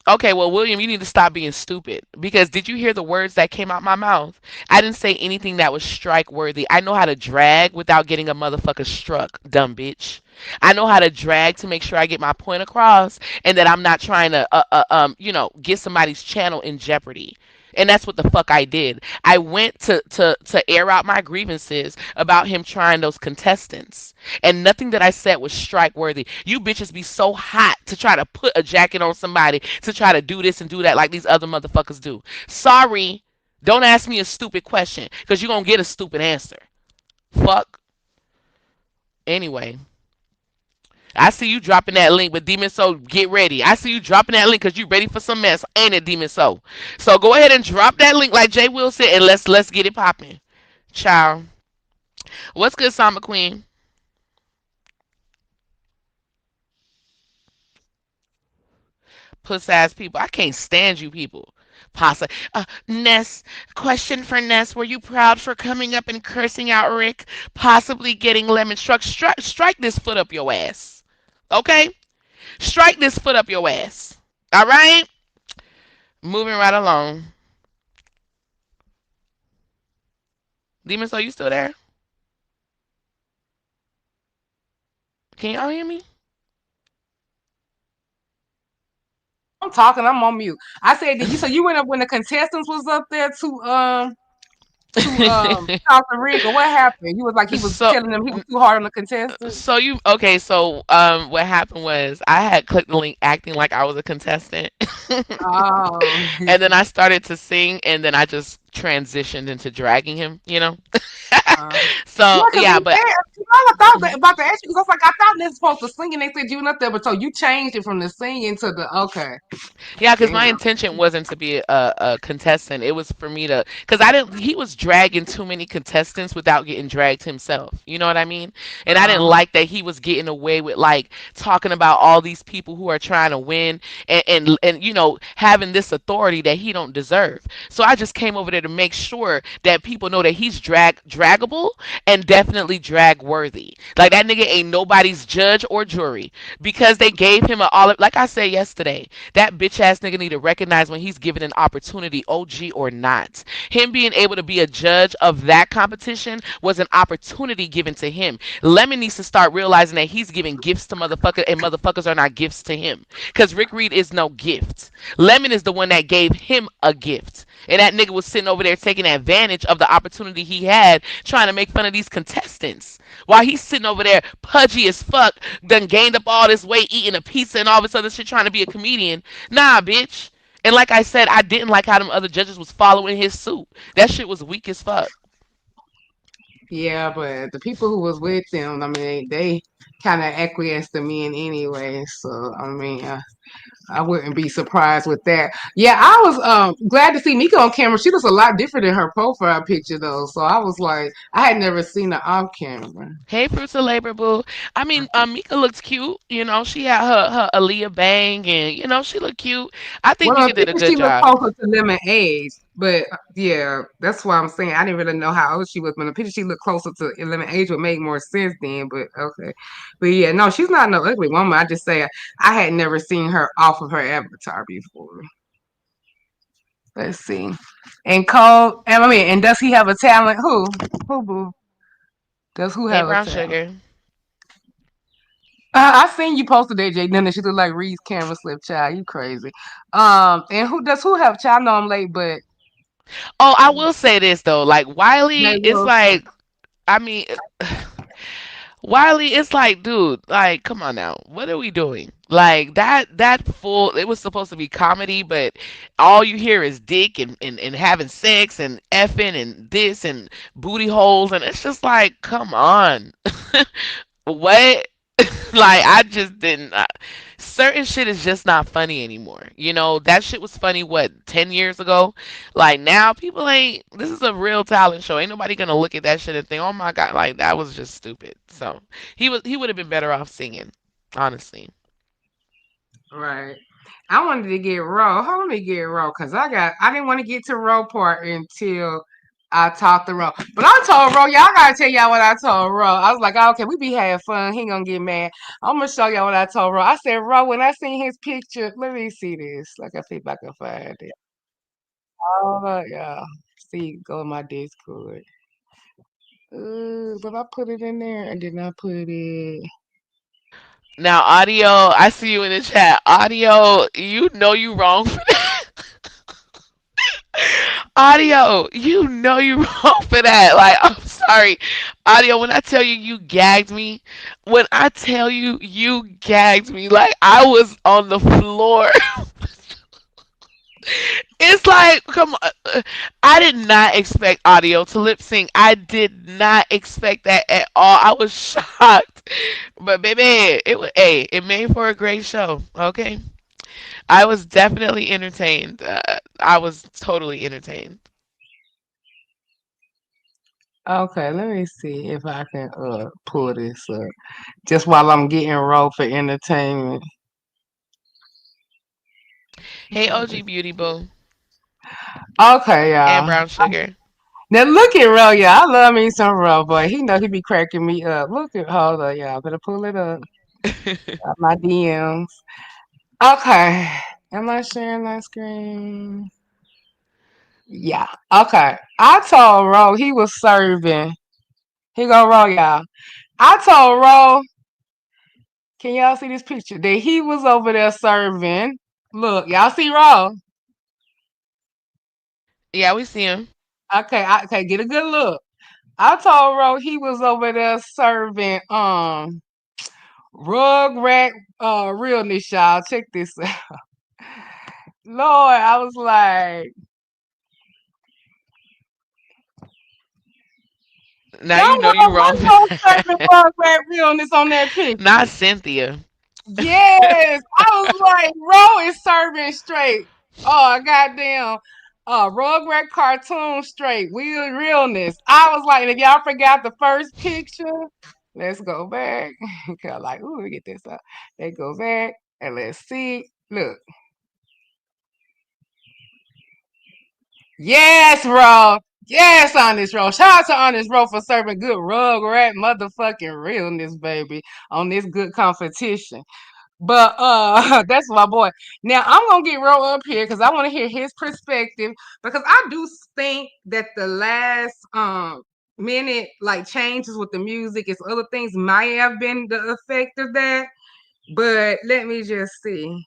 Okay, well, William, you need to stop being stupid because did you hear the words that came out my mouth? I didn't say anything that was strike worthy. I know how to drag without getting a motherfucker struck, dumb bitch. I know how to drag to make sure I get my point across and that I'm not trying to, get somebody's channel in jeopardy. And that's what the fuck I did. I went to air out my grievances about him trying those contestants. And nothing that I said was strike worthy. You bitches be so hot to try to put a jacket on somebody to try to do this and do that like these other motherfuckers do. Sorry. Don't ask me a stupid question because you're going to get a stupid answer. Fuck. Anyway, I see you dropping that link, but Demon Soul, get ready. I see you dropping that link because you ready for some mess, ain't it, Demon Soul? So go ahead and drop that link like Jay Will said, and let's get it popping. Ciao. What's good, Samba Queen? Puss ass people. I can't stand you people. Pasa. Ness. Question for Ness. Were you proud for coming up and cursing out Rick? Possibly getting lemon struck. Strike this foot up your ass. Okay? Strike this foot up your ass. All right? Moving right along. Demon, so you still there? Can y'all hear me? I'm talking. I'm on mute. I said, did you? So you went up when the contestants was up there to talk to Rick, or what happened? He was like he was so telling them he was too hard on the contestants. so you okay, so what happened was I had clicked the link acting like I was a contestant. Oh, And then I started to sing and then I just transitioned into dragging him, yeah, So because yeah, but I thought that about the ask because I was like, I thought they were supposed to sing, and they said you went up there, but so you changed it from the singing to the okay. yeah, because Damn. my intention wasn't to be a contestant. It was for me to, because I didn't, he was dragging too many contestants without getting dragged himself. You know what I mean? And I didn't Uh-huh. like that he was getting away with like talking about all these people who are trying to win and having this authority that he don't deserve. So I just came over there to make sure that people know that he's draggable and definitely drag worthy. Like that nigga ain't nobody's judge or jury because they gave him a olive. Like I said yesterday, that bitch ass nigga need to recognize when he's given an opportunity, OG or not. Him being able to be a judge of that competition was an opportunity given to him. Lemon needs to start realizing that he's giving gifts to motherfuckers and motherfuckers are not gifts to him. Because Rick Reed is no gift. Lemon is the one that gave him a gift. And that nigga was sitting over there taking advantage of the opportunity he had trying to make fun of these contestants. While he's sitting over there pudgy as fuck, done gained up all this weight, eating a pizza and all this other shit trying to be a comedian. Nah, bitch. And like I said, I didn't like how them other judges was following his suit. That shit was weak as fuck. Yeah, but the people who was with them, I mean, they kind of acquiesced to men anyway. So I mean, I wouldn't be surprised with that. Yeah, I was glad to see Mika on camera. She looks a lot different in her profile picture though. So I was like, I had never seen her off camera. Hey, Fruits of Labor, boo. I mean, Mika looks cute. She had her Aaliyah bang, and she looked cute. I think Well, I Mika did a think good she looked job. closer to Lemon age, but yeah, that's why I'm saying I didn't really know how old she was. But the picture she looked closer to Lemon age would make more sense then. But okay, but yeah, no, she's not no ugly woman. I just say I had never seen her off of her avatar before. Let's see. And Cole, and I mean, and does he have a talent? Who, boo? Does who Hey, have a Brown talent? Sugar. I seen you posted that Jay Dennis. She look like Reed's camera slip child. You crazy. And who have child? I know I'm late, but Oh, I will say this though. Like Jay Wiley, it's Wilson. like, I mean, Wiley, it's like, dude, like, come on now. What are we doing? Like that full it was supposed to be comedy, but all you hear is dick and having sex and effing and this and booty holes and it's just like, come on. What? Like I just didn't. Certain shit is just not funny anymore. That shit was funny. What 10 years ago? Like now, people ain't. This is a real talent show. Ain't nobody gonna look at that shit and think, "Oh my god!" Like that was just stupid. So he would have been better off singing, honestly. Right. I wanted to get raw. Hold me get raw because I didn't want to get to raw part until I talked to Ro. But I told Ro, y'all gotta tell y'all what I told Ro. I was like, oh, okay, we be having fun. He ain't gonna get mad. I'm gonna show y'all what I told Ro. I said, Ro, when I seen his picture, let me see this. Like I see if I can find it. Oh yeah. See, go in my Discord. But I put it in there and did not put it. Now, audio. I see you in the chat. Audio. You know you wrong for that. Audio. You know you wrong for that. Like I'm sorry, audio. When I tell you you gagged me, when I tell you you gagged me, like I was on the floor. It's like, come on. I did not expect audio to lip sync. I did not expect that at all. I was shocked. But baby, it made for a great show. Okay, I was definitely entertained. I was totally entertained. Okay, let me see if I can pull this up. Just while I'm getting rolled for entertainment. Hey, OG Beauty Boo Okay, and y'all. Brown Sugar. Now look at Ro, y'all. I love me some Ro, boy. He know he be cracking me up. Look at hold on, y'all. Better pull it up. Got my DMs. Okay. Am I sharing my screen? Yeah. Okay. I told Ro he was serving. He go Ro, y'all. I told Ro, can y'all see this picture? That he was over there serving. Look, y'all see Raw. Yeah, we see him. Okay, okay, get a good look. I told Ro he was over there serving Rugrat realness, y'all. Check this out. Lord, I was like, Now y'all you know you wrong for know serving that. Rugrat realness on that picture. Not Cynthia. Yes, I was like, Ro is serving straight. Oh, goddamn. Rugrat cartoon straight. Realness. I was like, if y'all forgot the first picture, let's go back. Cause like, ooh, let me get this up. Let's go back and let's see. Look. Yes, Ro. Yes, Honest Ro. Shout out to Honest Ro for serving good Rugrat motherfucking realness, baby, on this good competition. But that's my boy. Now I'm gonna get Ro up here because I want to hear his perspective because I do think that the last minute like changes with the music is other things might have been the effect of that. But let me just see.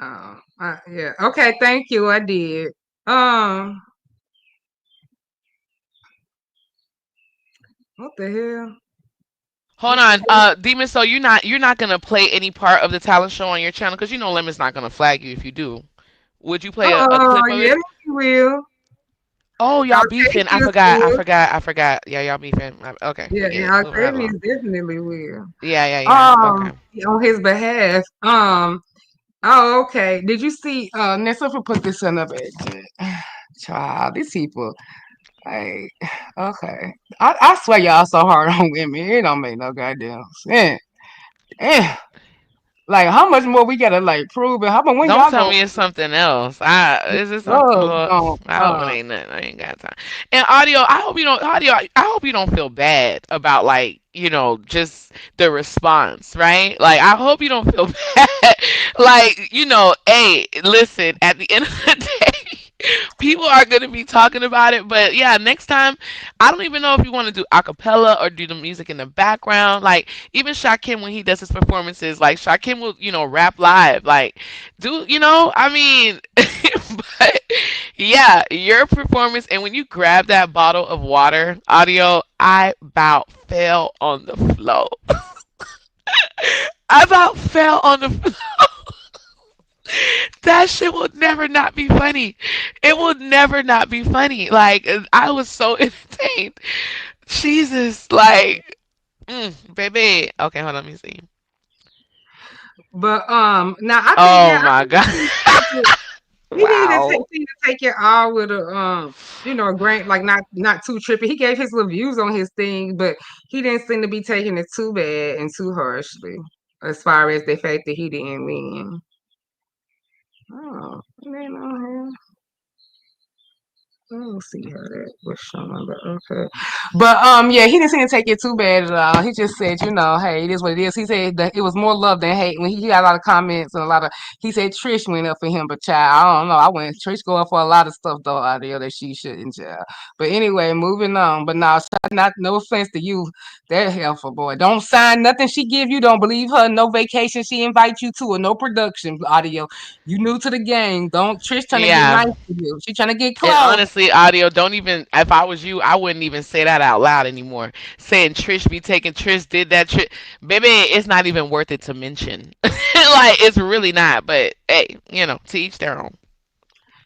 Yeah. Okay. Thank you. I did. Um. What the hell? Hold on, Demon. So you're not gonna play any part of the talent show on your channel because you know Lemon's not gonna flag you if you do. Would you play a clip of Yeah, it? you will. Oh, y'all beefing. I Octavius forgot. I will. forgot. I forgot. Yeah, y'all beefing. Okay, Yeah, forget it. yeah, Moving right Octavius along. definitely will. Yeah, yeah, yeah. Okay. On his behalf. Oh, okay. Did you see let's if we put this in up child, these people like okay. I swear y'all so hard on women. It don't make no goddamn sense. Eh. Like how much more we gotta like prove it? How about when Don't y'all tell go me it's something else. Is it something? love Well, on I hope it ain't nothing. I ain't got time. And audio, I hope you don't. Audio, I hope you don't feel bad about like just the response, right? Like I hope you don't feel bad. Like hey, listen. At the end of the day. People are going to be talking about it, but yeah, next time, I don't even know if you want to do acapella or do the music in the background. Like even Shakim when he does his performances, like Shakim will, rap live. Like, I mean, but yeah, your performance and when you grab that bottle of water, audio, I about fell on the floor. I about fell on the floor. That shit will never not be funny. It will never not be funny. Like I was so entertained. Jesus, like, baby. Okay, hold on, let me see. but now I think Oh now I my think god. he needed to Wow. take it all with a a grain like not too trippy. He gave his little views on his thing, but he didn't seem to be taking it too bad and too harshly as far as the fact that he didn't win. Oh, man, on I don't see how that was shown, but okay. But yeah, he didn't seem to take it too bad at all. He just said, hey, it is what it is. He said that it was more love than hate. When he got a lot of comments and a lot of, he said Trish went up for him, but child, I don't know. I went Trish go up for a lot of stuff though out there that she shouldn't, child. But anyway, moving on. But now, not no offense to you, that helpful boy. Don't sign nothing she give you. Don't believe her. No vacation she invite you to, or no production audio. You new to the game. Don't Trish trying to get Yeah. nice to you. She trying to get And close. honestly, audio, don't even, if I was you, I wouldn't even say that out loud anymore. Saying Trish be taking Trish did that Trish. Baby, it's not even worth it to mention. Like, it's really not. But hey, to each their own.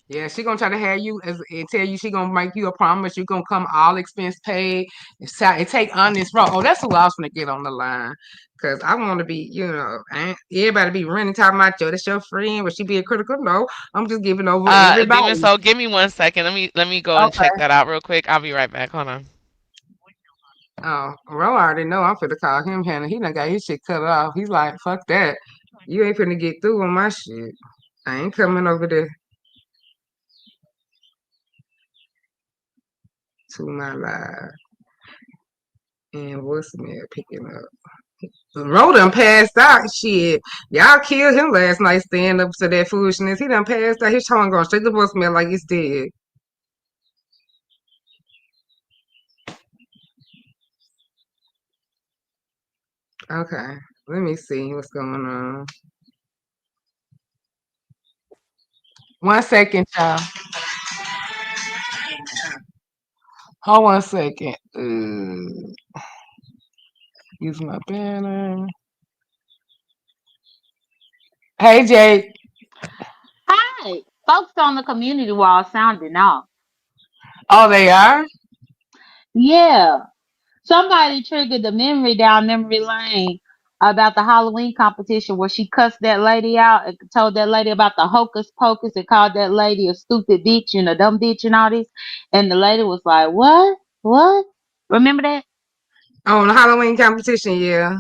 Yeah, she gonna try to have you and tell you she gonna make you a promise. You gonna come all expense paid and take honest road. Oh, that's who I was gonna get on the line. Cause I want to be, everybody be running talking about yo, that's your friend. But she be a critical? No, I'm just giving over Demon everybody. Soul, give me 1 second. Let me go and check Okay. that out real quick. I'll be right back. Hold on. Oh, Ro already know I'm finna call him Hannah. He done got his shit cut off. He's like, fuck that. You ain't finna get through on my shit. I ain't coming over there to my live. And what's me picking up? Ro done passed out. Shit. Y'all killed him last night staying up to that foolishness. He done passed out. His tongue going straight to voicemail like it's dead. Okay. Let me see what's going on. 1 second, y'all. Hold 1 second. Use my banner. Hey, Jake. Hi, folks on the community wall sounding off. Oh, they are? Yeah, somebody triggered the memory down memory lane about the Halloween competition where she cussed that lady out and told that lady about the hocus pocus and called that lady a stupid bitch and a dumb bitch and all this. And the lady was like, "What? What?" Remember that? Oh, the Halloween competition, yeah.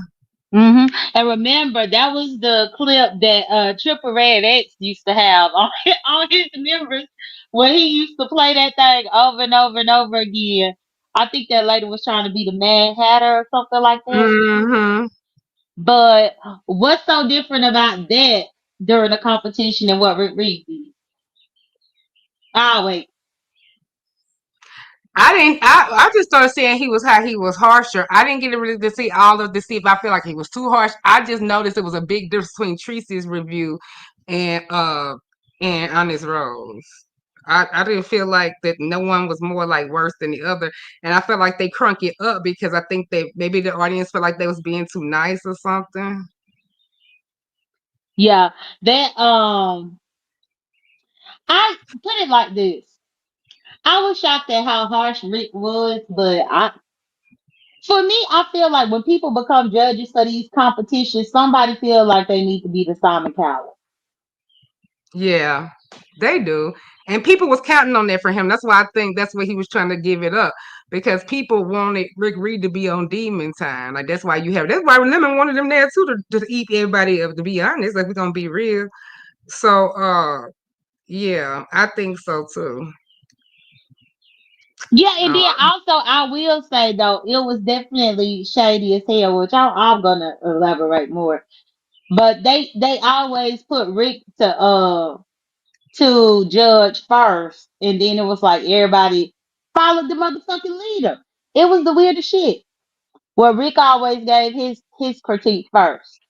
And remember, that was the clip that Triple Red X used to have on on his members when he used to play that thing over and over and over again. I think that lady was trying to be the Mad Hatter or something like that. Mm-hmm. But what's so different about that during the competition than what Rick Reed did? Ah, wait. I didn't. I just started saying he was how he was harsher. I didn't get to really to see all of the see if I feel like he was too harsh. I just noticed it was a big difference between Tracy's review and Honest Rose. I didn't feel like that no one was more like worse than the other, and I felt like they crunk it up because I think that maybe the audience felt like they was being too nice or something. Yeah, that I put it like this. I was shocked at how harsh Rick was, but for me, I feel like when people become judges for these competitions, somebody feel like they need to be the Simon Cowell. Yeah, they do. And people was counting on that for him. That's why I think that's why he was trying to give it up. Because people wanted Rick Reed to be on demon time. Like that's why you have that's why Lemon wanted him there too to eat everybody up, to be honest. Like we're gonna be real. So yeah, I think so too. Yeah, and Uh, then also I will say though, it was definitely shady as hell, which I'm gonna elaborate more. But they always put Rick to judge first, and then it was like everybody followed the motherfucking leader. It was the weirdest shit. Well, Rick always gave his critique first.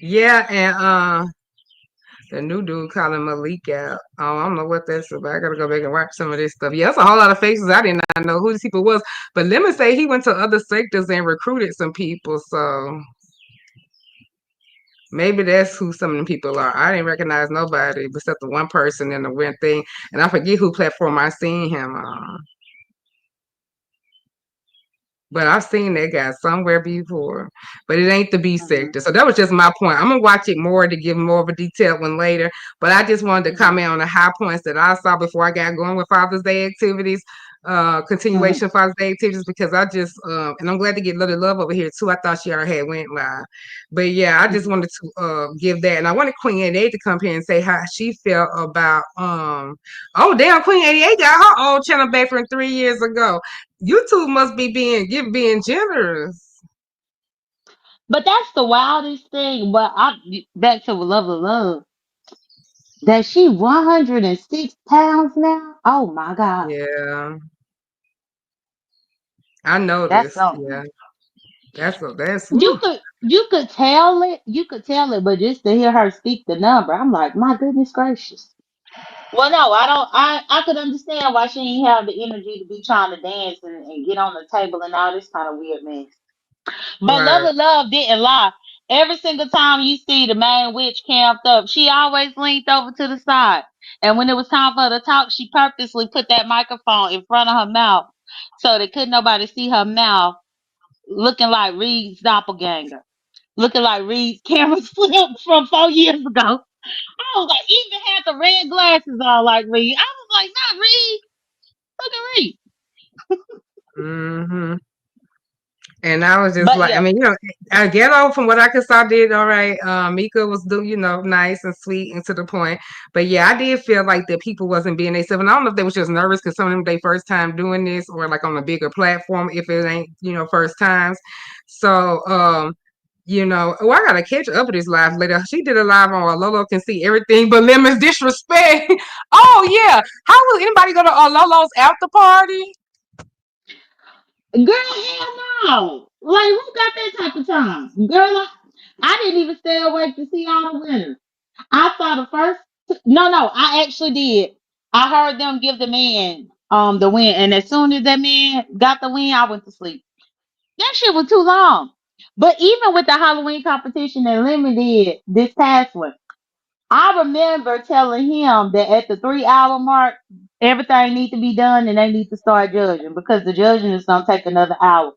yeah, and the new dude calling Malik out. Oh, I don't know what that's about. I gotta go back and watch some of this stuff. Yeah, that's a whole lot of faces. I did not know who these people was. But let me say he went to other sectors and recruited some people. So maybe that's who some of them people are. I didn't recognize nobody except the one person in the weird thing. And I forget who platform I seen him on. But I've seen that guy somewhere before. But it ain't the B Mhm. sector. So that was just my point. I'm gonna watch it more to give more of a detailed one later. But I just wanted to Mhm. comment on the high points that I saw before I got going with Father's Day activities, Mhm. continuation of Father's Day activities, because I just and I'm glad to get Little Love over here too. I thought she already had went live. But yeah, I just Mhm. wanted to give that. And I wanted Queen 88 to come here and say how she felt about oh damn, Queen 88 got her old channel back from 3 years ago. YouTube must be being generous. But that's the wildest thing. But I back to Love of Love. That she 106 pounds now. Oh my god, Yeah, I that's noticed. Yeah, something. that's You whew. could you could tell it. You could tell it, but just to hear her speak the number, I'm like, my goodness gracious. Well, no, I don't. I could understand why she ain't have the energy to be trying to dance and get on the table and all this kind of weird mess. But Love Right. of Love didn't lie. Every single time you see the main witch camped up, she always leaned over to the side. And when it was time for her to talk, she purposely put that microphone in front of her mouth so that couldn't nobody see her mouth, looking like Reed's doppelganger, looking like Reed's camera flip from 4 years ago. I was like, even had the red glasses on like Reed. I was like, not Reed. Look at Reed. Hmm. And I was just But like, I yeah. mean, Ghetto from what I could saw did all right. Mika was doing, nice and sweet and to the point. But yeah, I did feel like that people wasn't being themselves. And I don't know if they was just nervous because some of them they first time doing this or like on a bigger platform if it ain't, first times. So oh, I gotta catch up with this live later. She did a live on Lolo can see everything but Lemon's disrespect. Oh yeah. How will anybody go to Lolo's after party? Girl, hell no. Like, who got that type of time? Girl, I didn't even stay awake to see all the winners. I saw the first. No, I actually did. I heard them give the man the win, and as soon as that man got the win, I went to sleep. That shit was too long. But even with the Halloween competition that Lemon did this past one, I remember telling him that at the 3 hour mark, everything needs to be done and they need to start judging because the judging is gonna take another hour.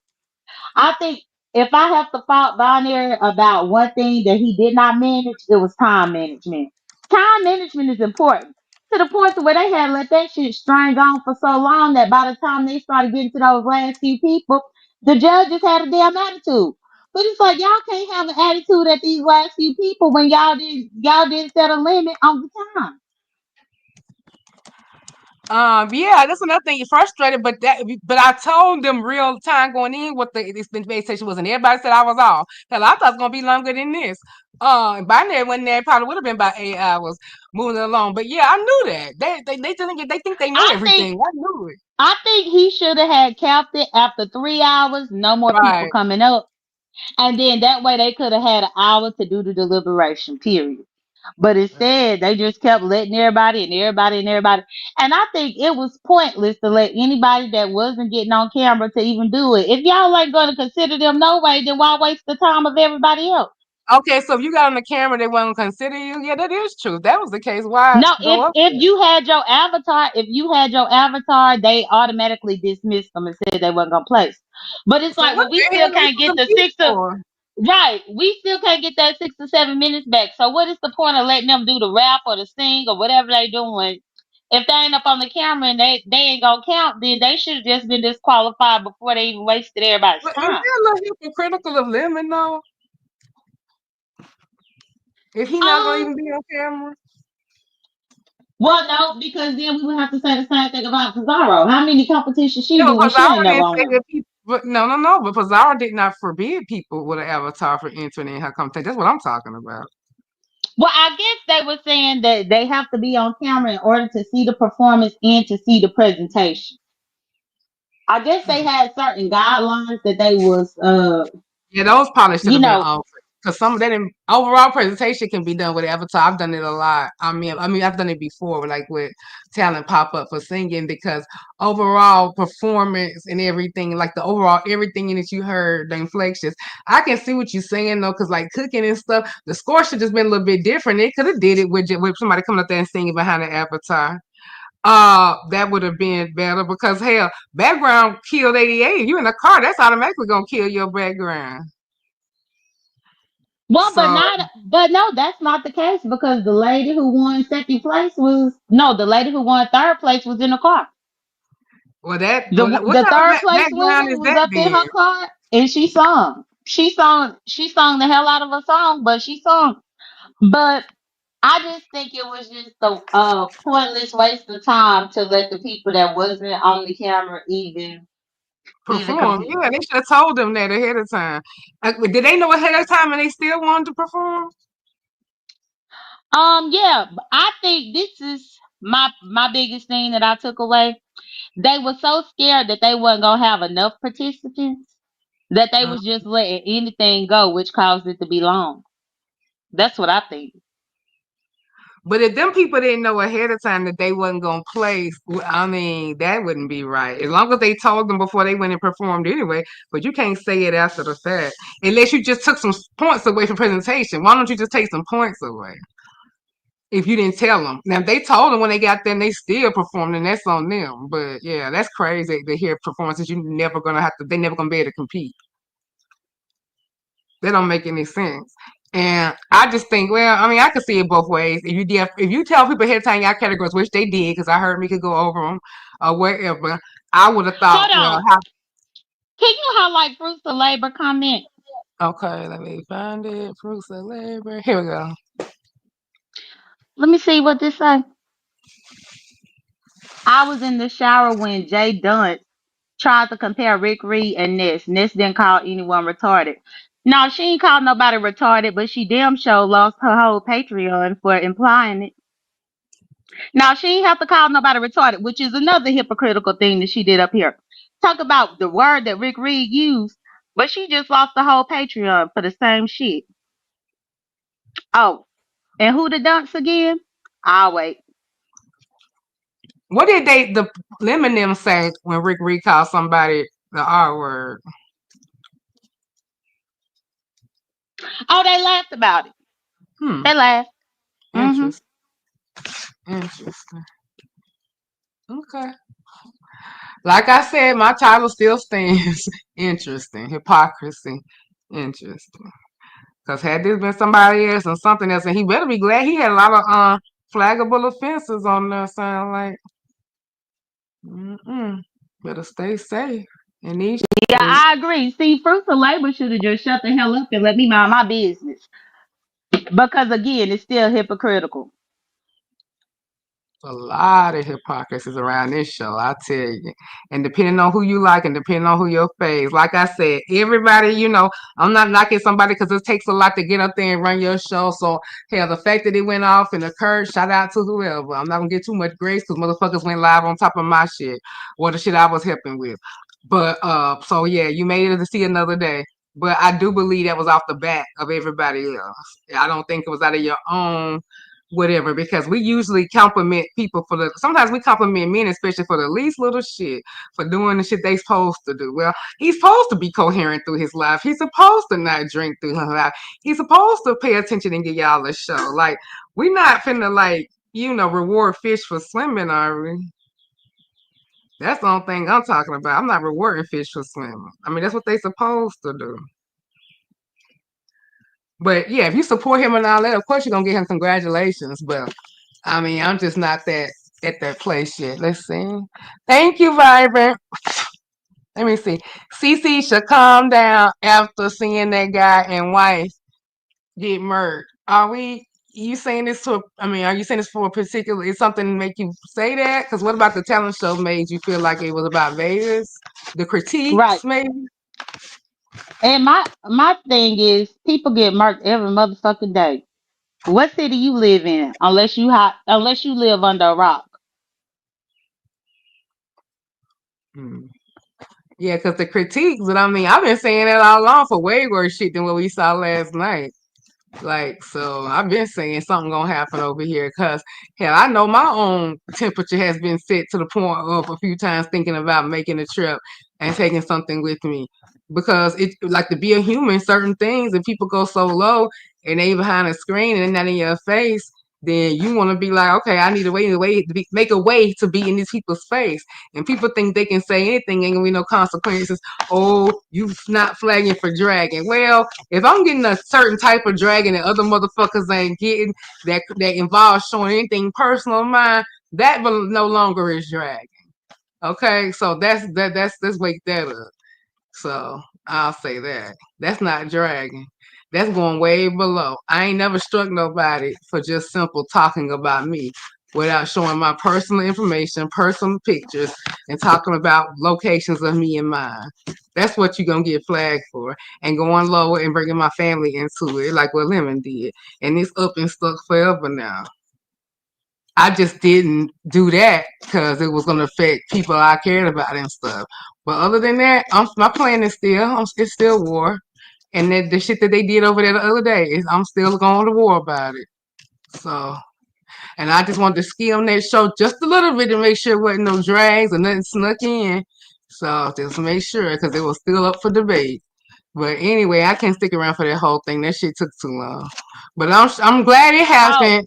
I think if I have to fault Bonner about one thing that he did not manage, it was time management. Time management is important to the point to where they had let that shit string on for so long that by the time they started getting to those last few people, the judges had a damn attitude. But it's like y'all can't have an attitude at these last few people when y'all didn't set a limit on the time. Yeah, that's another thing. You're frustrated, but I told them real time going in what this debate session was, and everybody said I was off. Hell, I thought it was gonna be longer than this. By now, when there probably would have been about 8 hours moving along. But yeah, I knew that they think they know I think everything. I knew it. I think he should have had capped it after 3 hours. No more people Right. coming up. And then that way they could have had an hour to do the deliberation, period. But instead, they just kept letting everybody and everybody and everybody. And I think it was pointless to let anybody that wasn't getting on camera to even do it. If y'all ain't going to consider them no way, then why waste the time of everybody else? Okay, so if you got on the camera, they wouldn't consider you. Yeah, that is true. If that was the case, why No, go up if there? you had your avatar, they automatically dismissed them and said they wasn't gonna place. But it's So like, what well, we the still hell they can't even get the compete six of for? right. We still can't get that 6 to 7 minutes back. So what is the point of letting them do the rap or the sing or whatever they doing? If they ain't up on the camera and they ain't gonna count, then they should have just been disqualified before they even wasted everybody's But is time. that a little hypocritical of Lemon though? If he not gonna Um, even be on camera? well, no, because then we would have to say the same thing about Pizarro. How many competitions she Yeah, do but when she ain't Pizarro never didn't on say them? that people. But no. But Pizarro did not forbid people with an avatar from entering in her competition. That's what I'm talking about. Well, I guess they were saying that they have to be on camera in order to see the performance and to see the presentation. I guess they had certain guidelines that they was Yeah, those probably should you have been know. offered because some of that overall presentation can be done with Avatar. I've done it a lot. I mean, I've done it before, like with talent pop up for singing because overall performance and everything, like the overall everything that you heard, the inflections. I can see what you're saying though, because like cooking and stuff, the score should just been a little bit different. They could have did it with somebody coming up there and singing behind the Avatar. That would have been better because hell, background killed 88. You in a car, that's automatically gonna kill your background. Well, but So, not but no, that's not the case because the lady who won second place was no, the lady who won third place was in the car. well, what The kind of third place background winner is was that up in then? her car and she sung. She sung the hell out of a song, but she sung. But I just think it was just a pointless waste of time to let the people that wasn't on the camera even Perform? compete. Yeah, they should have told them that ahead of time. Did they know ahead of time and they still wanted to perform? Yeah, I think this is my biggest thing that I took away. They were so scared that they wasn't gonna have enough participants that they Uh, was just letting anything go, which caused it to be long. That's what I think. but if them people didn't know ahead of time that they wasn't gonna play, I mean, that wouldn't be right. As long as they told them before they went and performed anyway. But you can't say it after the fact, unless you just took some points away from presentation. Why don't you just take some points away? If you didn't tell them. Now, if they told them when they got there and they still performed, then that's on them. But yeah, that's crazy to hear performances you never gonna have to. They never gonna be able to compete. That don't make any sense. And I just think, well, I mean, I could see it both ways. If you tell people ahead of time your categories, which they did, because I heard me could go over them or whatever, I would have thought, Hold well, on. Can you highlight fruits of labor comment? okay, let me find it. Fruits of labor. Here we go. Let me see what this say. I was in the shower when Jay Dunn tried to compare Rick Reed and Ness. Ness didn't call anyone retarded. No, she ain't called nobody retarded, but she damn sure lost her whole Patreon for implying it. Now she ain't have to call nobody retarded, which is another hypocritical thing that she did up here. Talk about the word that Rick Reed used. But she just lost the whole Patreon for the same shit. Oh, and who the dunks again? I'll wait. What did the Lemon them say when Rick Reed called somebody the R word? Oh, they laughed about it. Hmm. They laughed. Mm-hmm. Interesting. Interesting. Okay. Like I said, my title still stands. Interesting. Hypocrisy. Interesting. Because had this been somebody else and something else, and he better be glad he had a lot of flaggable offenses on there. Sound like, better stay safe in these Yeah, streets. I agree. See, Fruits of Labor should have just shut the hell up and let me mind my business. Because again, it's still hypocritical. A lot of hypocrisies around this show, I tell you. And depending on who you like and depending on who your face, like I said, everybody, I'm not knocking somebody because it takes a lot to get up there and run your show. So, hell, the fact that it went off and occurred, shout out to whoever. I'm not going to get too much grace because motherfuckers went live on top of my shit or the shit I was helping with. But, so yeah, you made it to see another day. But I do believe that was off the back of everybody else. I don't think it was out of your own whatever, because we usually compliment people sometimes we compliment men especially for the least little shit, for doing the shit they supposed to do. Well, he's supposed to be coherent through his life. He's supposed to not drink through his life. He's supposed to pay attention and give y'all a show. Like, we not finna reward fish for swimming, are we? That's the only thing I'm talking about. I'm not rewarding fish for swimming. I mean, that's what they supposed to do. But yeah, if you support him and all that, of course you're gonna get him congratulations. But I mean, I'm just not that at that place yet. Let's see. Thank you, Vibrant. Let me see. CC should calm down after seeing that guy and wife get murdered. You saying this are you saying this for a particular, is something to make you say that? Because what about the talent show made you feel like it was about Vegas? The Right. critiques, maybe? And my thing is, people get murked every motherfucking day. What city you live in? Unless you live under a rock. Hmm. Yeah, because the critiques, but I mean, I've been saying that all along for way worse shit than what we saw last night. Like, so I've been saying something gonna happen over here because hell, I know my own temperature has been set to the point of a few times thinking about making a trip and taking something with me. Because it like to be a human, certain things, if people go so low and they behind a screen and they're not in your face, then you want to be like, okay, I need make a way to be in these people's face. And people think they can say anything, ain't gonna be no consequences. Oh, you not flagging for dragging. Well, if I'm getting a certain type of dragon that other motherfuckers ain't getting, that involves showing anything personal of mine, that no longer is dragging. Okay, so let's wake that up. So I'll say that that's not dragging. That's going way below. I ain't never struck nobody for just simple talking about me without showing my personal information, personal pictures, and talking about locations of me and mine. That's what you're gonna get flagged for. And going lower and bringing my family into it, like what Lemon did. And it's up and stuck forever now. I just didn't do that because it was gonna affect people I cared about and stuff. But other than that, my plan is it's still war. And the shit that they did over there the other day is I'm still going to war about it. So, and I just wanted to skim that show just a little bit to make sure there wasn't no drags or nothing snuck in. So just make sure because it was still up for debate. But anyway, I can't stick around for that whole thing. That shit took too long. But I'm glad it Oh, happened. and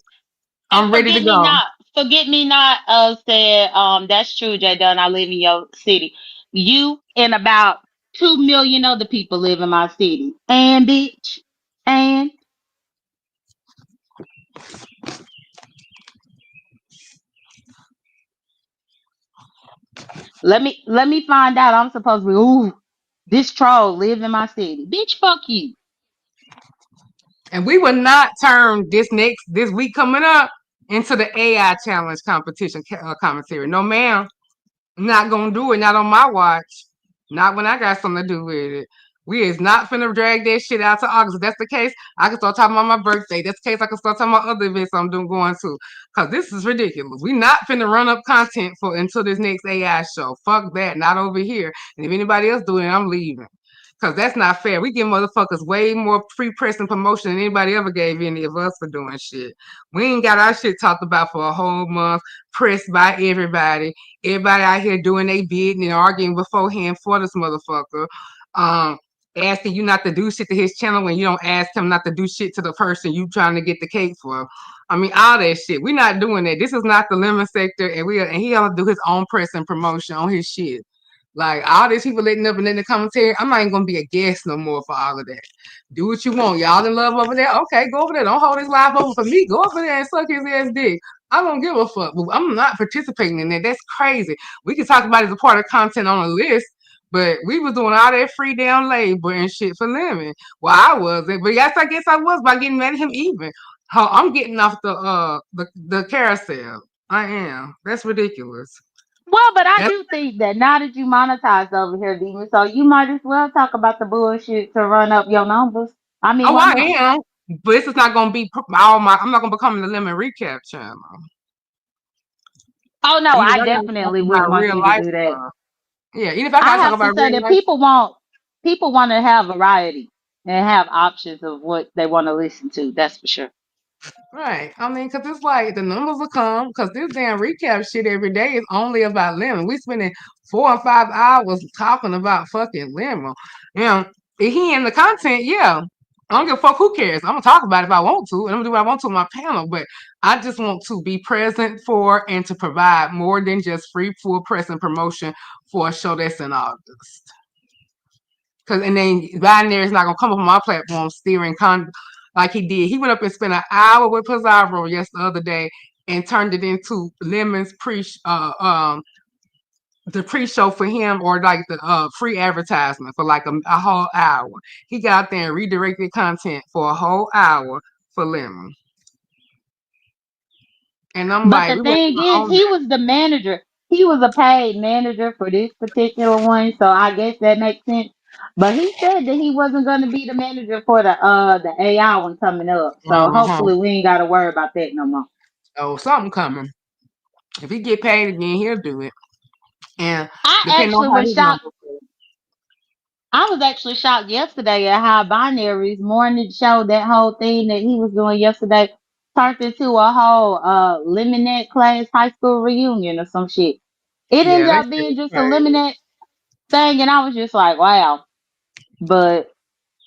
I'm ready to go. forget me not said that's true, J Dunn. I live in your city. You and about 2 million other people live in my city. And bitch. And let me find out I'm supposed to be this troll live in my city. Bitch, fuck you. And we will not turn this week coming up into the AI challenge competition commentary. No, ma'am. Not gonna do it. Not on my watch. Not when I got something to do with it. We is not finna drag that shit out to August. If that's the case, I can start talking about my birthday. That's the case, I can start talking about other events going to. Cause this is ridiculous. We not finna run up content for until this next AI show. Fuck that. Not over here. And if anybody else doing it, I'm leaving. Cause that's not fair. We give motherfuckers way more free press and promotion than anybody ever gave any of us for doing shit. We ain't got our shit talked about for a whole month, pressed by everybody. Everybody out here doing they bid and arguing beforehand for this motherfucker. Um, Asking you not to do shit to his channel when you don't ask him not to do shit to the person you trying to get the cake for. I mean, all that shit. We're not doing that. This is not the lemon sector, and he gonna do his own press and promotion on his shit. Like all these people letting up and in the commentary, I'm not even gonna be a guest no more for all of that. Do what you want. Y'all in love over there? Okay, go over there. Don't hold his life over for me. Go over there and suck his ass dick. I don't give a fuck. I'm not participating in that. That's crazy. We can talk about it as a part of content on a list, but we was doing all that free down labor and shit for Lemon. Well, I wasn't, but yes, I guess I was by getting mad at him even. How I'm getting off the carousel. I am. That's ridiculous. Well, but I That's do think that now that you monetized over here, Demon, so you might as well talk about the bullshit to run up your numbers. I mean, oh, why I not? am. But this is not gonna be all my. I'm not gonna become the Lemon Recap channel. Oh no, Even if I I gotta talk definitely wouldn't about want real you to life do that. stuff. Yeah, even if I I gotta talk have to about say real that life. people want to have variety and have options of what they want to listen to. That's for sure. Right. I mean, because it's like the numbers will come because this damn recap shit every day is only about lemon. We spending 4 or 5 hours talking about fucking lemon. You know, if he in the content, yeah. I don't give a fuck who cares. I'm gonna talk about it if I want to, and I'm gonna do what I want to on my panel, but I just want to be present for and to provide more than just free full press and promotion for a show that's in August. Cause and then Binary is not gonna come up on my platform steering like he did. He went up and spent an hour with Pizarro yes the other day and turned it into Lemon's the pre-show for him or like the free advertisement for like a whole hour. He got out there and redirected content for a whole hour for Lemon. And I'm But like, the we want thing to is, own he that. was the manager. He was a paid manager for this particular one, so I guess that makes sense. But he said that he wasn't going to be the manager for the AI one coming up. So Uh-huh. hopefully we ain't got to worry about that no more. Oh, something coming. If he get paid again, he'll do it. And I depending on actually how was his shocked. numbers go. I was actually shocked yesterday at how Binary's morning show, that whole thing that he was doing yesterday, turned into a whole Lemonette class high school reunion or some shit. It Yeah, ended that up shit being was just a crazy. Lemonette thing, and I was just like, wow. But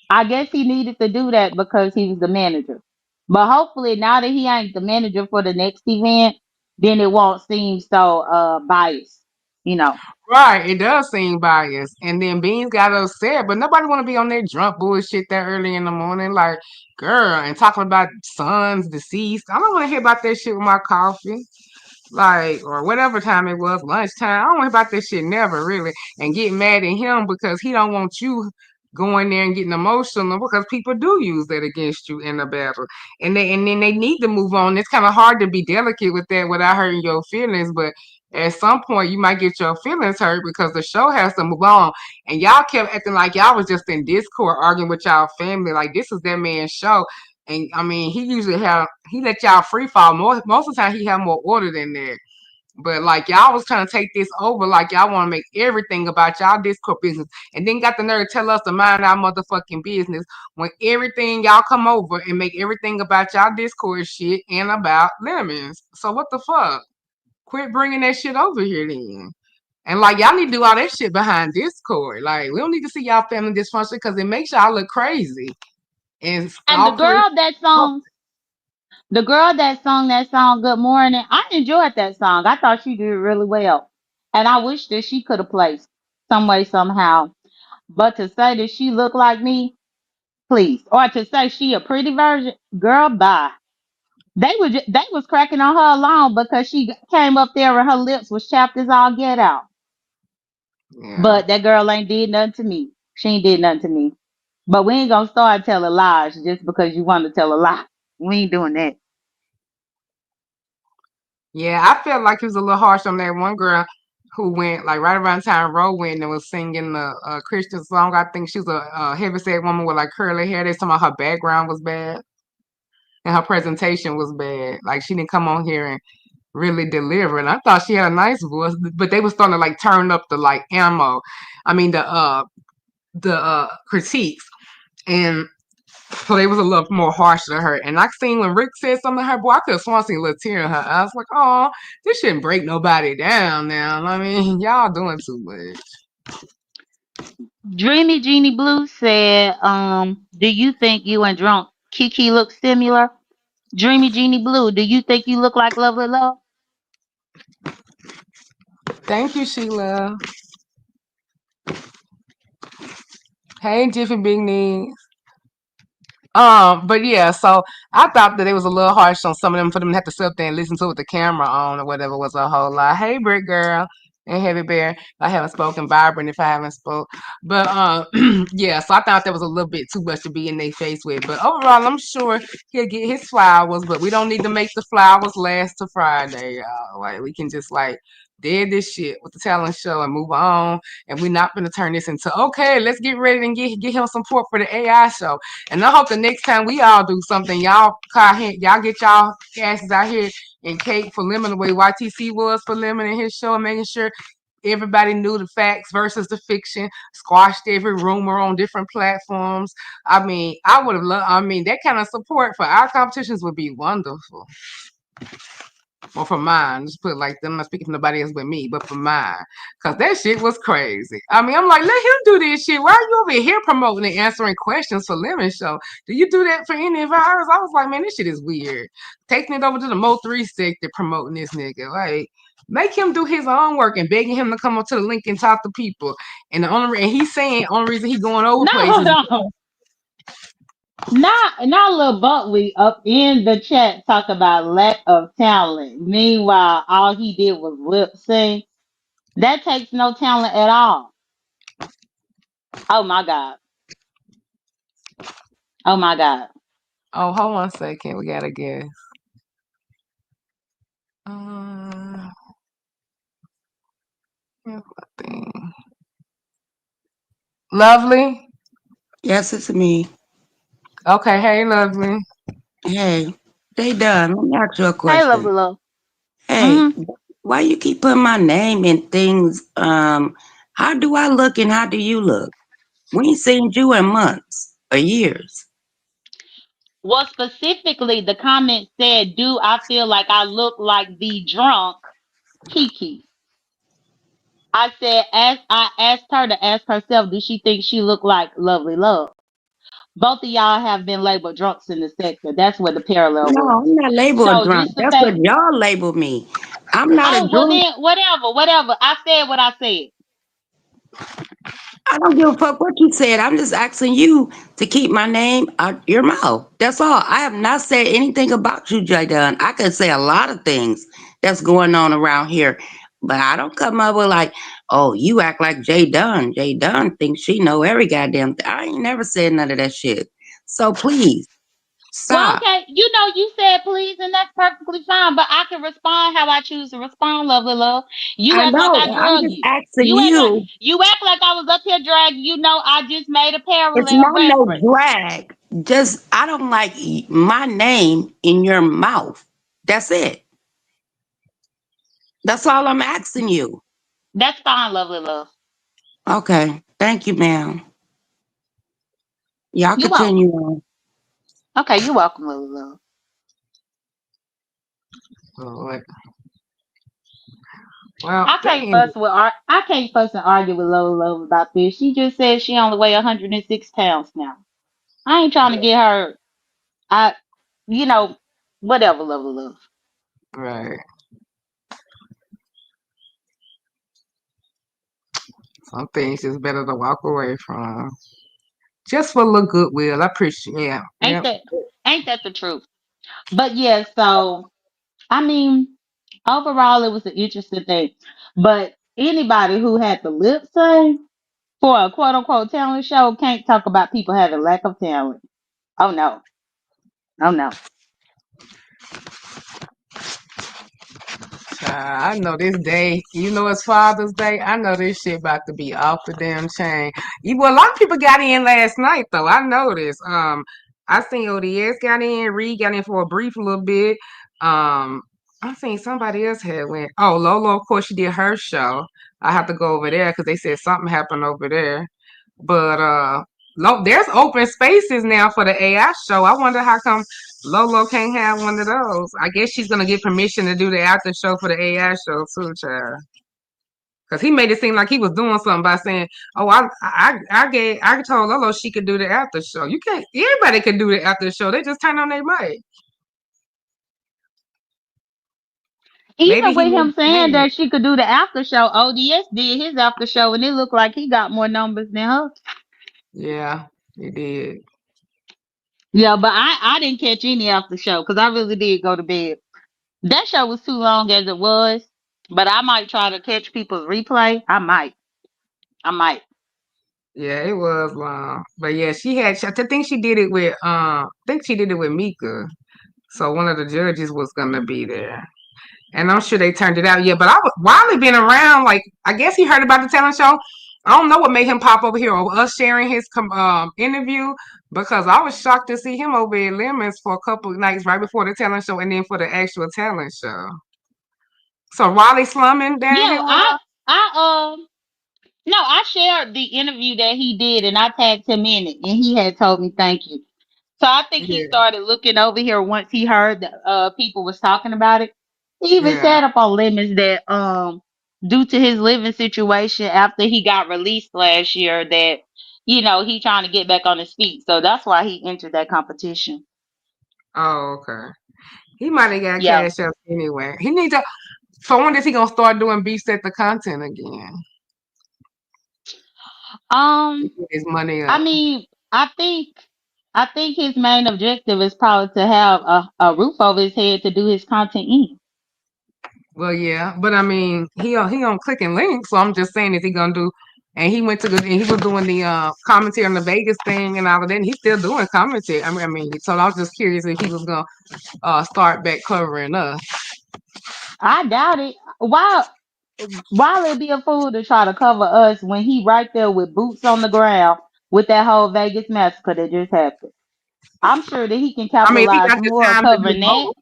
I guess he needed to do that because he was the manager. But hopefully, now that he ain't the manager for the next event, then it won't seem so biased, you know. Right, it does seem biased. And then Beans got upset, but nobody want to be on that drunk bullshit that early in the morning. Like, girl, and talking about sons deceased. I don't want to hear about that shit with my coffee. Like, or whatever time it was, lunchtime. I don't want to hear about this shit never really. And get mad at him because he don't want you going there and getting emotional because people do use that against you in the battle. And then they need to move on. It's kind of hard to be delicate with that without hurting your feelings, but at some point you might get your feelings hurt because the show has to move on. And y'all kept acting like y'all was just in Discord arguing with y'all family. Like this is that man's show. And I mean, he let y'all free fall. Most of the time he have more order than that. But like y'all was trying to take this over, like y'all want to make everything about y'all Discord business, and then got the nerve to tell us to mind our motherfucking business when everything y'all come over and make everything about y'all Discord shit and about lemons. So what the fuck? Quit bringing that shit over here then. And like y'all need to do all that shit behind Discord. Like we don't need to see y'all family dysfunction because it makes y'all look crazy and And all clear. the girl that song Good Morning, I enjoyed that song. I thought she did really well. And I wish that she could have placed some way, somehow. But to say that she looked like me, please. Or to say she a pretty version, girl, bye. They was cracking on her alone because she came up there and her lips was chapped as all get out. Yeah. But that girl ain't did nothing to me. She ain't did nothing to me. But we ain't gonna start telling lies just because you want to tell a lie. We ain't doing that. Yeah, I felt like he was a little harsh on that one girl who went like right around the time Ro went and was singing the Christian song. I think she was a heavyset woman with like curly hair. They talking about her background was bad and her presentation was bad. Like she didn't come on here and really deliver. And I thought she had a nice voice, but they was starting to like turn up the like ammo. I mean the the critiques, and so they was a little more harsh to her. And I seen when Rick said something to her, boy, I could have sworn I seen a little tear in her. I was like, oh, this shouldn't break nobody down now. I mean, y'all doing too much. Dreamy Jeannie Blue said, do you think you and drunk Kiki look similar? Dreamy Jeannie Blue, do you think you look like Lovely Love? Thank you, Sheila. Hey, Jiffy Big Knee. But yeah, so I thought that it was a little harsh on some of them for them to have to sit up there and listen to it with the camera on or whatever was a whole lot. Hey, Brick Girl and Heavy Bear. I haven't spoken, Vibrant if I haven't spoke. But yeah, so I thought that was a little bit too much to be in their face with. But overall, I'm sure he'll get his flowers, but we don't need to make the flowers last to Friday, y'all. Like we can just like dead this shit with the talent show and move on. And we're not gonna turn this into okay, let's get ready and get him support for the AI show. And I hope the next time we all do something, y'all get y'all asses out here and cake for Lemon the way YTC was for Lemon in his show, and making sure everybody knew the facts versus the fiction, squashed every rumor on different platforms. I mean, I would have loved, I mean, that kind of support for our competitions would be wonderful. Or for mine, just put it like them. I'm not speaking for nobody else but me, but for mine, cause that shit was crazy. I mean, I'm like, let him do this shit. Why are you over here promoting and answering questions for Lemon Show? Do you do that for any of ours? I was like, man, this shit is weird. Taking it over to the Mo3 sector, promoting this nigga, like. Make him do his own work and begging him to come up to the link and talk to people. And and he's saying only reason he going over No, hold places. on. Not Lil Buckley up in the chat talk about lack of talent. Meanwhile, all he did was lip sync. That takes no talent at all. Oh my god. Oh my god. Oh, hold on a second. We gotta guess. Uh, here's my thing. Lovely. Yes, it's me. Okay, hey, Lovely. Hey, they done. Let me ask you a Hey, love, question. love. Hey, Mm-hmm. why you keep putting my name in things? How do I look and how do you look? We ain't seen you in months or years. Well, specifically, the comment said, "Do I feel like I look like the drunk Kiki?" I said, as I asked her to ask herself, do she think she looked like Lovely Love? Both of y'all have been labeled drunks in the sector. That's where the parallel No, was. I'm not labeled a So drunk. just the That's what fact, y'all label me. I'm not a oh well, drunk. then whatever, whatever. I said what I said. I don't give a fuck what you said. I'm just asking you to keep my name out your mouth. That's all. I have not said anything about you, Jay Dunn. I could say a lot of things that's going on around here, but I don't come up with like, oh, you act like Jay Dunn. Jay Dunn thinks she know every goddamn thing. I ain't never said none of that shit. So please Well, stop. okay, you said please, and that's perfectly fine. But I can respond how I choose to respond, Lovely Love. You I act like know. I I'm drug just you. asking you. You act like I was up here dragging. You know, I just made a It's parallel not no reference. drag. Just I don't like my name in your mouth. That's it. That's all I'm asking you. That's fine, Lovely Love. Okay. Thank you, ma'am. Y'all You're continue welcome. on. Okay, you're welcome, Lovely Love. Lord. Well, I they can't ended. I can't fuss and argue with Lola Love about this. She just said she only weigh 106 pounds now. I ain't trying to get her. I, you know, whatever, Lola Love. Right. Some things just better to walk away from. Just for a little goodwill. I appreciate. Yeah. Ain't Yep. that ain't that the truth? But yeah, so I mean, overall, it was an interesting thing. But anybody who had the lip sync for a quote unquote talent show can't talk about people having lack of talent. Oh no, oh no. I know this day, you know it's Father's Day. I know this shit about to be off the damn chain. Well, a lot of people got in last night though. I noticed. I seen ODS got in, Reed got in for a brief little bit. I seen somebody else had went. Oh, Lolo, of course, she did her show. I have to go over there because they said something happened over there. But there's open spaces now for the AI show. I wonder how come Lolo can't have one of those. I guess she's gonna get permission to do the after show for the AI show too, child. Cause he made it seem like he was doing something by saying, "Oh, I told Lolo she could do the after show. You can't. Everybody can do the after show. They just turn on their mic. Maybe Even he with needs him to saying have it. that she could do the after show, ODS did his after show, and it looked like he got more numbers than her. Yeah, he did. Yeah, but I didn't catch any after show because I really did go to bed. That show was too long as it was, but I might try to catch people's replay. I might. I might. Yeah, it was long. But yeah, I think she did it with I think she did it with Mika. So one of the judges was gonna be there. And I'm sure they turned it out. Yeah, but Wiley been around. Like I guess he heard about the talent show. I don't know what made him pop over here or us sharing his interview because I was shocked to see him over at Lemons for a couple of nights right before the talent show and then for the actual talent show. So Wiley slumming down Yeah, here with I no, I shared the interview that he did and I tagged him in it and he had told me thank you. So I think he her. started looking over here once he heard that people was talking about it. He even Yeah, said up on Lemons that due to his living situation after he got released last year that he trying to get back on his feet. So that's why he entered that competition. yeah. Oh, okay. He might have got Yeah. cash up anyway. He need to. So when is he gonna start doing beef set the content again? To Um get his money I up. mean, I think his main objective is probably to have a roof over his head to do his content in. Well, yeah, but I mean, he on clicking links, so I'm just saying, is he gonna do? And he went to and he was doing the commentary on the Vegas thing and all of that. And he's still doing commentary. I mean, so I was just curious if he was gonna start back covering us. I doubt it. Why it be a fool to try to cover us when he right there with boots on the ground with that whole Vegas massacre that just happened? I'm sure that he can I mean, if he capitalize got the more time to do covering that. both,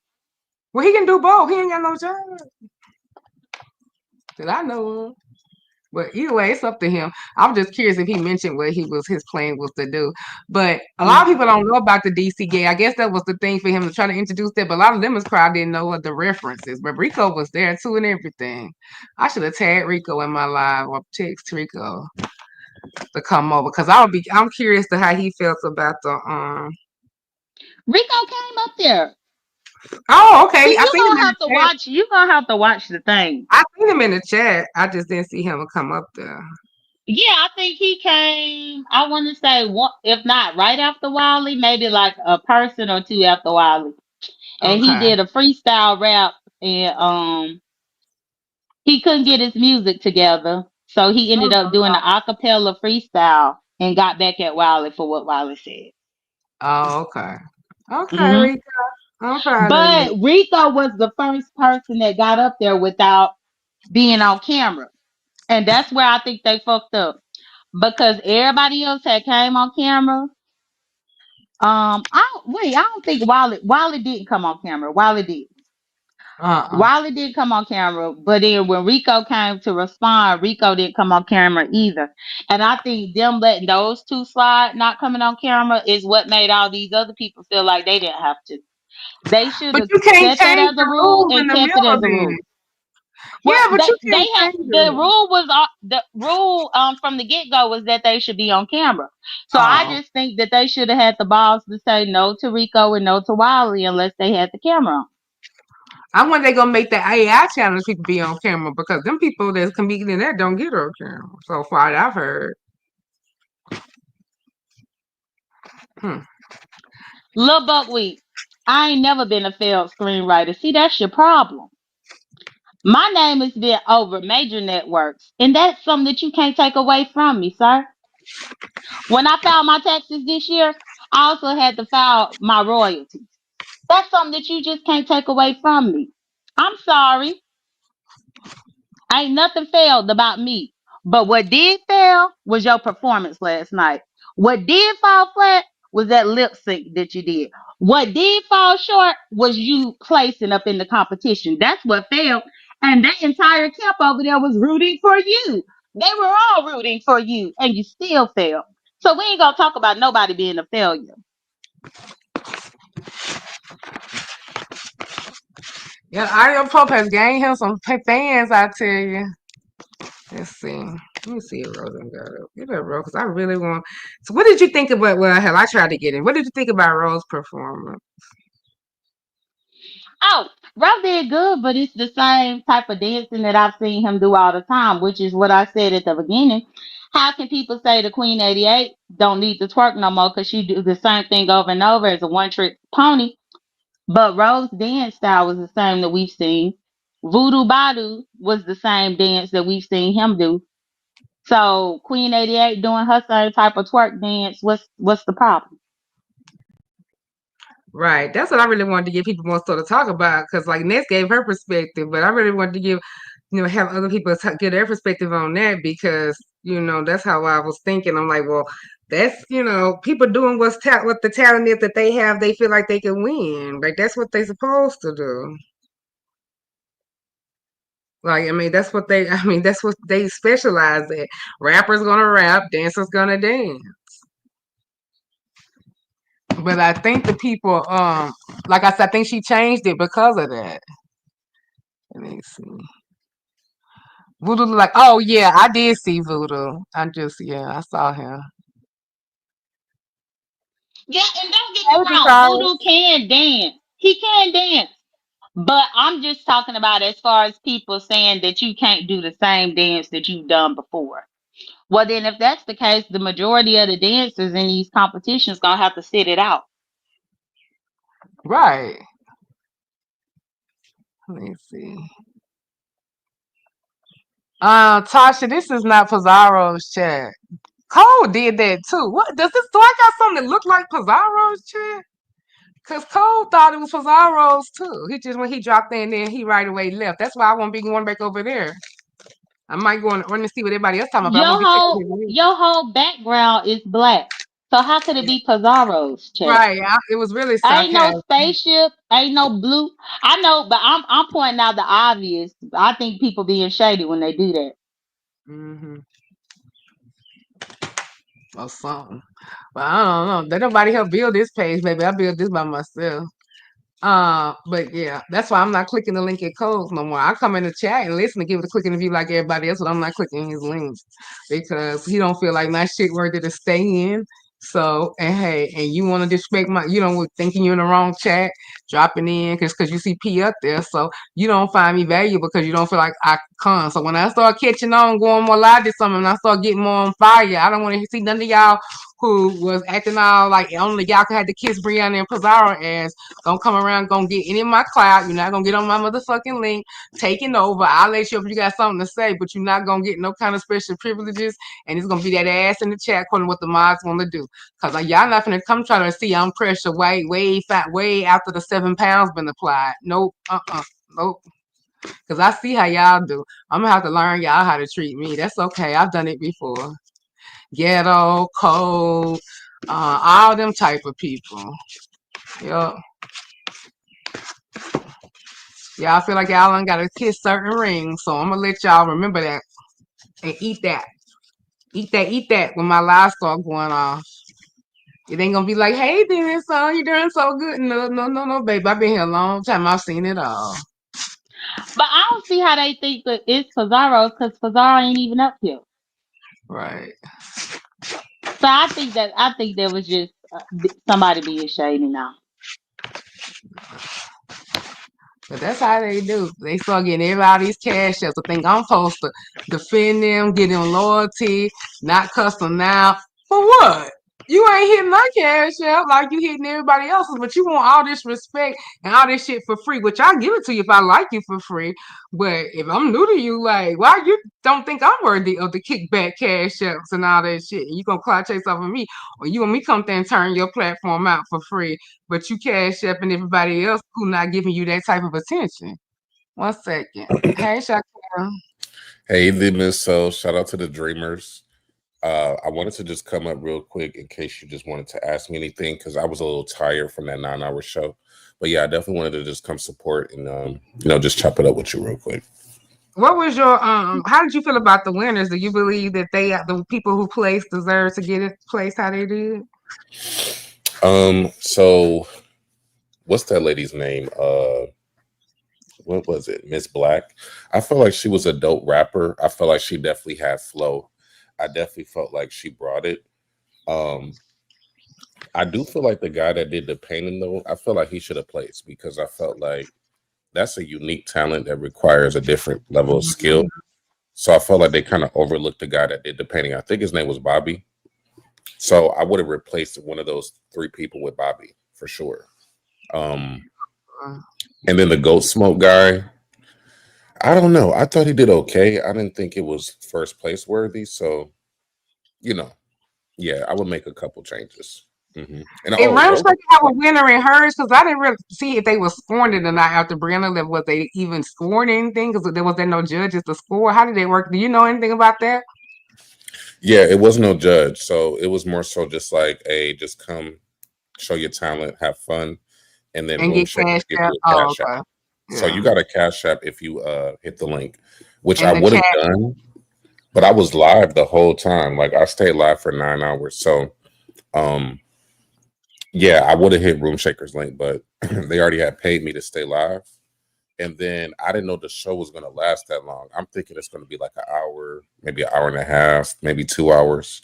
well, he can do both. He ain't got no job that I know of. But either way, it's up to him. I'm just curious if he mentioned what his plan was to do. But a lot of Mm. people don't know about the DC game. I guess that was the thing for him to try to introduce that. But a lot of Lemons crowd didn't know what the references. But Rico was there too and everything. I should have tagged Rico in my live or text Rico to come over because I'm curious to how he felt about the Rico came up there. Oh, okay. See, I seen him in the chat. you gonna have to watch the thing. I seen him in the chat. I just didn't see him come up there. Yeah, I think he came. I want to say one, if not right after Wiley, maybe like a person or two after Wiley, and he Okay. did a freestyle rap, and he couldn't get his music together, so he ended up doing an acapella freestyle and got back at Wiley for what Wiley said. Oh, okay. Okay, Hmm. Rico. I'm proud of you. But Rico was the first person that got up there without being on camera, and that's where I think they fucked up because everybody else had came on camera. I don't think Wiley didn't come on camera. Wiley did. Uh-uh. Wiley did come on camera, but then when Rico came to respond, Rico didn't come on camera either. And I think them letting those two slide, not coming on camera, is what made all these other people feel like they didn't have to. They should But have you can't set that change as a the rule rules in and the kept it middle as a then. rule. Well, Yeah, but you they can't had change the it. rule was the rule from the get go was that they should be on camera. So I Oh. just think that they should have had the balls to say no to Rico and no to Wiley unless they had the camera on. I wonder they gonna make the AI challenge people be on camera because them people that's competing in that don't get on camera. So far that I've heard. Hmm. Lil Buckwheat, I ain't never been a failed screenwriter. See, that's your problem. My name has been over major networks, and that's something that you can't take away from me, sir. When I filed my taxes this year, I also had to file my royalties. That's something that you just can't take away from me. I'm sorry. Ain't nothing failed about me. But what did fail was your performance last night. What did fall flat was that lip sync that you did. What did fall short was you placing up in the competition. That's what failed. And that entire camp over there was rooting for you. They were all rooting for you, and you still failed. So we ain't gonna talk about nobody being a failure. Yeah, Audio Pope has gained him some fans, I tell you. Let's see. Let me see if Rose got it. Get up, Rose, because I really want. So, what did you think about? Well, hell, I tried to get in. What did you think about Rose's performance? Oh, Ralph did good, but it's the same type of dancing that I've seen him do all the time, which is what I said at the beginning. How can people say the Queen 88 don't need to twerk no more because she do the same thing over and over as a one trick pony? But Rose's dance style was the same that we've seen. Voodoo Badu was the same dance that we've seen him do. So Queen 88 doing her same type of twerk dance, what's the problem? Right. That's what I really wanted to give people more stuff to talk about because, like, Ness gave her perspective, but I really wanted to give, have other people get their perspective on that because, that's how I was thinking. I'm like, well, that's, people doing what the talent is that they have, they feel like they can win. Like, that's what they supposed to do. Like, that's what they specialize in. Rappers gonna rap, dancers gonna dance. But I think the people, like I said, I think she changed it because of that. Let me see. Voodoo, like, oh yeah, I did see Voodoo. I saw him. Yeah, and don't get me Hey, wrong, Desires. Voodoo can dance. He can dance. But I'm just talking about as far as people saying that you can't do the same dance that you've done before. Well, then, if that's the case, the majority of the dancers in these competitions gonna have to sit it out. Right. Let me see. Tasha, this is not Pizarro's chat. Cole did that too. What does this? Do I got something that look like Pizarro's chat? Cause Cole thought it was Pizarro's too. He just when he dropped in there, he right away left. That's why I won't be going back over there. I might go on and see what everybody else talking about, but I won't be clicking his link. Your whole background is black. So how could it be Pizarro's chat? Right. It was really Ain't no sarcastic. spaceship, ain't no blue. I know, but I'm pointing out the obvious. I think people being shady when they do that. Mm-hmm. Or something. But I don't know. Let nobody help build this page, baby. I built this by myself. But yeah, that's why I'm not clicking the link at Coles no more. I come in the chat and listen to give it a click and view like everybody else, but I'm not clicking his links because he don't feel like my shit worthy to stay in. So, and hey, and you want to disrespect thinking you're in the wrong chat, dropping in because you see P up there. So you don't find me valuable because you don't feel like I come. So when I start catching on, going more live to something, and I start getting more on fire, I don't want to see none of y'all who was acting all like only y'all could have to kiss Brianna and Pizarro ass. Don't come around, gonna get any of my clout. You're not gonna get on my motherfucking link, taking over. I'll let you up if you got something to say, but you're not gonna get no kind of special privileges. And it's gonna be that ass in the chat according to what the mods want to do. Cause y'all not gonna come try to see I'm pressure way fat, way after the 7 pounds been applied. Nope, nope. Cause I see how y'all do. I'm gonna have to learn y'all how to treat me. That's okay. I've done it before. Ghetto, cold, all them type of people. Yup. Y'all feel like y'all ain't gotta kiss certain rings, so I'm gonna let y'all remember that and eat that. Eat that when my lives start going off. It ain't gonna be like, hey, then son, you doing so good. No, babe. I've been here a long time. I've seen it all. But I don't see how they think that it's Pizarro's because Pizarro ain't even up here. Right. So I think that was just somebody being shady now. But that's how they do. They start getting everybody's cash ups. I think I'm supposed to defend them, get them loyalty, not cuss them out. For what? You ain't hitting my cash out like you hitting everybody else's, but you want all this respect and all this shit for free, which I'll give it to you if I like you for free. But if I'm new to you, like, why you don't think I'm worthy of the kickback cash ups and all that shit? And you gonna cloud chase off of me, or you want me come there and turn your platform out for free, but you cash up and everybody else who not giving you that type of attention. 1 second. Hey, Shakira. Hey, the Miss So, shout out to the Dreamers. I wanted to just come up real quick in case you just wanted to ask me anything because I was a little tired from that 9-hour show. But yeah, I definitely wanted to just come support and just chop it up with you real quick. What was your how did you feel about the winners? Do you believe that the people who placed deserve to get it placed how they did? So what's that lady's name? What was it? Miss Black. I felt like she was a dope rapper. I felt like she definitely had flow. I definitely felt like she brought it. Um, I do feel like the guy that did the painting though, I feel like he should have placed because I felt like that's a unique talent that requires a different level of skill. So I felt like they kind of overlooked the guy that did the painting. I think his name was Bobby. So I would have replaced one of those three people with Bobby for sure. Um, and then the goat smoke guy, I don't know. I thought he did okay. I didn't think it was first place worthy. So, you know, yeah, I would make a couple changes. And It runs Rosa, like have a winner in hers because I didn't really see if they were scoring it or not after Brianna left. Was they even scoring anything? Because there was no judges to score. How did they work? Do you know anything about that? yeah, it was no judge. So it was more so just like, hey, just come show your talent, have fun. And then And Room get Shakers cashed give out? you a Oh, cash app. okay. So you Yeah. got a cash app if you hit the link, which I And the would have chat. done, but I was live the whole time. Like I stayed live for 9 hours. So um yeah, I would have hit Room Shakers link, but they already had paid me to stay live. And then I didn't know the show was gonna last that long. I'm thinking it's gonna be like an hour, maybe an hour and a half, maybe 2 hours.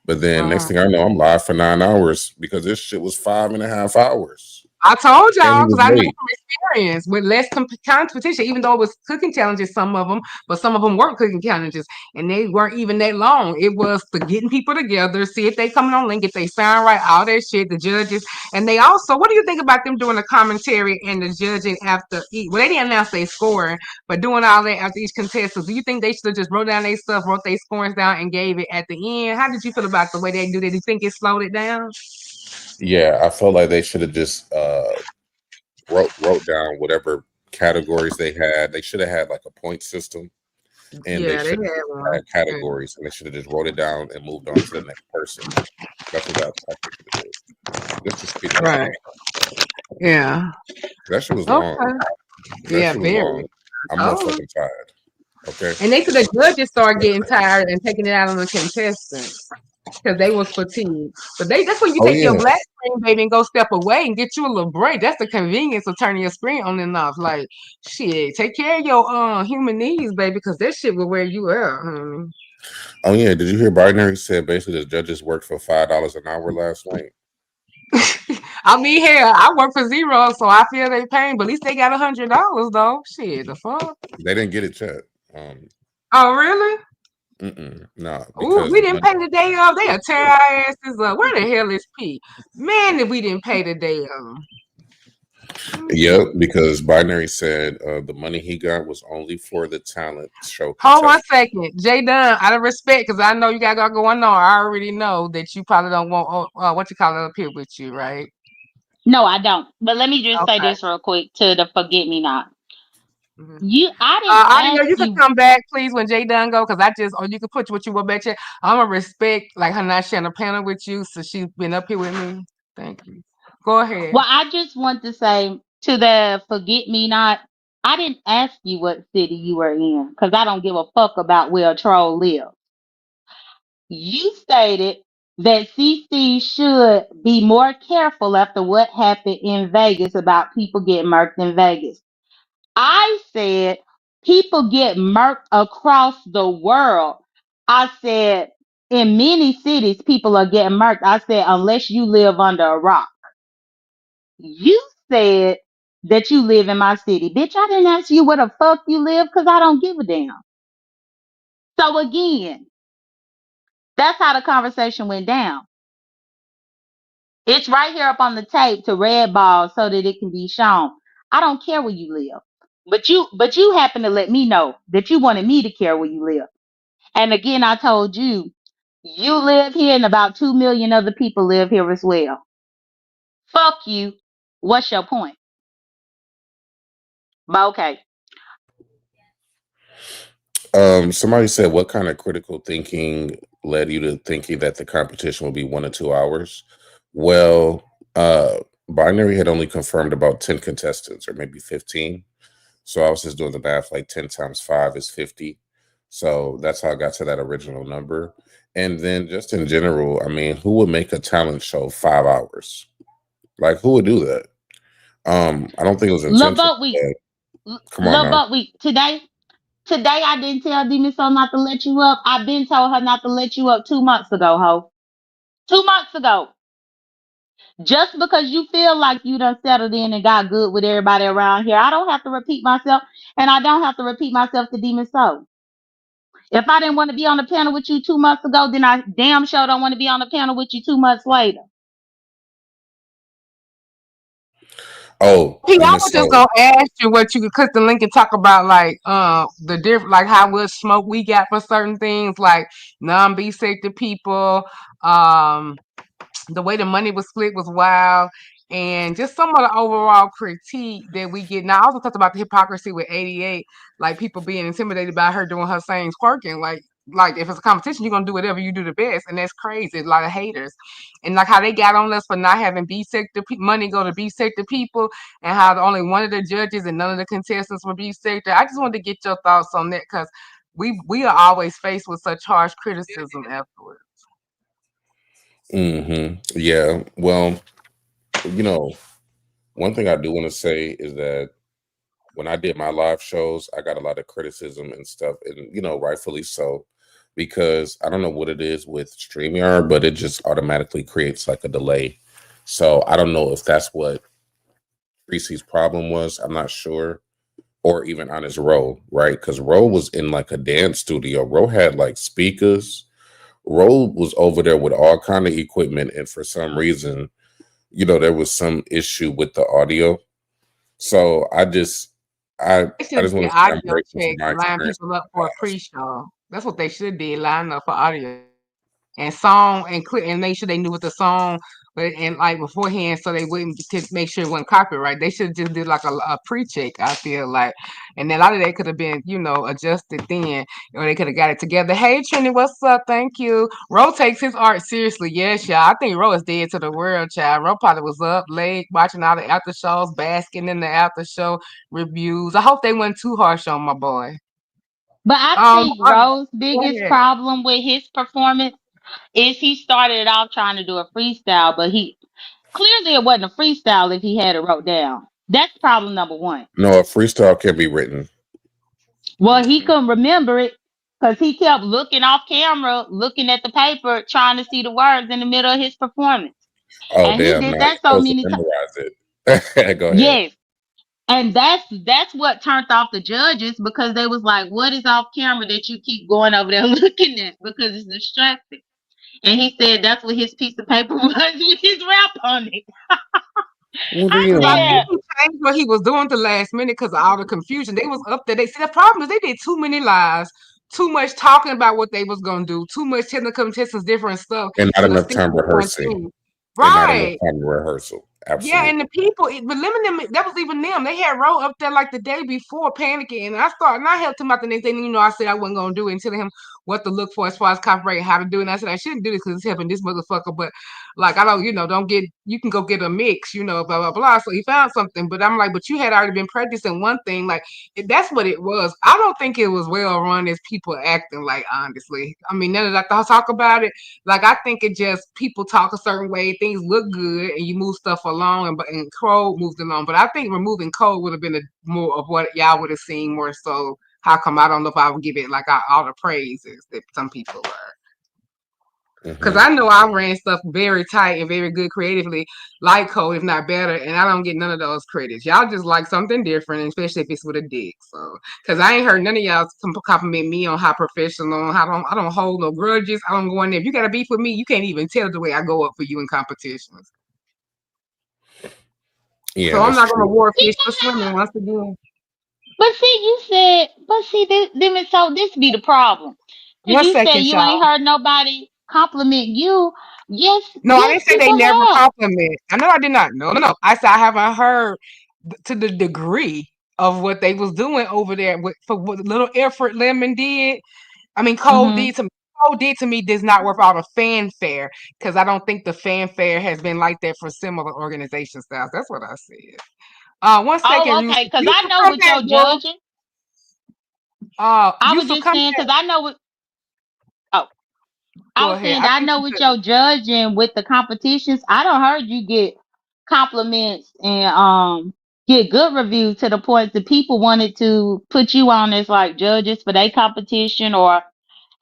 But then next thing I know, I'm live for 9 hours because this shit was 5.5 hours. I told And y'all we because was I know late. from experience with less competition, even though it was cooking challenges, some of them, but some of them weren't cooking challenges, and they weren't even that long. It was the getting people together, see if they coming on link, if they sound right, all that shit. The judges, and they also, what do you think about them doing the commentary and the judging after each? Well, they didn't announce their scoring, but doing all that after each contestant. Do you think they should have just wrote down their stuff, wrote their scorings down, and gave it at the end? How did you feel about the way they do that? Do you think it slowed it down? Yeah, I felt like they should have just wrote down whatever categories they had. They should have had like a point system, and they Yeah, they should had have one. had categories, and they should have just wrote it down and moved on to the next person. That's what that I think should have did, just to speed it up. Right. Yeah. That shit was long. Okay. That Yeah, shit was very. long. I'm Oh. motherfucking tired. Okay. And they said the judges started getting tired and taking it out on the contestants because they was fatigued. But that's when you Oh take your yeah. black screen, baby, and go step away and get you a little break. That's the convenience of turning your screen on and off. Like, shit, take care of your human needs, baby, because that shit will wear you out, honey. Oh yeah. Did you hear Binary said basically the judges worked for $5 an hour last night? I mean, hell, I work for zero, so I feel they pain, but at least they got $100 though. Shit, the fuck? They didn't get it yet. Um, Oh, really? no, Ooh, because we didn't pay the day of. They'll tear our asses up. Where the hell is P? Man, if we didn't pay the day of. Let me see. yep, because Binary said the money he got was only for the talent show Hold one contest. second. J Dunn, out of respect, because I know you got going on. I already know that you probably don't want what you call it up here with you, right? No, I don't. But let me just say Okay. this real quick to the forget me not. Mhm. I didn't Audio, ask you can you. come back, please, when J Dunn go, because or you can put what you will bet you. I'm going to respect, like, her not sharing a panel with you, so she's been up here with me. Thank you. Go ahead. Well, I just want to say to the forget me not. I didn't ask you what city you were in because I don't give a fuck about where a troll lives. You stated that CC should be more careful after what happened in Vegas about people getting murked in Vegas. I said people get murked across the world. I said in many cities people are getting murked. I said unless you live under a rock. You said that you live in my city. Bitch, I didn't ask you where the fuck you live because I don't give a damn. So again, that's how the conversation went down. It's right here up on the tape to red ball so that it can be shown. I don't care where you live. But you happen to let me know that you wanted me to care where you live. And again, I told you, you live here and about 2 million other people live here as well. Fuck you. What's your point? But okay. Somebody said, what kind of critical thinking led you to thinking that the competition would be 1 or 2 hours? Well, Binary had only confirmed about 10 contestants or maybe 15. So I was just doing the math, like 10 times 5 is 50. So that's how I got to that original number. And then just in general, I mean, who would make a talent show 5 hours? Like who would do that? I don't think it was Lil intentional, Buck Week. but come on Lil now. Buck Week. Today I didn't tell Demon Soul not to let you up. I've been told her not to let you up 2 months ago, ho. 2 months ago. Just because you feel like you done settled in and got good with everybody around here, I don't have to repeat myself, and I don't have to repeat myself to Demon Soul. If I didn't want to be on the panel with you 2 months ago, then I damn sure don't want to be on the panel with you 2 months later. Oh, P, I Demon was just Soul. gonna ask you what you could click the link and talk about like the different like how much smoke we got for certain things like non-bisected people, um the way the money was split was wild, and just some of the overall critique that we get. Now, I also talked about the hypocrisy with 88, like people being intimidated by her doing her sayings twerking. Like if it's a competition, you're gonna do whatever you do the best, and that's crazy. A lot of haters, and like how they got on us for not having B-sector money go to B-sector people, and how only one of the judges and none of the contestants were B-sector. I just wanted to get your thoughts on that because we are always faced with such harsh criticism afterwards. Yeah. Well, you know, one thing I do want to say is that when I did my live shows, I got a lot of criticism and stuff, and rightfully so, because I don't know what it is with StreamYard, but it just automatically creates like a delay. So I don't know if that's what Tracy's problem was. I'm not sure, or even on his Ro, right? Because Ro was in like a dance studio. Ro had like speakers. Ro was over there with all kind of equipment, and for some reason, there was some issue with the audio. So I They I should just did want to say I'm audio grateful for check my and line experience people up in for the a past. pre-show. That's what they should did, line up for audio and song and click and make sure they knew what the song but and like beforehand so they wouldn't to make sure it wasn't copyright. They should just did like a pre-check, I feel like. And then a lot of that could have been, adjusted then, or they could have got it together. Hey Trini, what's up? Thank you. Ro takes his art seriously. Yes, y'all. I think Ro is dead to the world, child. Ro probably was up late watching all the after shows, basking in the after show reviews. I hope they weren't too harsh on my boy. But I think I, Rose's go biggest ahead. problem with his performance is he started it off trying to do a freestyle, but he clearly it wasn't a freestyle if he had it wrote down. That's problem number one. No, a freestyle can be written. Well, he Mhm. couldn't remember it because he kept looking off camera, looking at the paper, trying to see the words in the middle of his performance. Oh And he damn! did Now you're that so supposed to many times. memorize it. Go ahead. Yes. And that's what turned off the judges because they was like, what is off camera that you keep going over there looking at? Because it's distracting. And he said that's what his piece of paper was with his rap on it. Well, I Because I think said, he changed what he was doing the last minute because of all the confusion. They was up there. They see the problem is they did too many lives, too much talking about what they was gonna do, too much telling the contestants different stuff, and not but enough sticking time with one rehearsing, thing. and not enough Right. time rehearsal. Yeah, and Absolutely. the people, but limiting them, that was even them. They had Ro up there like the day before panicking. And I helped him out the next day. And, I said I wasn't going to do it and telling him what to look for as far as copyright, how to do it. And I said, I shouldn't do this because it's helping this motherfucker. But like, I don't, don't get, you can go get a mix, blah, blah, blah. So he found something. But I'm like, but you had already been practicing one thing. Like, that's what it was. I don't think it was well run as people acting like, honestly. I mean, none of that talk about it. Like I think it just people talk a certain way, things look good, and you move stuff along, and Cole moved along. But I think removing Cole would have been more of what y'all would have seen more so. How come I don't know if I would give it like all the praises that some people are. Because Hmm. I know I ran stuff very tight and very good creatively, like Cole, if not better, and I don't get none of those credits. Y'all just like something different, especially if it's with a dick. So, because I ain't heard none of y'all compliment me on how professional, I don't hold no grudges. I don't go in there. If you got a beef with me, you can't even tell the way I go up for you in competitions. Yeah, So I'm that's not gonna true. war fish for swimming once again. but see, you said, but see, them and so this be the problem. Because One you said second, you ain't y'all. heard nobody compliment you. Yes, No, I yes, didn't say they people never have. compliment. I know I did not. No, no, no. I said I haven't heard to the degree of what they was doing over there with for what little effort Lemon did. I mean, Hmm. Cole did to me does not worth all the fanfare because I don't think the fanfare has been like that for similar organization styles. That's what I said. One second, Oh, okay. Yusuf. Because I Yusuf, know come with back, your bro. judging, I was Yusuf, just come saying back. because I know with. Oh, I Go was ahead. saying I that I think know you with could. your judging with the competitions, I don't heard you get compliments and get good reviews to the point that people wanted to put you on as like judges for their competition or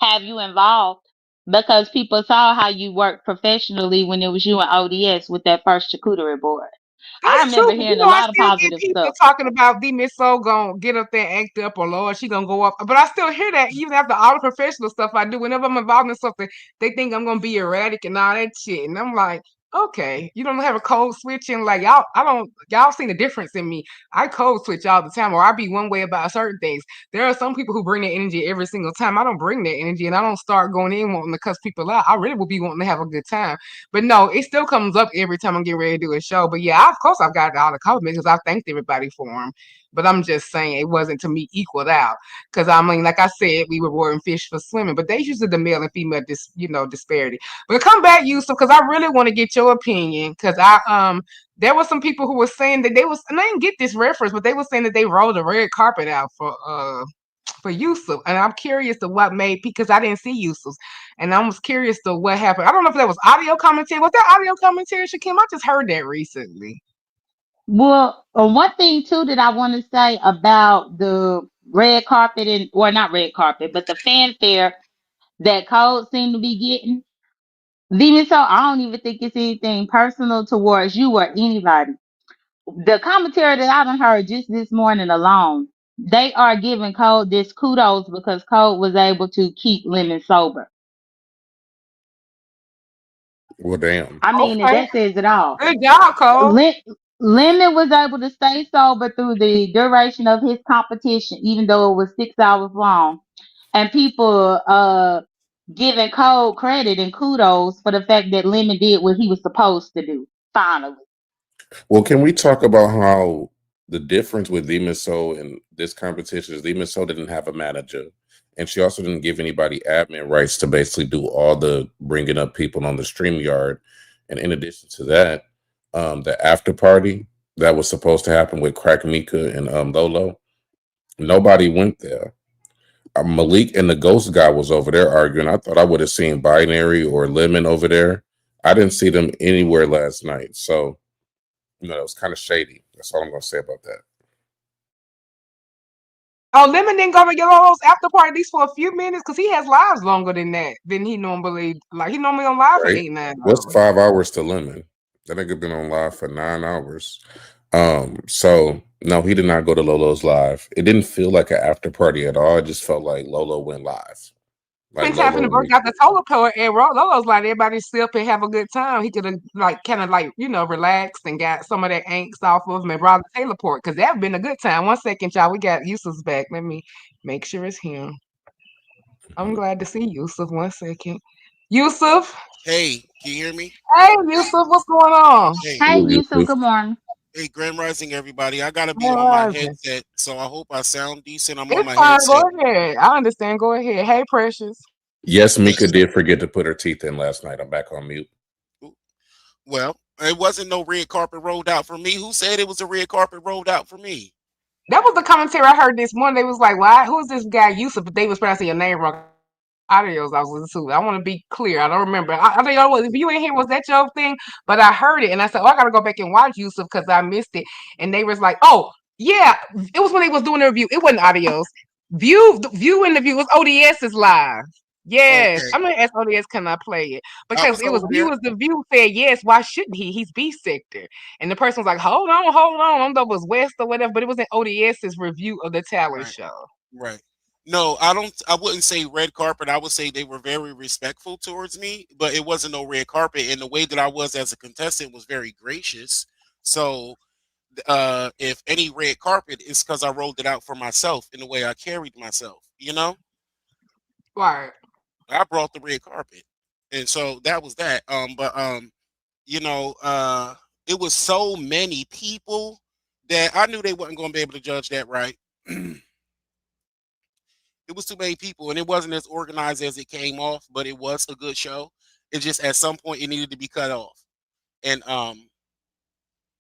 have you involved because people saw how you worked professionally when it was you and ODS with that first charcuterie board. I That's true, remember but you hearing a know, I lot of still get positive people stuff. talking about D Miss So gonna get up there and act up, or Lord, she gonna go up. But I still hear that even after all the professional stuff I do. Whenever I'm involved in something, they think I'm gonna be erratic and all that shit, and I'm like, okay, you don't have a code switching like y'all. I don't. Y'all seen the difference in me. I code switch all the time, or I be one way about certain things. There are some people who bring their energy every single time. I don't bring that energy, and I don't start going in wanting to cuss people out. I really will be wanting to have a good time. But no, it still comes up every time I'm getting ready to do a show. But yeah, of course I've got all the compliments because I thanked everybody for them. But I'm just saying it wasn't to me equaled out because I mean, like I said, we were rewarding fish for swimming, but they usually the male and female disparity. But come back, Yusuf, because I really want to get your opinion because there were some people who were saying that they was and I didn't get this reference, but they were saying that they rolled a red carpet out for Yusuf, and I'm curious to what made because I didn't see Yusuf, and I was curious to what happened. I don't know if that was audio commentary. Was that audio commentary, Shakim? I just heard that recently. Well, one thing too that I want to say about the red carpet and or not red carpet, but the fanfare that Code seemed to be getting. Even so, I don't even think it's anything personal towards you or anybody. The commentary that I done heard just this morning alone, they are giving Code this kudos because Code was able to keep Lemon sober. Well, damn. I mean, and Okay, that says it all. good job, Cole. Len- Lemon was able to stay sober through the duration of his competition, even though it was 6 hours long. And people giving Cole credit and kudos for the fact that Lemon did what he was supposed to do. Finally. Well, can we talk about how the difference with Demon Soul and this competition is Demon Soul didn't have a manager, and she also didn't give anybody admin rights to basically do all the bringing up people on the stream yard. And in addition to that, the after party that was supposed to happen with Crack Mika and Lolo, nobody went there. Malik and the Ghost guy was over there arguing. I thought I would have seen Binary or Lemon over there. I didn't see them anywhere last night, so it was kind of shady. That's all I'm gonna say about that. Oh, Lemon didn't go to Yellow's after party at least for a few minutes because he has lives longer than that than he normally like. He normally on live for Right? 8 9 hours. What's 5 hours to Lemon? That nigga been on live for 9 hours. So no, he did not go to Lolo's live. It didn't feel like an after party at all. It just felt like Lolo went live. Like Things happen Lolo to break went. out the toilet paper and Lolo's like everybody sip and have a good time. He could have like kind of like relaxed and got some of that angst off of him and brought the Taylor port because that would been a good time. 1 second, y'all, we got Yusuf's back. Let me make sure it's him. I'm glad to see Yusuf. 1 second, Yusuf. Hey, can you hear me? Hey, Yusuf, what's going on? Hey, Hey, Yusuf, good morning. hey, Grand Rising, everybody. I gotta be Hey, on my Rising. headset, so I hope I sound decent. I'm on It's my fine. Go headset. ahead. I understand. Go ahead. Hey, Precious. Yes, Mika did forget to put her teeth in last night. I'm back on mute. Well, it wasn't no red carpet rolled out for me. Who said it was a red carpet rolled out for me? That was the commentary I heard this morning. They was like, "Why? Who's this guy Yusuf?" But they was pronouncing your name wrong. Audios I was listening to. I want to be clear. I don't remember. I think if you ain't here, was that your thing? But I heard it, and I said, "Oh, I gotta go back and watch Yusuf because I missed it." And they was like, "Oh, yeah, it was when they was doing the review. It wasn't Audios. View interview was ODS is live." Yes, Okay, I'm gonna ask ODS, can I play it? I Because was it was over there. viewers. The view said yes. Why shouldn't he? He's B sector, and the person was like, "Hold on, hold on." I don't know if it was West or whatever, but it was in ODS's review of the talent Right, show. right. No, I don't. I wouldn't say red carpet. I would say they were very respectful towards me, but it wasn't no red carpet. And the way that I was as a contestant was very gracious. So, if any red carpet, it's because I rolled it out for myself in the way I carried myself. Right. I brought the red carpet, and so that was that. You know, it was so many people that I knew they wasn't going to be able to judge that right. It was too many people, and it wasn't as organized as it came off, but it was a good show. It just at some point it needed to be cut off, and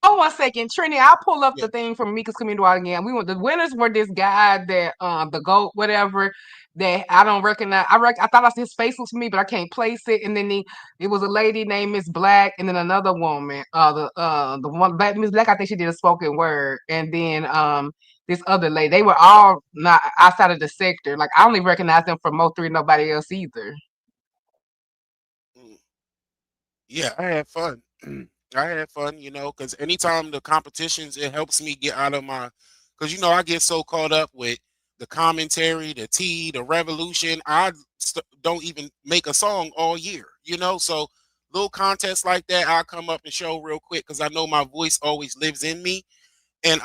Oh, 1 second, Trini. I'll pull up Yeah. the thing from Mika's Community Watch again. We were the winners were this guy that the goat whatever that I don't recognize. I thought I his face was for me, but I can't place it. And then it was a lady named Miss Black, and then another woman. The one Black Miss Black. I think she did a spoken word, and then this other lady. They were all not outside of the sector. Like I only recognize them from Mo three. Nobody else either. Mm. Yeah, I had fun. I had fun, because anytime the competitions, it helps me get out of my, because I get so caught up with the commentary, the tea, the revolution. I don't even make a song all year. So little contests like that, I'll come up and show real quick because I know my voice always lives in me. And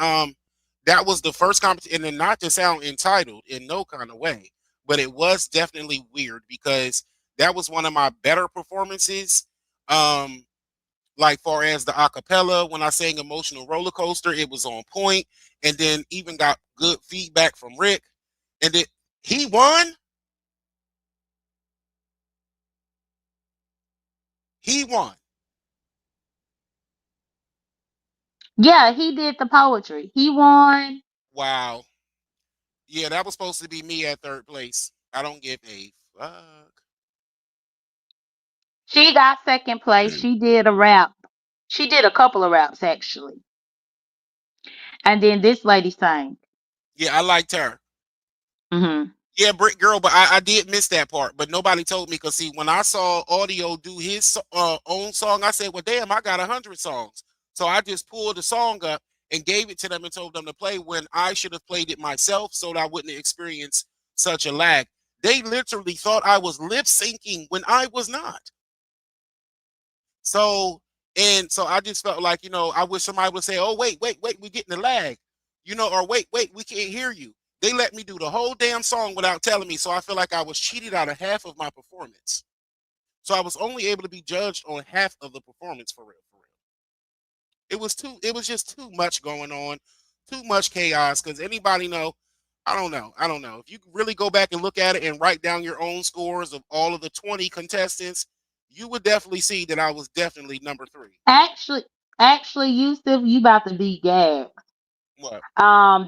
that was the first competition, and then not to sound entitled in no kind of way, but it was definitely weird because that was one of my better performances. Um, like far as the acapella, when I sang Emotional Roller Coaster, it was on point, and then even got good feedback from Rick. And then he won. He won. Yeah, he did the poetry. He won. Wow. Yeah, that was supposed to be me at third place. I don't give a fuck. She got second place. She did a rap. She did a couple of raps actually. And then this lady sang. Yeah, I liked her. Hmm. Yeah, Brick Girl, but I did miss that part. But nobody told me because see, when I saw Audio do his own song, I said, "Well, damn, I got 100 songs." So I just pulled the song up and gave it to them and told them to play when I should have played it myself, so that I wouldn't experience such a lag. They literally thought I was lip syncing when I was not. So and so I just felt like, I wish somebody would say, "Oh, wait, we're getting a lag," or wait, we can't hear you. They let me do the whole damn song without telling me, so I feel like I was cheated out of half of my performance. So I was only able to be judged on half of the performance for real, for real. It was just too much going on, too much chaos. Because anybody know, I don't know. If you really go back and look at it and write down your own scores of all of the 20 contestants, you would definitely see that I was definitely number three. Actually, actually, Yusuf, you about to be gagged. What?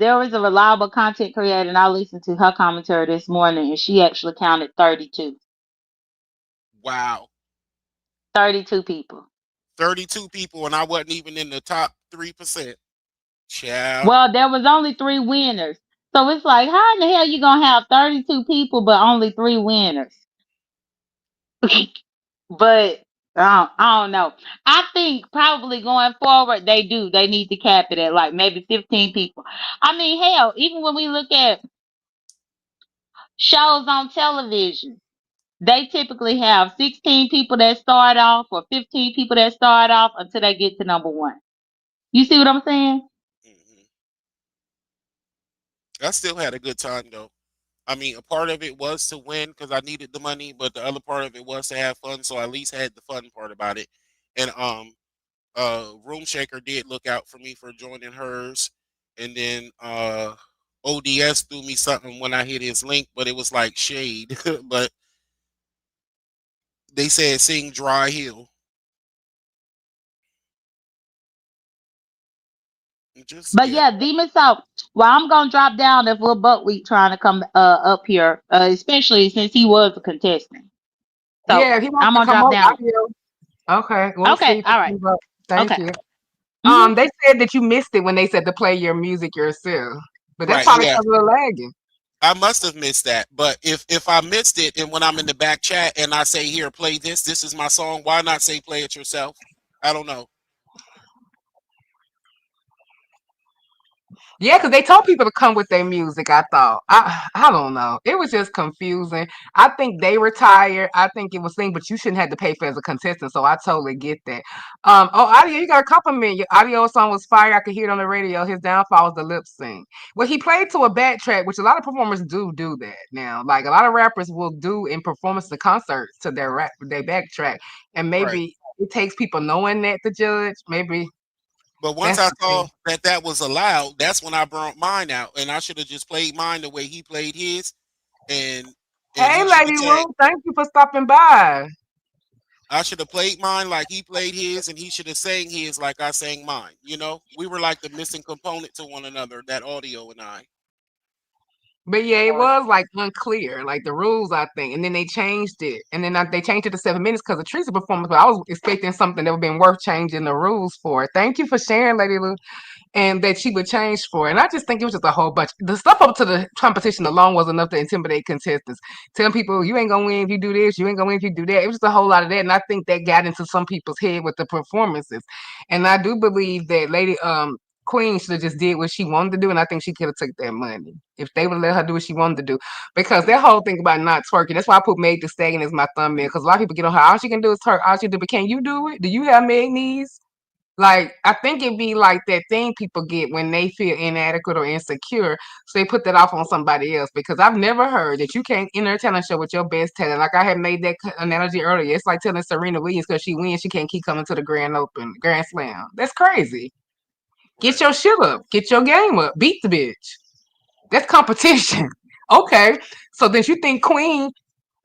There was a reliable content creator, and I listened to her commentary this morning, and she actually counted 32. Wow. 32 people. 32 people, and I wasn't even in the top 3%. Child. Well, there was only three winners. So it's like, how in the hell you gonna have 32 people but only three winners? But I don't know. I think probably going forward they do. They need to cap it at like maybe 15 people. I mean, hell, even when we look at shows on television, they typically have 16 people that start off or 15 people that start off until they get to number one. You see what I'm saying? Hmm. I still had a good time though. I mean, a part of it was to win because I needed the money, but the other part of it was to have fun. So I at least had the fun part about it. And Room Shaker did look out for me for joining hers, and then ODS threw me something when I hit his link, but it was like shade. But they said sing Dry Hill. Just But yeah, yeah, Demon Soul. Well, I'm gonna drop down if Lil Buckwheat trying to come up here, especially since he was a contestant. So Yeah, if he wants I'm to gonna come drop up, down. okay, we'll see Okay, if he all right. comes up. Thank Okay. you. Hmm. They said that you missed it when they said to play your music yourself, but that's right. probably Yeah, because of the lagging. I must have missed that. But if I missed it, and when I'm in the back chat and I say here, play this. This is my song. Why not say play it yourself? I don't know. Yeah, because they told people to come with their music. I thought I don't know. It was just confusing. I think they were tired. I think it was thing, but you shouldn't have to pay for as a contestant. So I totally get that. Audio, you got a compliment. Your audio song was fire. I could hear it on the radio. His downfall was the lip sync. Well, he played to a backtrack, which a lot of performers do that now. Like a lot of rappers will do in performance to concerts to their rap, they backtrack, and Right. maybe it takes people knowing that to judge. Maybe But once that's I the saw thing. that that was allowed, that's when I burnt mine out, and I should have just played mine the way he played his, and Hey, he should Lady have tagged. Wu, thank you for stopping by. I should have played mine like he played his, and he should have sang his like I sang mine. You know, we were like the missing component to one another. That audio and I. But yeah, it was like unclear, like the rules, I think, and then they changed it, and then they changed it to 7 minutes because of Teresa performance. But I was expecting something that would have been worth changing the rules for. Thank you for sharing, Lady Lou, and that she would change for. And I just think it was just a whole bunch. The stuff up to the competition alone was enough to intimidate contestants, telling people you ain't gonna win if you do this, you ain't gonna win if you do that. It was just a whole lot of that, and I think that got into some people's head with the performances. And I do believe that Lady Queen should have just did what she wanted to do, and I think she could have took that money if they would let her do what she wanted to do. Because that whole thing about not twerking, that's why I put Meg the Stallion as my thumbnail. Because a lot of people get on her, all she can do is twerk, all she do. But can you do it? Do you have Meg knees? Like, I think it'd be like that thing people get when they feel inadequate or insecure. So they put that off on somebody else. Because I've never heard that you can't enter a talent show with your best talent. Like I had made that analogy earlier. It's like telling Serena Williams because she wins, she can't keep coming to the Grand Slam. That's crazy. Get Right. your shit up. Get your game up. Beat the bitch. That's competition. Okay. So then you think Queen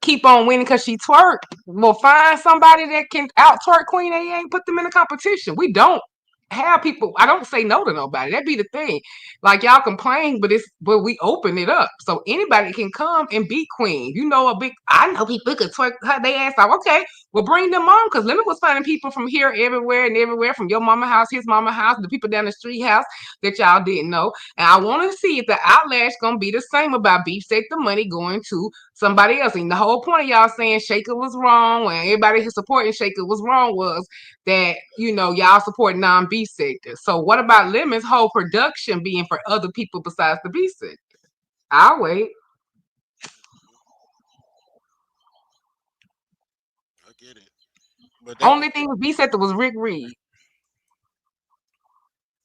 keep on winning because she twerk? Well, find somebody that can out twerk Queen and ain't put them in a competition. We don't have people. I don't say no to nobody. That be the thing. Like y'all complain, but we open it up so anybody can come and beat Queen. You know, I know people could twerk her they ass off. Okay, well bring them on because Lemon was finding people from here, everywhere, and everywhere from your mama house, his mama house, the people down the street house that y'all didn't know. And I want to see if the outlash gonna be the same about beefsteak, the money going to somebody else. And the whole point of y'all saying Shaker was wrong and everybody who's supporting Shaker was wrong was that, y'all support non-B sectors. So what about Lemon's whole production being for other people besides the B sector? I'll wait. I get it. But that was Only thing with B sector was Rick Reed.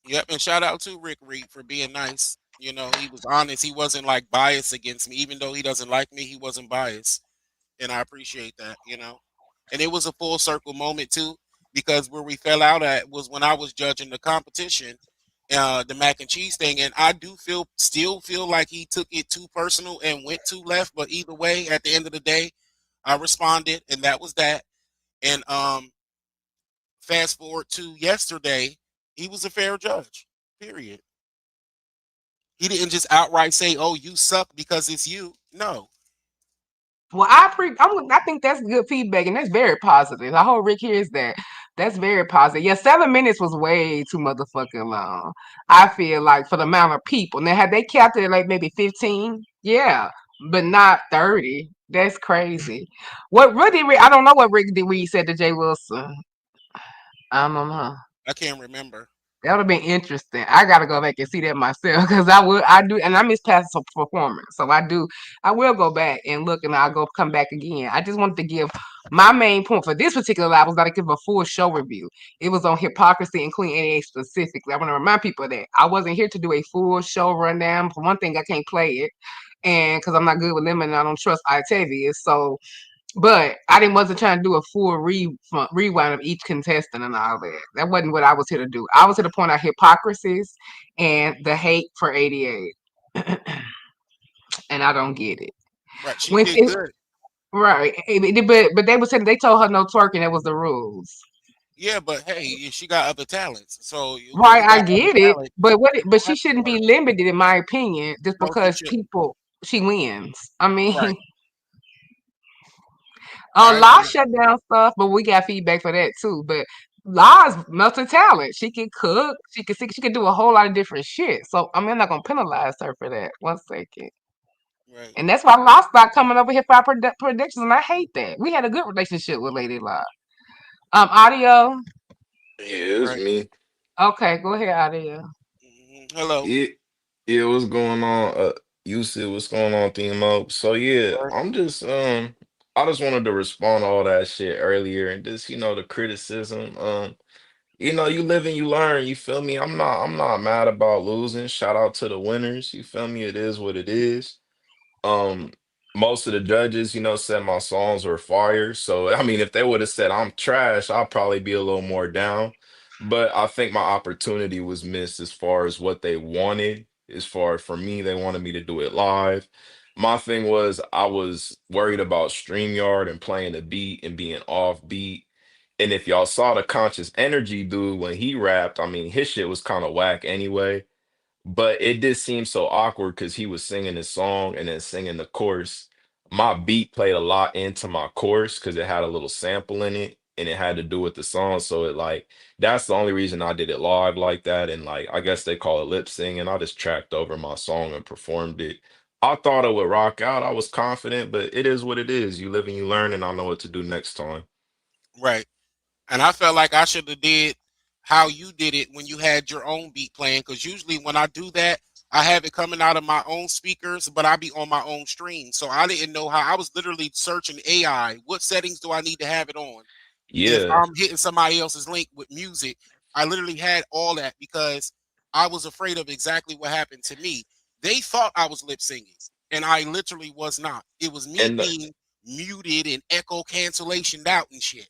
yep. And shout out to Rick Reed for being nice. You know, he was honest. He wasn't like biased against me, even though he doesn't like me. He wasn't biased, and I appreciate that. You know, and it was a full circle moment too, because where we fell out at was when I was judging the competition, the mac and cheese thing, and I do still feel like he took it too personal and went too left. But either way, at the end of the day, I responded, and that was that. And fast forward to yesterday, he was a fair judge. Period. He didn't just outright say, "Oh, you suck because it's you." No. Well, I think that's good feedback, and that's very positive. I hope Rick hears that. That's very positive. Yeah, 7 minutes was way too motherfucking long. I feel like for the amount of people. Now, had they kept it like maybe 15, yeah, but not 30. That's crazy. What did Rick? I don't know what Rick did. Reed said to Jay Wilson. I don't know. I can't remember. That would have been interesting. I gotta go back and see that myself because I do, and I miss past performance, so I will go back and look, and I'll go come back again. I just wanted to give my main point for this particular live was not to give a full show review. It was on hypocrisy and Queen 88 specifically. I want to remind people of that I wasn't here to do a full show rundown. For one thing, I can't play it, and because I'm not good with them, and I don't trust Octavius, so but I didn't wasn't trying to do a full rewind of each contestant and all that. That wasn't what I was here to do. I was here to point out hypocrisies and the hate for 88. And I don't get it. Right. She When did it, good. right, but they were saying they told her no twerking. That was the rules. Yeah, but hey, she got other talents. So when Right, you I got other get it. talent, But you she have to shouldn't be work. limited, in my opinion, just No, she because shouldn't. she wins. I mean, Right. I La agree. shut down stuff, but we got feedback for that too. But La's multi talent. She can cook. She can sing. She can do a whole lot of different shit. So I mean, I'm not gonna penalize her for that. 1 second. Right. And that's why La stopped coming over here for our predictions, and I hate that. We had a good relationship with Lady La. Audio. Yeah, it's Right. me. Okay, go ahead, Audio. Hello. Yeah, yeah, what's going on? You said what's going on, Themo? So yeah, Right. I just wanted to respond to all that shit earlier and just, the criticism. You live and you learn, you feel me? I'm not mad about losing. Shout out to the winners, you feel me? It is what it is. Um, Most of the judges, said my songs were fire. So I mean, if they would have said I'm trash, I'll probably be a little more down. But I think my opportunity was missed as far as what they wanted. As far as for me, they wanted me to do it live. My thing was I was worried about StreamYard and playing the beat and being off beat. And if y'all saw the Conscious Energy dude when he rapped, I mean, his shit was kind of whack anyway. But it did seem so awkward because he was singing his song and then singing the chorus. My beat played a lot into my chorus because it had a little sample in it and it had to do with the song. So it like that's the only reason I did it live like that. And like I guess they call it lip singing. I just tracked over my song and performed it. I thought it would rock out. I was confident, but it is what it is. You live and you learn, and I know what to do next time. Right. And I felt like I should have did how you did it when you had your own beat playing. Because usually when I do that, I have it coming out of my own speakers, but I be on my own stream. So I didn't know how. I was literally searching AI. What settings do I need to have it on? If Yeah. I'm hitting somebody else's link with music, I literally had all that because I was afraid of exactly what happened to me. They thought I was lip singing, and I literally was not. It was me And being muted and echo cancellation out and shit.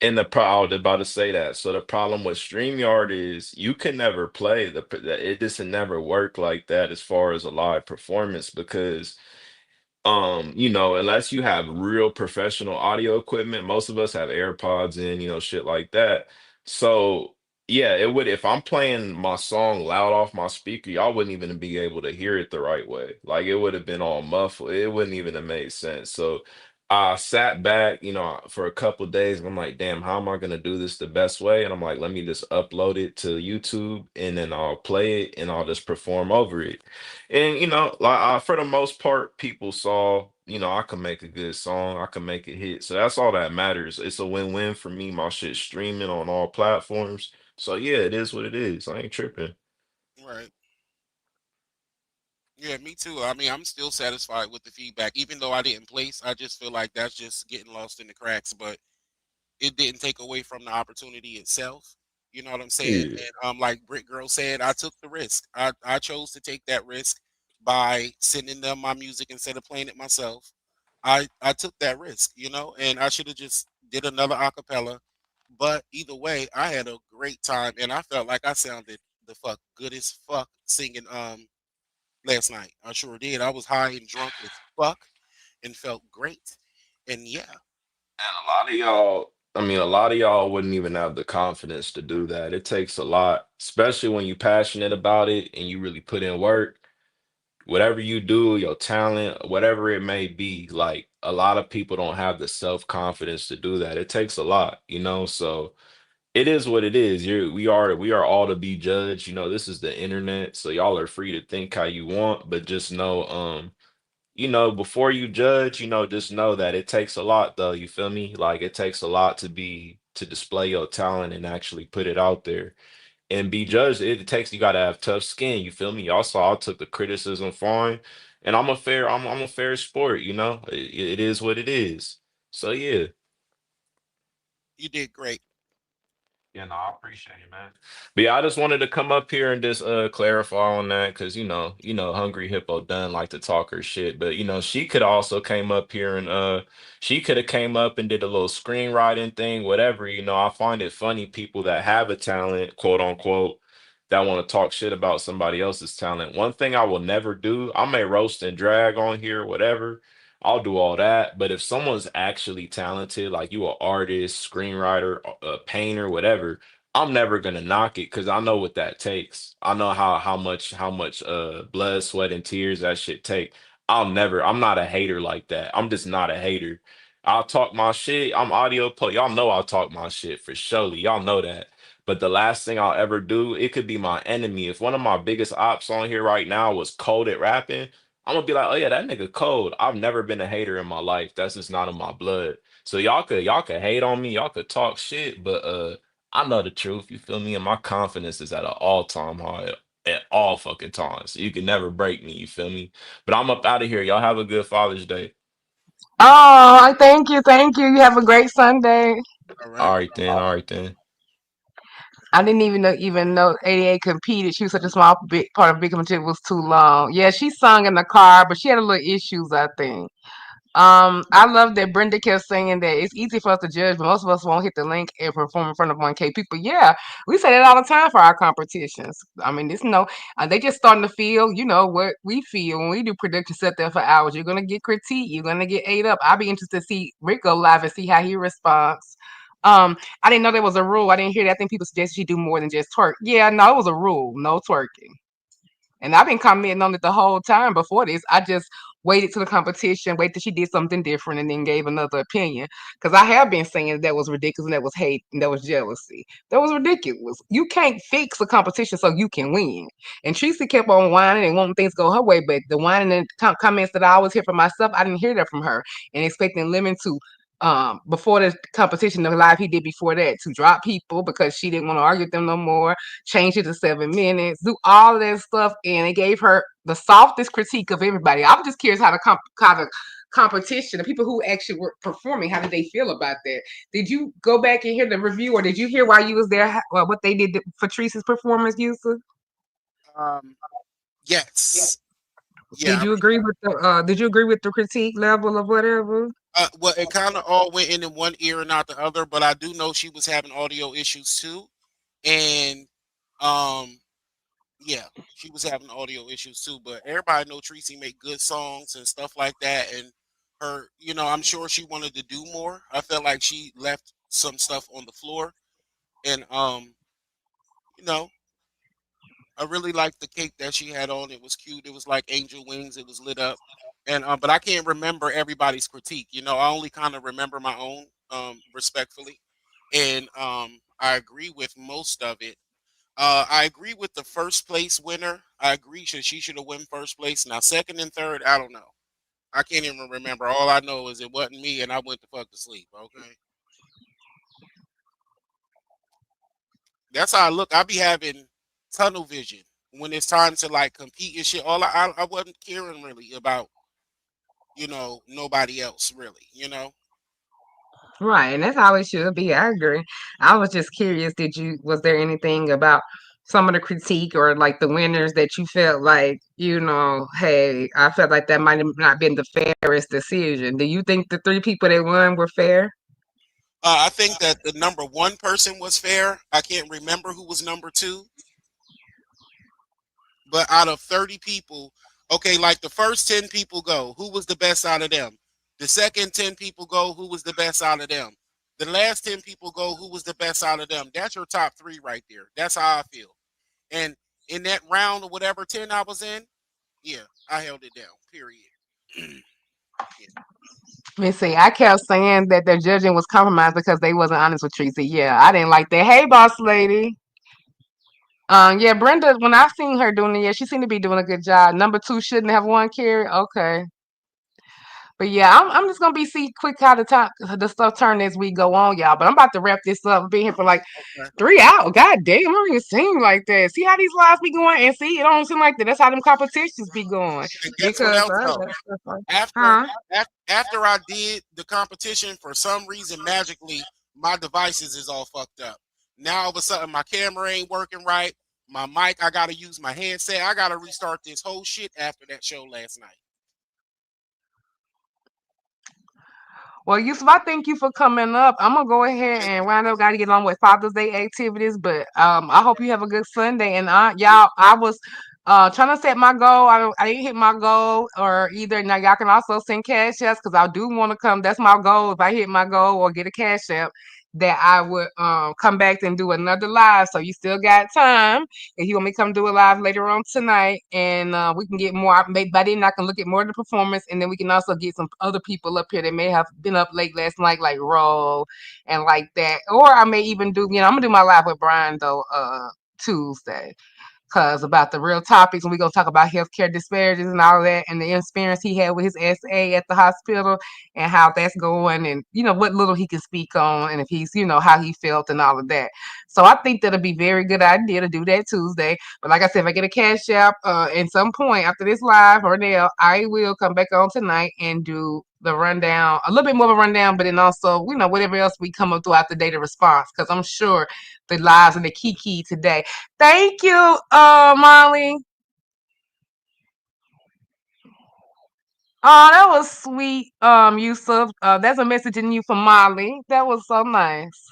I was about to say that. So the problem with StreamYard is you can never play it just never work like that as far as a live performance because unless you have real professional audio equipment, most of us have AirPods in, shit like that. So yeah, it would if I'm playing my song loud off my speaker, y'all wouldn't even be able to hear it the right way. Like it would have been all muffled. It wouldn't even have made sense. So I sat back, for a couple days and I'm like, damn, how am I gonna do this the best way? And I'm like, let me just upload it to YouTube and then I'll play it and I'll just perform over it. And like for the most part, people saw, I can make a good song, I can make a hit. So that's all that matters. It's a win-win for me. My shit's streaming on all platforms. So yeah, it is what it is. I ain't tripping. Right. Yeah, me too. I mean, I'm still satisfied with the feedback, even though I didn't place. I just feel like that's just getting lost in the cracks, but it didn't take away from the opportunity itself. You know what I'm saying? Yeah. And like Brick Girl said, I took the risk. I chose to take that risk by sending them my music instead of playing it myself. I took that risk, and I should have just did another acapella. But either way, I had a great time, and I felt like I sounded the fuck good as fuck singing last night. I sure did. I was high and drunk as fuck and felt great. And yeah, And a lot of y'all wouldn't even have the confidence to do that. It takes a lot, especially when you're passionate about it and you really put in work. Whatever you do, your talent, whatever it may be, like a lot of people don't have the self-confidence to do that. It takes a lot. So it is what it is. We are all to be judged. This is the internet, so y'all are free to think how you want, but just know, before you judge, just know that it takes a lot though. You feel me? Like it takes a lot to display your talent and actually put it out there and be judged. It takes you gotta have tough skin. You feel me? Also, I took the criticism fine, and I'm a fair sport. It is what it is. So yeah. you did great. Yeah, no, I appreciate it, man. But yeah, I just wanted to come up here and just clarify on that because Hungry Hippo done like to talk her shit. But she could also came up here and she could have came up and did a little screenwriting thing, whatever. I find it funny people that have a talent, quote unquote, that want to talk shit about somebody else's talent. One thing I will never do, I may roast and drag on here, whatever. I'll do all that. But if someone's actually talented, like you an artist, screenwriter, a painter, whatever, I'm never gonna knock it because I know what that takes. I know how much blood, sweat, and tears that shit take. I'm not a hater like that. I'm just not a hater. I'll talk my shit. I'm audio y'all know I'll talk my shit for surely. Y'all know that. But the last thing I'll ever do, it could be my enemy. If one of my biggest ops on here right now was cold at rapping, I'm gonna be like, oh yeah, that nigga cold. I've never been a hater in my life. That's just not in my blood. So y'all could hate on me, y'all could talk shit, but I know the truth. You feel me? And my confidence is at an all-time high at all fucking times. So you can never break me. You feel me? But I'm up out of here. Y'all have a good Father's Day. Oh, thank you, thank you. You have a great Sunday. All right. All right then. All right then. I didn't even know 88 competed. She was such a small big part of Big Material was too long. Yeah, she sung in the car, but she had a little issues, I think. I love that Brenda kept saying that it's easy for us to judge, but most of us won't hit the link and perform in front of 1K people. Yeah, we say that all the time for our competitions. I mean, this they just starting to feel, what we feel when we do production set there for hours. You're gonna get critique, you're gonna get ate up. I'll be interested to see Rick go live and see how he responds. I didn't know there was a rule. I didn't hear that. I think people suggested she do more than just twerk. Yeah, no, it was a rule, no twerking. And I've been commenting on it the whole time before this. I just waited to the competition, wait till she did something different, and then gave another opinion. Because I have been saying that was ridiculous and that was hate and that was jealousy. That was ridiculous. You can't fix a competition so you can win. And Tracy kept on whining and wanting things to go her way, but the whining and comments that I always hear from myself, I didn't hear that from her. And expecting Lemon to before the competition, the live he did before that, to drop people because she didn't want to argue with them no more, change it to 7 minutes, do all of that stuff, and it gave her the softest critique of everybody. I'm just curious how the competition, the people who actually were performing, how did they feel about that? Did you go back and hear the review, or did you hear while you was there what they did for Teresa's performance, Yusuf? Um, yes, Did yeah. you agree with the critique level of whatever? Well, it kind of all went in one ear and not the other, but I do know she was having audio issues too, and um, yeah, she was having audio issues too. But everybody know Tracy make good songs and stuff like that, and her, I'm sure she wanted to do more. I felt like she left some stuff on the floor, and you know, I really liked the cake that she had on. It was cute. It was like angel wings. It was lit up, and but I can't remember everybody's critique. I only kind of remember my own, respectfully, and I agree with most of it. I agree with the first place winner. I agree she should have won first place. Now second and third, I don't know. I can't even remember. All I know is it wasn't me, and I went the fuck to sleep. Okay, that's how I look. I be having tunnel vision when it's time to like compete and shit. I wasn't caring really about nobody else really. Right, and that's how it should be. I agree. I was just curious, was there anything about some of the critique or like the winners that you felt like, hey, I felt like that might have not been the fairest decision. Do you think the three people that won were fair? I think that the number one person was fair. I can't remember who was number two, but out of 30 people, okay, like the first 10 people go, who was the best out of them? The second 10 people go, who was the best out of them? The last 10 people go, who was the best out of them? That's your top three right there. That's how I feel. And in that round or whatever 10 I was in, yeah, I held it down. Period. Yeah. Let me see. I kept saying that their judging was compromised because they wasn't honest with Tracy. Yeah, I didn't like that. Hey, boss lady. Yeah, Brenda. When I seen her doing it, yeah, she seemed to be doing a good job. Number two shouldn't have won, Carrie. Okay. But yeah, I'm just gonna be see quick how the stuff turn as we go on, y'all. But I'm about to wrap this up. Being here for like Okay. 3 hours. God damn, it don't even seem like that. See how these lives be going, and see, it don't seem like that. That's how them competitions be going. And guess what Because else though? After huh? after I did the competition, for some reason magically my devices is all fucked up. Now all of a sudden my camera ain't working right. My mic, I gotta use my headset. I gotta restart this whole shit after that show last night. Well, Yusuf, I thank you for coming up. I'm gonna go ahead and round up. Got to get on with Father's Day activities, but I hope you have a good Sunday. And y'all, I was trying to set my goal. I didn't hit my goal, or either now y'all can also send cash apps because I do want to come. That's my goal. If I hit my goal or get a cash app, that I would come back and do another live. So you still got time. If you want me to come do a live later on tonight, and we can get more. Maybe by then I can look at more of the performance, and then we can also get some other people up here that may have been up late last night, like Roll and like that. Or I may even do. I'm gonna do my live with Brian though Tuesday. Cause about the real topics, and we're gonna talk about healthcare disparities and all of that, and the experience he had with his SA at the hospital, and how that's going, and what little he can speak on, and if he's how he felt and all of that. So I think that'll be a very good idea to do that Tuesday. But like I said, if I get a cash app at some point after this live or now, I will come back on tonight and do the rundown, a little bit more of a rundown, but then also whatever else we come up throughout the day, the response, because I'm sure the lives and the key today. Thank you, Molly. Oh, that was sweet, Yusuf. That's a message in you from Molly. That was so nice.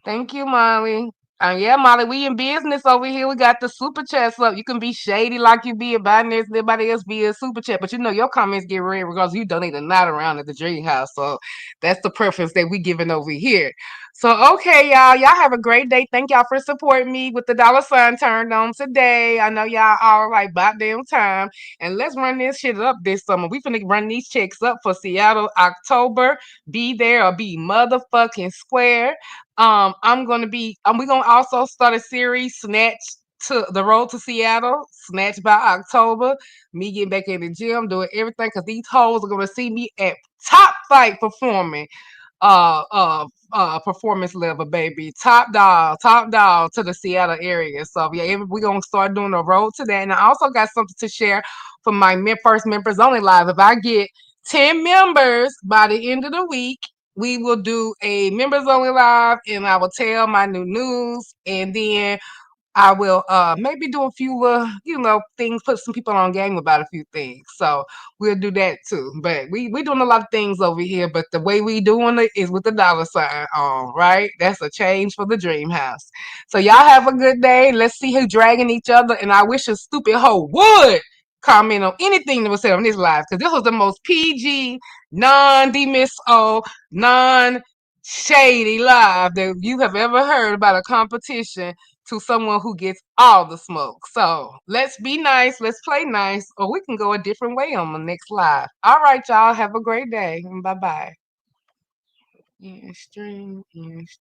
Thank you, Molly. Yeah, Molly, we in business over here. We got the super chats up. You can be shady like you be about this, everybody else be a super chat, but you know your comments get read because you donate a lot around at the Dream House. So that's the preference that we giving over here. So okay, y'all. Y'all have a great day. Thank y'all for supporting me with the dollar sign turned on today. I know y'all all right about damn time. And let's run this shit up this summer. We finna run these checks up for Seattle October. Be there or be motherfucking square. I'm gonna be. We're gonna also start a series, Snatch to the Road to Seattle, Snatch by October. Me getting back in the gym, doing everything, cause these hoes are gonna see me at top fight performing performance level, baby. Top dog to the Seattle area. So yeah, we're gonna start doing a road to that. And I also got something to share for my first members only live. If I get 10 members by the end of the week, we will do a members only live and I will tell my new news, and then I will maybe do a few things, put some people on game about a few things. So we'll do that too. But we doing a lot of things over here, but the way we doing it is with the dollar sign on, right? That's a change for the dream house. So y'all have a good day. Let's see who dragging each other, and I wish a stupid hoe would comment on anything that was said on this live, because this was the most PG, non-demiso, non-shady live that you have ever heard about a competition to someone who gets all the smoke. So let's be nice, let's play nice, or we can go a different way on the next live. All right, y'all. Have a great day. Bye bye. Yeah, stream.